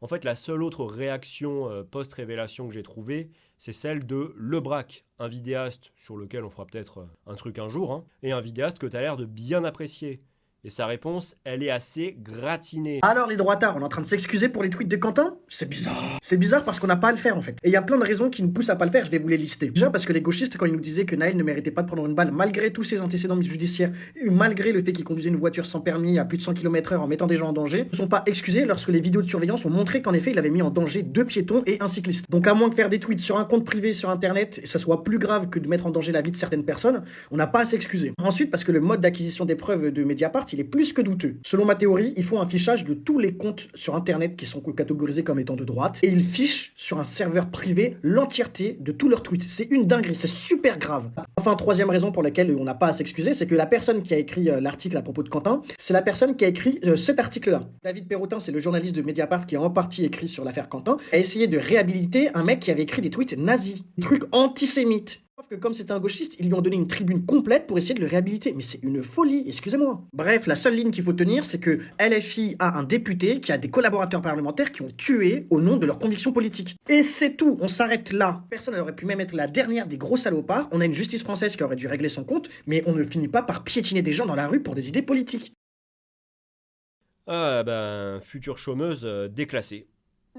En fait, la seule autre réaction post-révélation que j'ai trouvée, c'est celle de Le Braque, un vidéaste sur lequel on fera peut-être un truc un jour, hein, et un vidéaste que t'as l'air de bien apprécier. Et sa réponse, elle est assez gratinée.
Alors les droitards, on est en train de s'excuser pour les tweets de Quentin? C'est bizarre. C'est bizarre parce qu'on n'a pas à le faire en fait. Et il y a plein de raisons qui nous poussent à pas le faire, je vais vous les lister. Déjà parce que les gauchistes, quand ils nous disaient que Naël ne méritait pas de prendre une balle, malgré tous ses antécédents judiciaires, et malgré le fait qu'il conduisait une voiture sans permis à plus de 100 km/h en mettant des gens en danger, ne sont pas excusés lorsque les vidéos de surveillance ont montré qu'en effet il avait mis en danger 2 piétons et un cycliste. Donc à moins que faire des tweets sur un compte privé sur internet, et ça soit plus grave que de mettre en danger la vie de certaines personnes, on n'a pas à s'excuser. Ensuite parce que le mode d'acquisition des preuves de Mediapart, il est plus que douteux. Selon ma théorie, ils font un fichage de tous les comptes sur internet qui sont catégorisés comme étant de droite et ils fichent sur un serveur privé l'entièreté de tous leurs tweets. C'est une dinguerie, c'est super grave. Enfin, troisième raison pour laquelle on n'a pas à s'excuser, c'est que la personne qui a écrit l'article à propos de Quentin, c'est la personne qui a écrit cet article-là. David Perrotin, c'est le journaliste de Mediapart qui a en partie écrit sur l'affaire Quentin, a essayé de réhabiliter un mec qui avait écrit des tweets nazis, des trucs antisémites. Sauf que comme c'était un gauchiste, ils lui ont donné une tribune complète pour essayer de le réhabiliter. Mais c'est une folie, excusez-moi. Bref, la seule ligne qu'il faut tenir, c'est que LFI a un député qui a des collaborateurs parlementaires qui ont tué au nom de leurs convictions politiques. Et c'est tout, on s'arrête là. Personne n'aurait pu même être la dernière des gros salopards. On a une justice française qui aurait dû régler son compte, mais on ne finit pas par piétiner des gens dans la rue pour des idées politiques.
Ah ben, future chômeuse déclassée.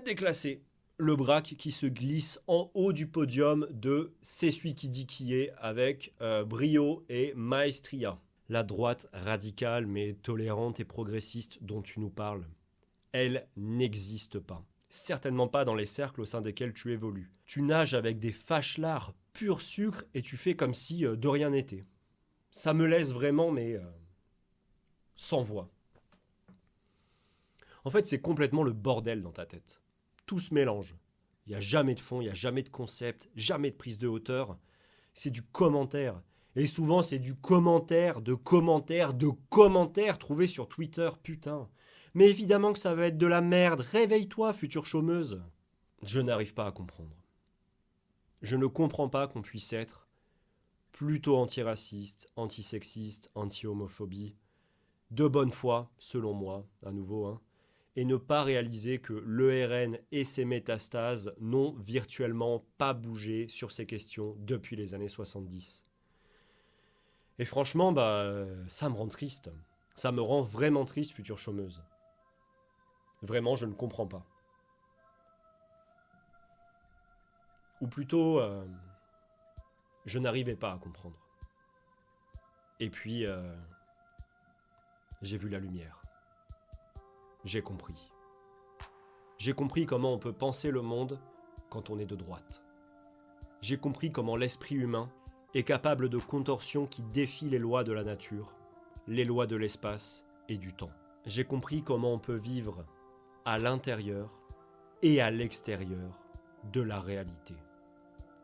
Déclassée. Le Braque qui se glisse en haut du podium de C'est celui qui dit qui est avec brio et maestria. La droite radicale mais tolérante et progressiste dont tu nous parles, elle n'existe pas. Certainement pas dans les cercles au sein desquels tu évolues. Tu nages avec des fâchelards pur sucre et tu fais comme si de rien n'était. Ça me laisse vraiment mais sans voix. En fait, c'est complètement le bordel dans ta tête. Tout se mélange. Il n'y a jamais de fond, il n'y a jamais de concept, jamais de prise de hauteur. C'est du commentaire. Et souvent, c'est du commentaire trouvé sur Twitter, putain. Mais évidemment que ça va être de la merde. Réveille-toi, future chômeuse. Je n'arrive pas à comprendre. Je ne comprends pas qu'on puisse être plutôt antiraciste, antisexiste, anti-homophobie, de bonne foi, selon moi, à nouveau, hein, et ne pas réaliser que l'ERN et ses métastases n'ont virtuellement pas bougé sur ces questions depuis les années 70. Et franchement, ça me rend triste. Ça me rend vraiment triste, future chômeuse. Vraiment, je ne comprends pas. Ou plutôt, je n'arrivais pas à comprendre. Et puis, j'ai vu la lumière. J'ai compris. J'ai compris comment on peut penser le monde quand on est de droite. J'ai compris comment l'esprit humain est capable de contorsions qui défient les lois de la nature, les lois de l'espace et du temps. J'ai compris comment on peut vivre à l'intérieur et à l'extérieur de la réalité.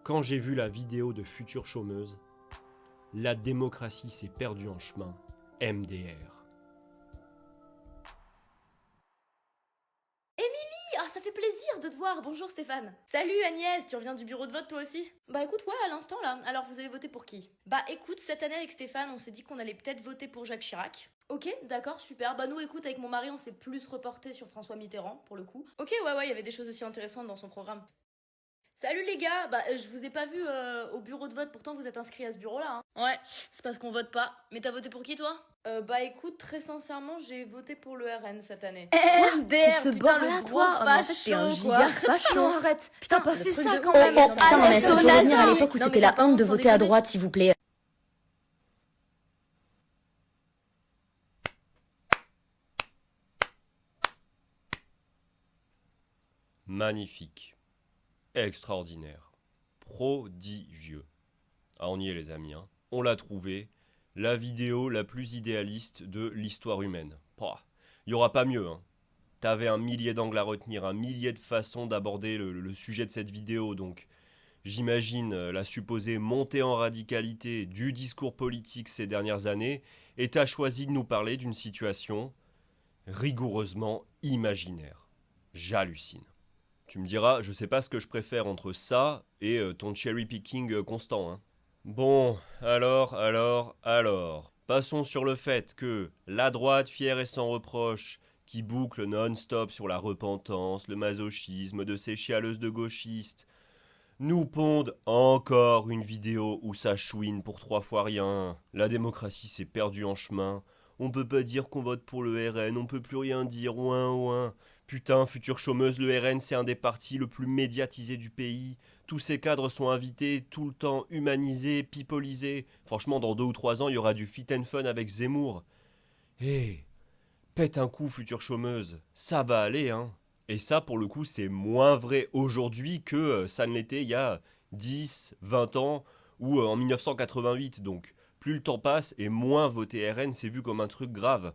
Quand j'ai vu la vidéo de Future Chômeuse, la démocratie s'est perdue en chemin. MDR.
Ça fait plaisir de te voir, bonjour Stéphane. Salut Agnès, tu reviens du bureau de vote toi aussi? Bah écoute, ouais, à l'instant là. Alors vous avez voté pour qui? Bah écoute, cette année avec Stéphane, on s'est dit qu'on allait peut-être voter pour Jacques Chirac. Ok, d'accord, super. Bah nous écoute, avec mon mari, on s'est plus reporté sur François Mitterrand, pour le coup. Ok, ouais, il y avait des choses aussi intéressantes dans son programme. Salut les gars, bah je vous ai pas vu au bureau de vote, pourtant vous êtes inscrits à ce bureau-là. Hein. Ouais, c'est parce qu'on vote pas. Mais t'as voté pour qui toi? Bah écoute, très sincèrement, j'ai voté pour le RN cette année. MDR, putain le gros facho, t'es un giga facho. Non, arrête, putain, pas fait ça quand même. Putain, non mais est-ce qu'on peut revenir à l'époque où c'était la honte de voter à droite, s'il vous plaît?
Magnifique. Extraordinaire. Prodigieux. Ah, on y est les amis, hein. On l'a trouvé. La vidéo la plus idéaliste de l'histoire humaine. Il n'y aura pas mieux, hein. T'avais un millier d'angles à retenir, un millier de façons d'aborder le sujet de cette vidéo, donc j'imagine la supposée montée en radicalité du discours politique ces dernières années, et t'as choisi de nous parler d'une situation rigoureusement imaginaire. J'hallucine. Tu me diras, je sais pas ce que je préfère entre ça et ton cherry picking constant, hein. Bon, alors, passons sur le fait que la droite fière et sans reproche, qui boucle non-stop sur la repentance, le masochisme de ces chialeuses de gauchistes, nous pondent encore une vidéo où ça chouine pour 3 fois rien. La démocratie s'est perdue en chemin. On peut pas dire qu'on vote pour le RN, on peut plus rien dire, ouin. Putain, future chômeuse, le RN c'est un des partis le plus médiatisé du pays. Tous ces cadres sont invités, tout le temps humanisés, pipolisés. Franchement, dans 2 ou 3 ans, il y aura du fit and fun avec Zemmour. Pète un coup, future chômeuse, ça va aller, hein. Et ça, pour le coup, c'est moins vrai aujourd'hui que ça ne l'était il y a 10, 20 ans ou en 1988. Donc, plus le temps passe et moins voter RN, c'est vu comme un truc grave.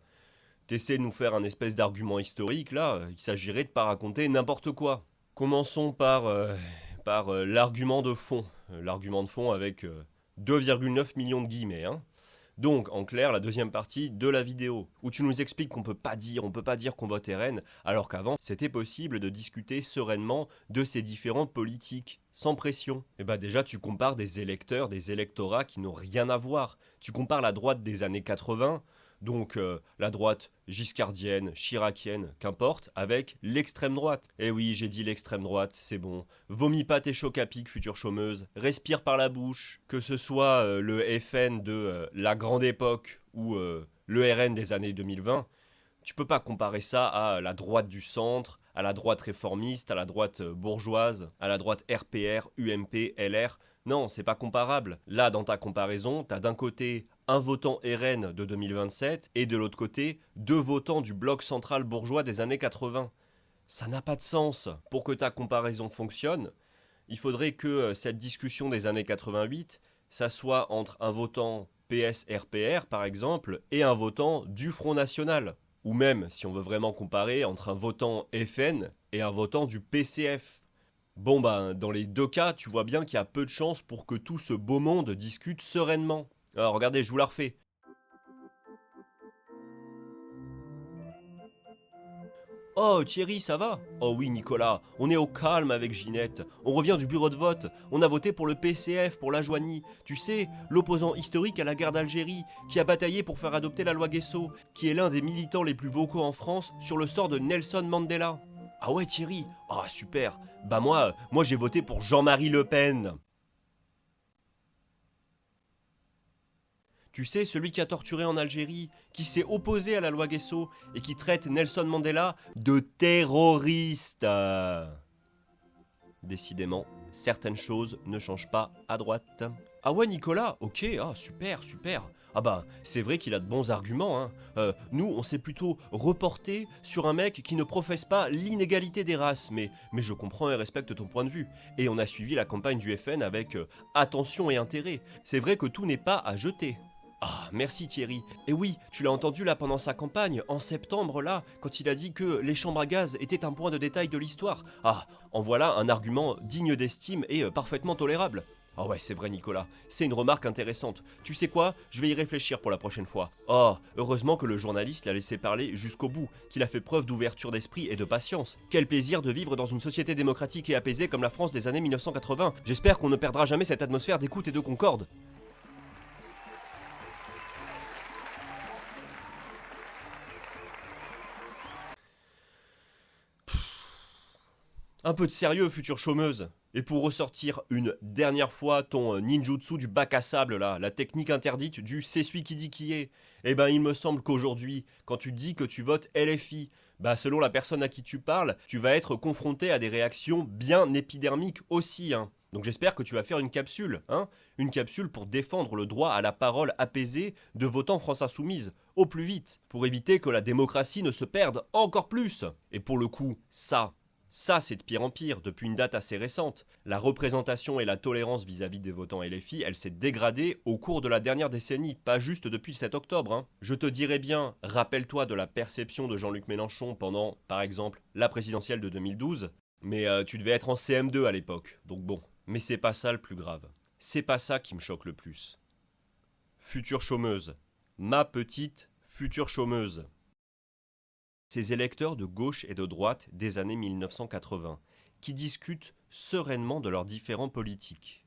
T'essaies de nous faire un espèce d'argument historique, là, il s'agirait de pas raconter n'importe quoi. Commençons par l'argument de fond. L'argument de fond avec 2,9 millions de guillemets, hein. Donc, en clair, la deuxième partie de la vidéo, où tu nous expliques qu'on peut pas dire qu'on vote RN, alors qu'avant, c'était possible de discuter sereinement de ces différentes politiques, sans pression. Et bah déjà, tu compares des électeurs, des électorats qui n'ont rien à voir. Tu compares la droite des années 80, donc la droite giscardienne, chiracienne, qu'importe, avec l'extrême droite. Eh oui, j'ai dit l'extrême droite, c'est bon. Vomis pas tes chocs à pic, future chômeuse. Respire par la bouche. Que ce soit le FN de la grande époque ou le RN des années 2020, tu peux pas comparer ça à la droite du centre, à la droite réformiste, à la droite bourgeoise, à la droite RPR, UMP, LR. Non, c'est pas comparable. Là, dans ta comparaison, t'as d'un côté un votant RN de 2027 et de l'autre côté 2 votants du bloc central bourgeois des années 80. Ça n'a pas de sens. Pour que ta comparaison fonctionne, il faudrait que cette discussion des années 88, ça soit entre un votant PS-RPR par exemple et un votant du Front National. Ou même, si on veut vraiment comparer, entre un votant FN et un votant du PCF. Bon bah, dans les 2 cas, tu vois bien qu'il y a peu de chances pour que tout ce beau monde discute sereinement. Alors regardez, je vous la refais. Oh Thierry, ça va? Oh oui Nicolas, on est au calme avec Ginette. On revient du bureau de vote. On a voté pour le PCF, pour la Joigny. Tu sais, l'opposant historique à la guerre d'Algérie, qui a bataillé pour faire adopter la loi Guesso, qui est l'un des militants les plus vocaux en France sur le sort de Nelson Mandela. Ah ouais Thierry, ah super. Bah moi j'ai voté pour Jean-Marie Le Pen. Tu sais, celui qui a torturé en Algérie, qui s'est opposé à la loi Guesso et qui traite Nelson Mandela de terroriste. Décidément, certaines choses ne changent pas à droite. Ah ouais Nicolas, ok, ah super. Ah bah, c'est vrai qu'il a de bons arguments, hein. Nous, on s'est plutôt reporté sur un mec qui ne professe pas l'inégalité des races, mais je comprends et respecte ton point de vue. Et on a suivi la campagne du FN avec attention et intérêt. C'est vrai que tout n'est pas à jeter. Ah, merci Thierry. Et oui, tu l'as entendu là pendant sa campagne, en septembre là, quand il a dit que les chambres à gaz étaient un point de détail de l'histoire. Ah, en voilà un argument digne d'estime et parfaitement tolérable. Ah ouais, c'est vrai Nicolas, c'est une remarque intéressante. Tu sais quoi? Je vais y réfléchir pour la prochaine fois. Oh, heureusement que le journaliste l'a laissé parler jusqu'au bout, qu'il a fait preuve d'ouverture d'esprit et de patience. Quel plaisir de vivre dans une société démocratique et apaisée comme la France des années 1980. J'espère qu'on ne perdra jamais cette atmosphère d'écoute et de concorde. Un peu de sérieux, future chômeuse. Et pour ressortir une dernière fois ton ninjutsu du bac à sable là, la technique interdite du c'est celui qui dit qui est, eh ben il me semble qu'aujourd'hui, quand tu dis que tu votes LFI, bah selon la personne à qui tu parles, tu vas être confronté à des réactions bien épidermiques aussi, hein. Donc j'espère que tu vas faire une capsule, hein, une capsule pour défendre le droit à la parole apaisée de votants France Insoumise, au plus vite, pour éviter que la démocratie ne se perde encore plus. Et pour le coup, ça, Ça, c'est de pire en pire, depuis une date assez récente. La représentation et la tolérance vis-à-vis des votants LFI, elle s'est dégradée au cours de la dernière décennie, pas juste depuis le 7 octobre. Hein. Je te dirais bien, rappelle-toi de la perception de Jean-Luc Mélenchon pendant, par exemple, la présidentielle de 2012, mais tu devais être en CM2 à l'époque, donc bon. Mais c'est pas ça le plus grave. C'est pas ça qui me choque le plus. Future chômeuse. Ma petite future chômeuse. Ces électeurs de gauche et de droite des années 1980, qui discutent sereinement de leurs différends politiques.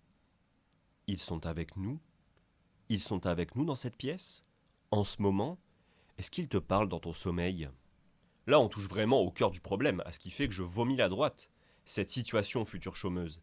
Ils sont avec nous? Ils sont avec nous dans cette pièce? En ce moment? Est-ce qu'ils te parlent dans ton sommeil? Là, on touche vraiment au cœur du problème, à ce qui fait que je vomis la droite. Cette situation future chômeuse,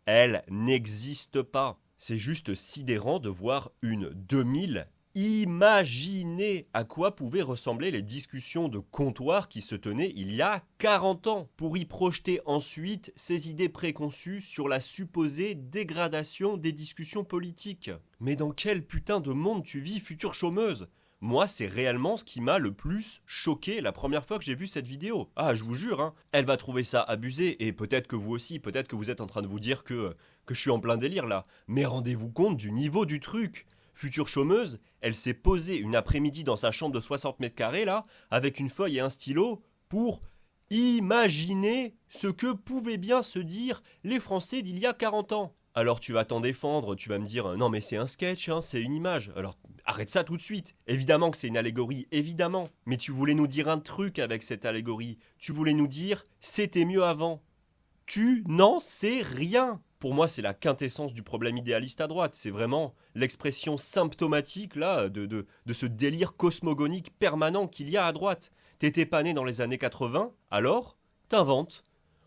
elle n'existe pas. C'est juste sidérant de voir une 2000. Imaginez à quoi pouvaient ressembler les discussions de comptoir qui se tenaient il y a 40 ans, pour y projeter ensuite ces idées préconçues sur la supposée dégradation des discussions politiques. Mais dans quel putain de monde tu vis, future chômeuse? Moi, c'est réellement ce qui m'a le plus choqué la première fois que j'ai vu cette vidéo. Ah, je vous jure, hein, elle va trouver ça abusé, et peut-être que vous aussi, peut-être que vous êtes en train de vous dire que je suis en plein délire là. Mais rendez-vous compte du niveau du truc. Future chômeuse, elle s'est posée une après-midi dans sa chambre de 60 mètres carrés là, avec une feuille et un stylo, pour imaginer ce que pouvaient bien se dire les Français d'il y a 40 ans. Alors tu vas t'en défendre, tu vas me dire « Non mais c'est un sketch, hein, c'est une image ». Alors arrête ça tout de suite. Évidemment que c'est une allégorie, évidemment. Mais tu voulais nous dire un truc avec cette allégorie. Tu voulais nous dire « C'était mieux avant ». Tu n'en sais rien. Pour moi, c'est la quintessence du problème idéaliste à droite. C'est vraiment l'expression symptomatique là de ce délire cosmogonique permanent qu'il y a à droite. T'étais pas né dans les années 80, alors t'inventes.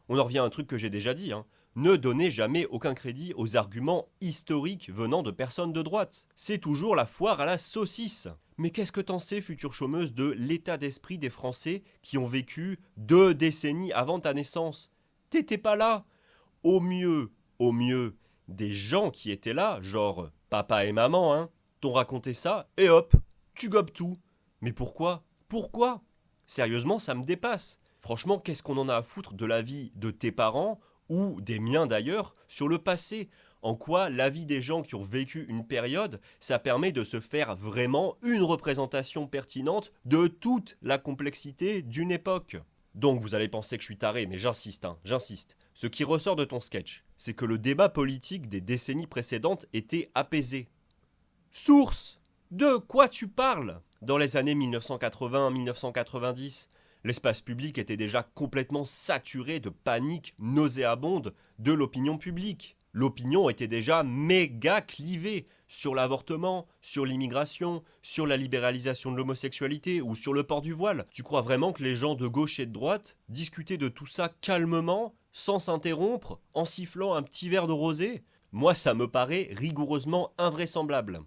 On en revient à un truc que j'ai déjà dit, hein. Ne donnez jamais aucun crédit aux arguments historiques venant de personnes de droite. C'est toujours la foire à la saucisse. Mais qu'est-ce que t'en sais, future chômeuse, de l'état d'esprit des Français qui ont vécu 2 décennies avant ta naissance? T'étais pas là. Au mieux, des gens qui étaient là, genre papa et maman, hein, t'ont raconté ça, et hop, tu gobes tout. Mais pourquoi? Pourquoi? Sérieusement, ça me dépasse. Franchement, qu'est-ce qu'on en a à foutre de la vie de tes parents, ou des miens d'ailleurs, sur le passé? En quoi la vie des gens qui ont vécu une période, ça permet de se faire vraiment une représentation pertinente de toute la complexité d'une époque? Donc vous allez penser que je suis taré, mais j'insiste, j'insiste. Ce qui ressort de ton sketch, c'est que le débat politique des décennies précédentes était apaisé. Source! De quoi tu parles? Dans les années 1980-1990, l'espace public était déjà complètement saturé de panique nauséabonde de l'opinion publique. L'opinion était déjà méga clivée sur l'avortement, sur l'immigration, sur la libéralisation de l'homosexualité ou sur le port du voile. Tu crois vraiment que les gens de gauche et de droite discutaient de tout ça calmement, sans s'interrompre, en sifflant un petit verre de rosé? Moi, ça me paraît rigoureusement invraisemblable.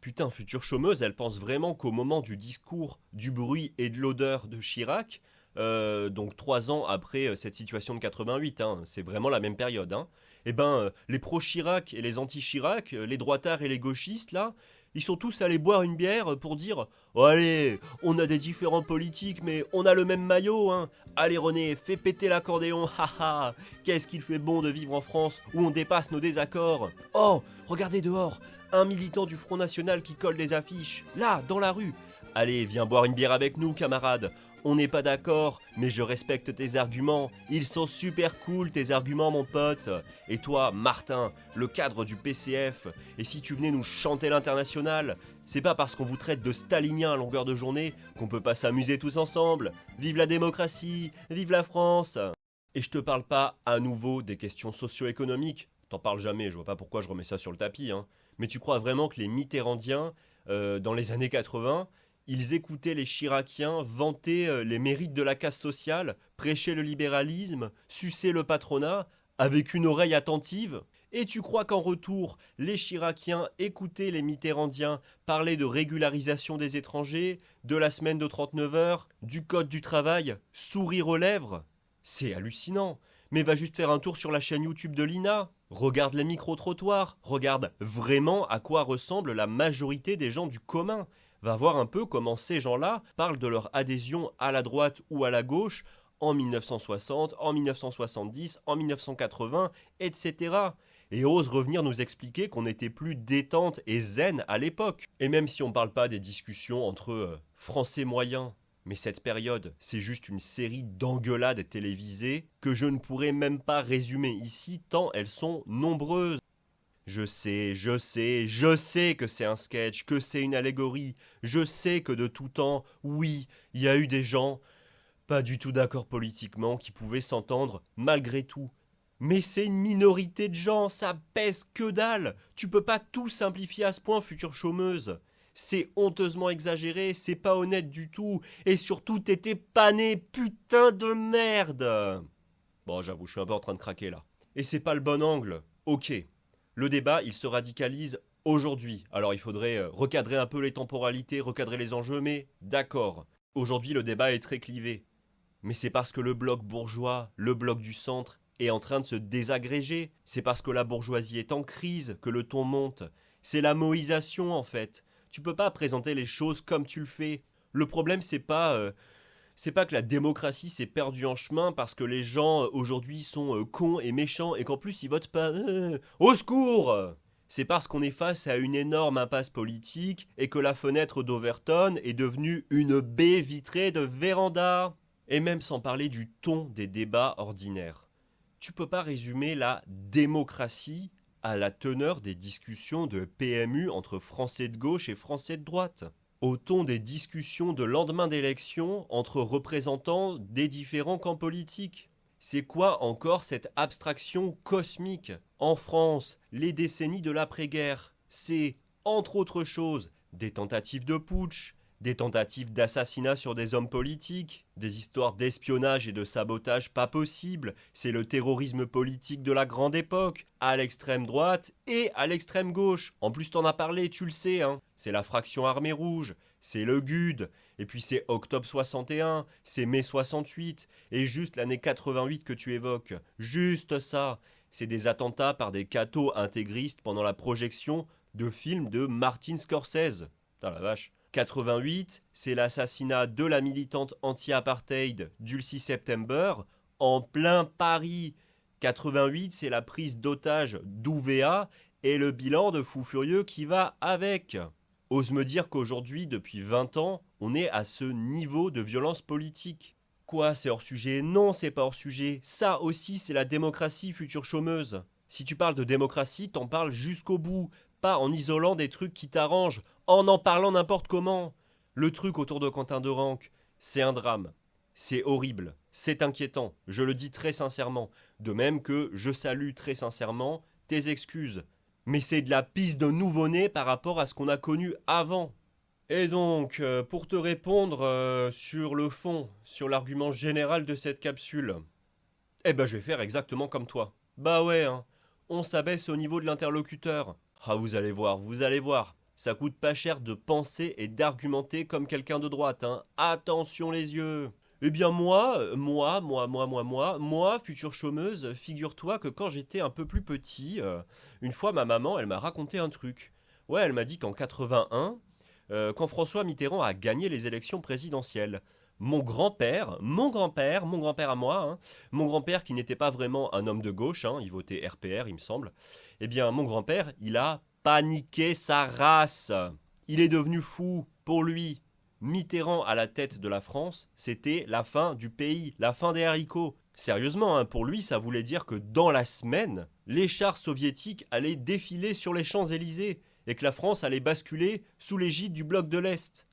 Putain, future chômeuse, elle pense vraiment qu'au moment du discours, du bruit et de l'odeur de Chirac, donc 3 ans après cette situation de 88, hein, c'est vraiment la même période, hein, eh ben, les pro-Chirac et les anti-Chirac, les droitards et les gauchistes, là, ils sont tous allés boire une bière pour dire « Oh, allez, on a des différents politiques, mais on a le même maillot, hein. Allez René, fais péter l'accordéon, haha. Qu'est-ce qu'il fait bon de vivre en France où on dépasse nos désaccords. Oh, regardez dehors, un militant du Front National qui colle des affiches, là, dans la rue. Allez, viens boire une bière avec nous, camarade. On n'est pas d'accord, mais je respecte tes arguments. Ils sont super cool, tes arguments, mon pote. Et toi, Martin, le cadre du PCF, et si tu venais nous chanter l'international, c'est pas parce qu'on vous traite de staliniens à longueur de journée qu'on peut pas s'amuser tous ensemble. Vive la démocratie, vive la France. Et je te parle pas à nouveau des questions socio-économiques. T'en parles jamais, je vois pas pourquoi je remets ça sur le tapis, hein. Mais tu crois vraiment que les Mitterrandiens, dans les années 80, ils écoutaient les Chiraciens vanter les mérites de la casse sociale, prêcher le libéralisme, sucer le patronat, avec une oreille attentive? Et tu crois qu'en retour, les Chiraciens écoutaient les Mitterrandiens parler de régularisation des étrangers, de la semaine de 39 heures, du code du travail, sourire aux lèvres? C'est hallucinant. Mais va juste faire un tour sur la chaîne YouTube de l'INA. Regarde les micro-trottoirs. Regarde vraiment à quoi ressemble la majorité des gens du commun. Va voir un peu comment ces gens-là parlent de leur adhésion à la droite ou à la gauche en 1960, en 1970, en 1980, etc. Et ose revenir nous expliquer qu'on était plus détente et zen à l'époque. Et même si on parle pas des discussions entre Français moyens, mais cette période, c'est juste une série d'engueulades télévisées que je ne pourrais même pas résumer ici tant elles sont nombreuses. Je sais que c'est un sketch, que c'est une allégorie. Je sais que de tout temps, oui, il y a eu des gens pas du tout d'accord politiquement qui pouvaient s'entendre malgré tout. Mais c'est une minorité de gens, ça pèse que dalle. Tu peux pas tout simplifier à ce point, future chômeuse. C'est honteusement exagéré, c'est pas honnête du tout. Et surtout, t'étais pané, putain de merde. Bon, j'avoue, je suis un peu en train de craquer là. Et c'est pas le bon angle. Ok. Le débat, il se radicalise aujourd'hui. Alors il faudrait recadrer un peu les temporalités, recadrer les enjeux, mais d'accord. Aujourd'hui, le débat est très clivé. Mais c'est parce que le bloc bourgeois, le bloc du centre, est en train de se désagréger. C'est parce que la bourgeoisie est en crise que le ton monte. C'est la moïsation en fait. Tu peux pas présenter les choses comme tu le fais. Le problème, c'est pas que la démocratie s'est perdue en chemin parce que les gens aujourd'hui sont cons et méchants et qu'en plus ils votent pas. Au secours! C'est parce qu'on est face à une énorme impasse politique et que la fenêtre d'Overton est devenue une baie vitrée de véranda. Et même sans parler du ton des débats ordinaires. Tu peux pas résumer la démocratie à la teneur des discussions de PMU entre Français de gauche et Français de droite. Au ton des discussions de lendemain d'élection entre représentants des différents camps politiques. C'est quoi encore cette abstraction cosmique? En France, les décennies de l'après-guerre, c'est, entre autres choses, des tentatives de putsch, des tentatives d'assassinat sur des hommes politiques, des histoires d'espionnage et de sabotage pas possibles, c'est le terrorisme politique de la grande époque, à l'extrême droite et à l'extrême gauche. En plus t'en as parlé, tu le sais, hein. C'est la fraction armée rouge, c'est le GUD, et puis c'est octobre 61, c'est mai 68, et juste l'année 88 que tu évoques, juste ça. C'est des attentats par des cathos intégristes pendant la projection de films de Martin Scorsese. Putain la vache. 88, c'est l'assassinat de la militante anti-apartheid Dulcie September en plein Paris. 88, c'est la prise d'otage d'Ouvéa et le bilan de fou furieux qui va avec. Ose me dire qu'aujourd'hui, depuis 20 ans, on est à ce niveau de violence politique. Quoi, c'est hors sujet? Non, c'est pas hors sujet. Ça aussi, c'est la démocratie, future chômeuse. Si tu parles de démocratie, t'en parles jusqu'au bout. Pas en isolant des trucs qui t'arrangent, en parlant n'importe comment. Le truc autour de Quentin Derenque, c'est un drame. C'est horrible, c'est inquiétant, je le dis très sincèrement. De même que je salue très sincèrement tes excuses. Mais c'est de la pisse de nouveau-né par rapport à ce qu'on a connu avant. Et donc, pour te répondre sur le fond, sur l'argument général de cette capsule, je vais faire exactement comme toi. Bah ouais, hein, on s'abaisse au niveau de l'interlocuteur. Ah, vous allez voir, ça coûte pas cher de penser et d'argumenter comme quelqu'un de droite, hein. Attention les yeux. Eh bien moi, future chômeuse, figure-toi que quand j'étais un peu plus petit, une fois ma maman, elle m'a raconté un truc. Ouais, elle m'a dit qu'en 81, quand François Mitterrand a gagné les élections présidentielles, mon grand-père à moi, hein, mon grand-père qui n'était pas vraiment un homme de gauche, hein, il votait RPR il me semble, eh bien mon grand-père, il a paniqué sa race. Il est devenu fou. Pour lui, Mitterrand à la tête de la France, c'était la fin du pays, la fin des haricots. Sérieusement, hein, pour lui, ça voulait dire que dans la semaine, les chars soviétiques allaient défiler sur les Champs-Élysées et que la France allait basculer sous l'égide du bloc de l'Est.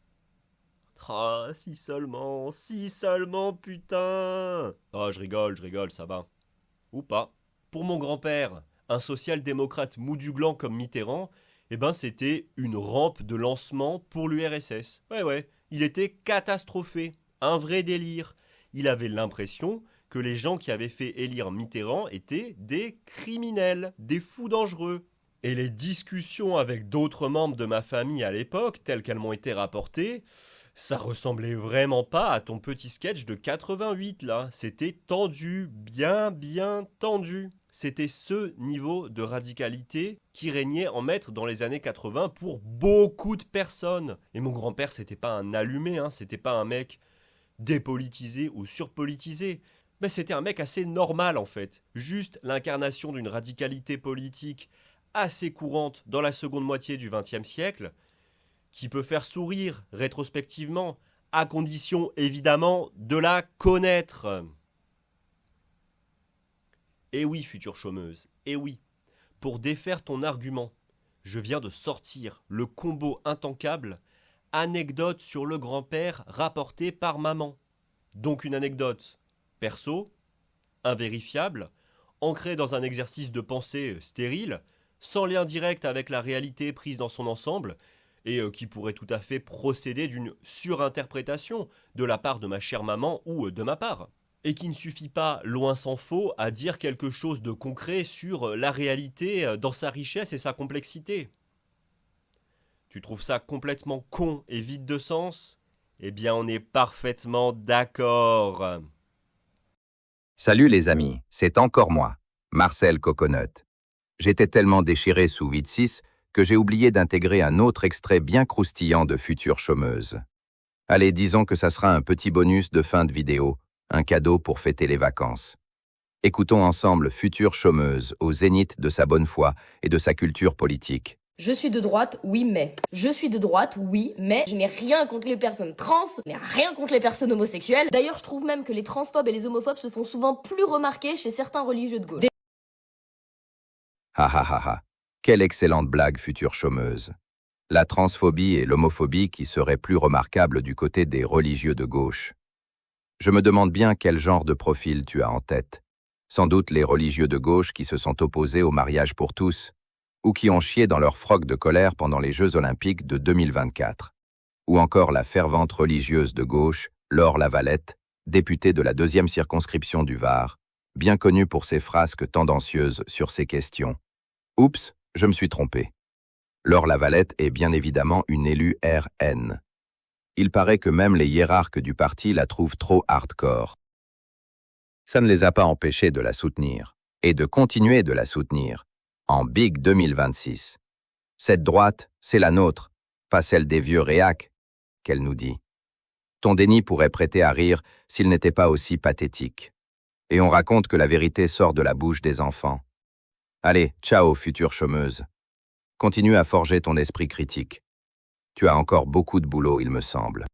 Ah, si seulement, putain. Ah, je rigole, ça va. Ou pas. Pour mon grand-père, un social-démocrate mou du gland comme Mitterrand, c'était une rampe de lancement pour l'URSS. Ouais, il était catastrophé, un vrai délire. Il avait l'impression que les gens qui avaient fait élire Mitterrand étaient des criminels, des fous dangereux. Et les discussions avec d'autres membres de ma famille à l'époque, telles qu'elles m'ont été rapportées, ça ressemblait vraiment pas à ton petit sketch de 88 là. C'était tendu, bien tendu. C'était ce niveau de radicalité qui régnait en maître dans les années 80 pour beaucoup de personnes. Et mon grand-père, c'était pas un allumé, hein, c'était pas un mec dépolitisé ou surpolitisé. Mais c'était un mec assez normal en fait, juste l'incarnation d'une radicalité politique assez courante dans la seconde moitié du XXe siècle, qui peut faire sourire rétrospectivement, à condition évidemment de la connaître. Et oui, future chômeuse, et oui, pour défaire ton argument, je viens de sortir le combo intankable anecdote sur le grand-père rapporté par maman. Donc une anecdote perso, invérifiable, ancrée dans un exercice de pensée stérile, sans lien direct avec la réalité prise dans son ensemble, et qui pourrait tout à fait procéder d'une surinterprétation de la part de ma chère maman ou de ma part. Et qui ne suffit pas, loin s'en faut, à dire quelque chose de concret sur la réalité dans sa richesse et sa complexité. Tu trouves ça complètement con et vide de sens ? Eh bien, on est parfaitement d'accord.
Salut les amis, c'est encore moi, Marcel Coconut. J'étais tellement déchiré sous 8-6 que j'ai oublié d'intégrer un autre extrait bien croustillant de Future Chômeuse. Allez, disons que ça sera un petit bonus de fin de vidéo, un cadeau pour fêter les vacances. Écoutons ensemble Future Chômeuse au zénith de sa bonne foi et de sa culture politique.
Je suis de droite, oui, mais. Je suis de droite, oui, mais je n'ai rien contre les personnes trans, je n'ai rien contre les personnes homosexuelles. D'ailleurs, je trouve même que les transphobes et les homophobes se font souvent plus remarquer chez certains religieux de gauche.
Ha ha ha ha. Quelle excellente blague, Future Chômeuse. La transphobie et l'homophobie qui seraient plus remarquables du côté des religieux de gauche. Je me demande bien quel genre de profil tu as en tête. Sans doute les religieux de gauche qui se sont opposés au mariage pour tous, ou qui ont chié dans leur froc de colère pendant les Jeux Olympiques de 2024. Ou encore la fervente religieuse de gauche, Laure Lavalette, députée de la 2e circonscription du Var, bien connue pour ses frasques tendancieuses sur ces questions. Oups, je me suis trompé. Laure Lavalette est bien évidemment une élue RN. Il paraît que même les hiérarques du parti la trouvent trop hardcore. Ça ne les a pas empêchés de la soutenir, et de continuer de la soutenir, en Big 2026. Cette droite, c'est la nôtre, pas celle des vieux réacs, qu'elle nous dit. Ton déni pourrait prêter à rire s'il n'était pas aussi pathétique. Et on raconte que la vérité sort de la bouche des enfants. Allez, ciao, future chômeuse. Continue à forger ton esprit critique. Tu as encore beaucoup de boulot, il me semble.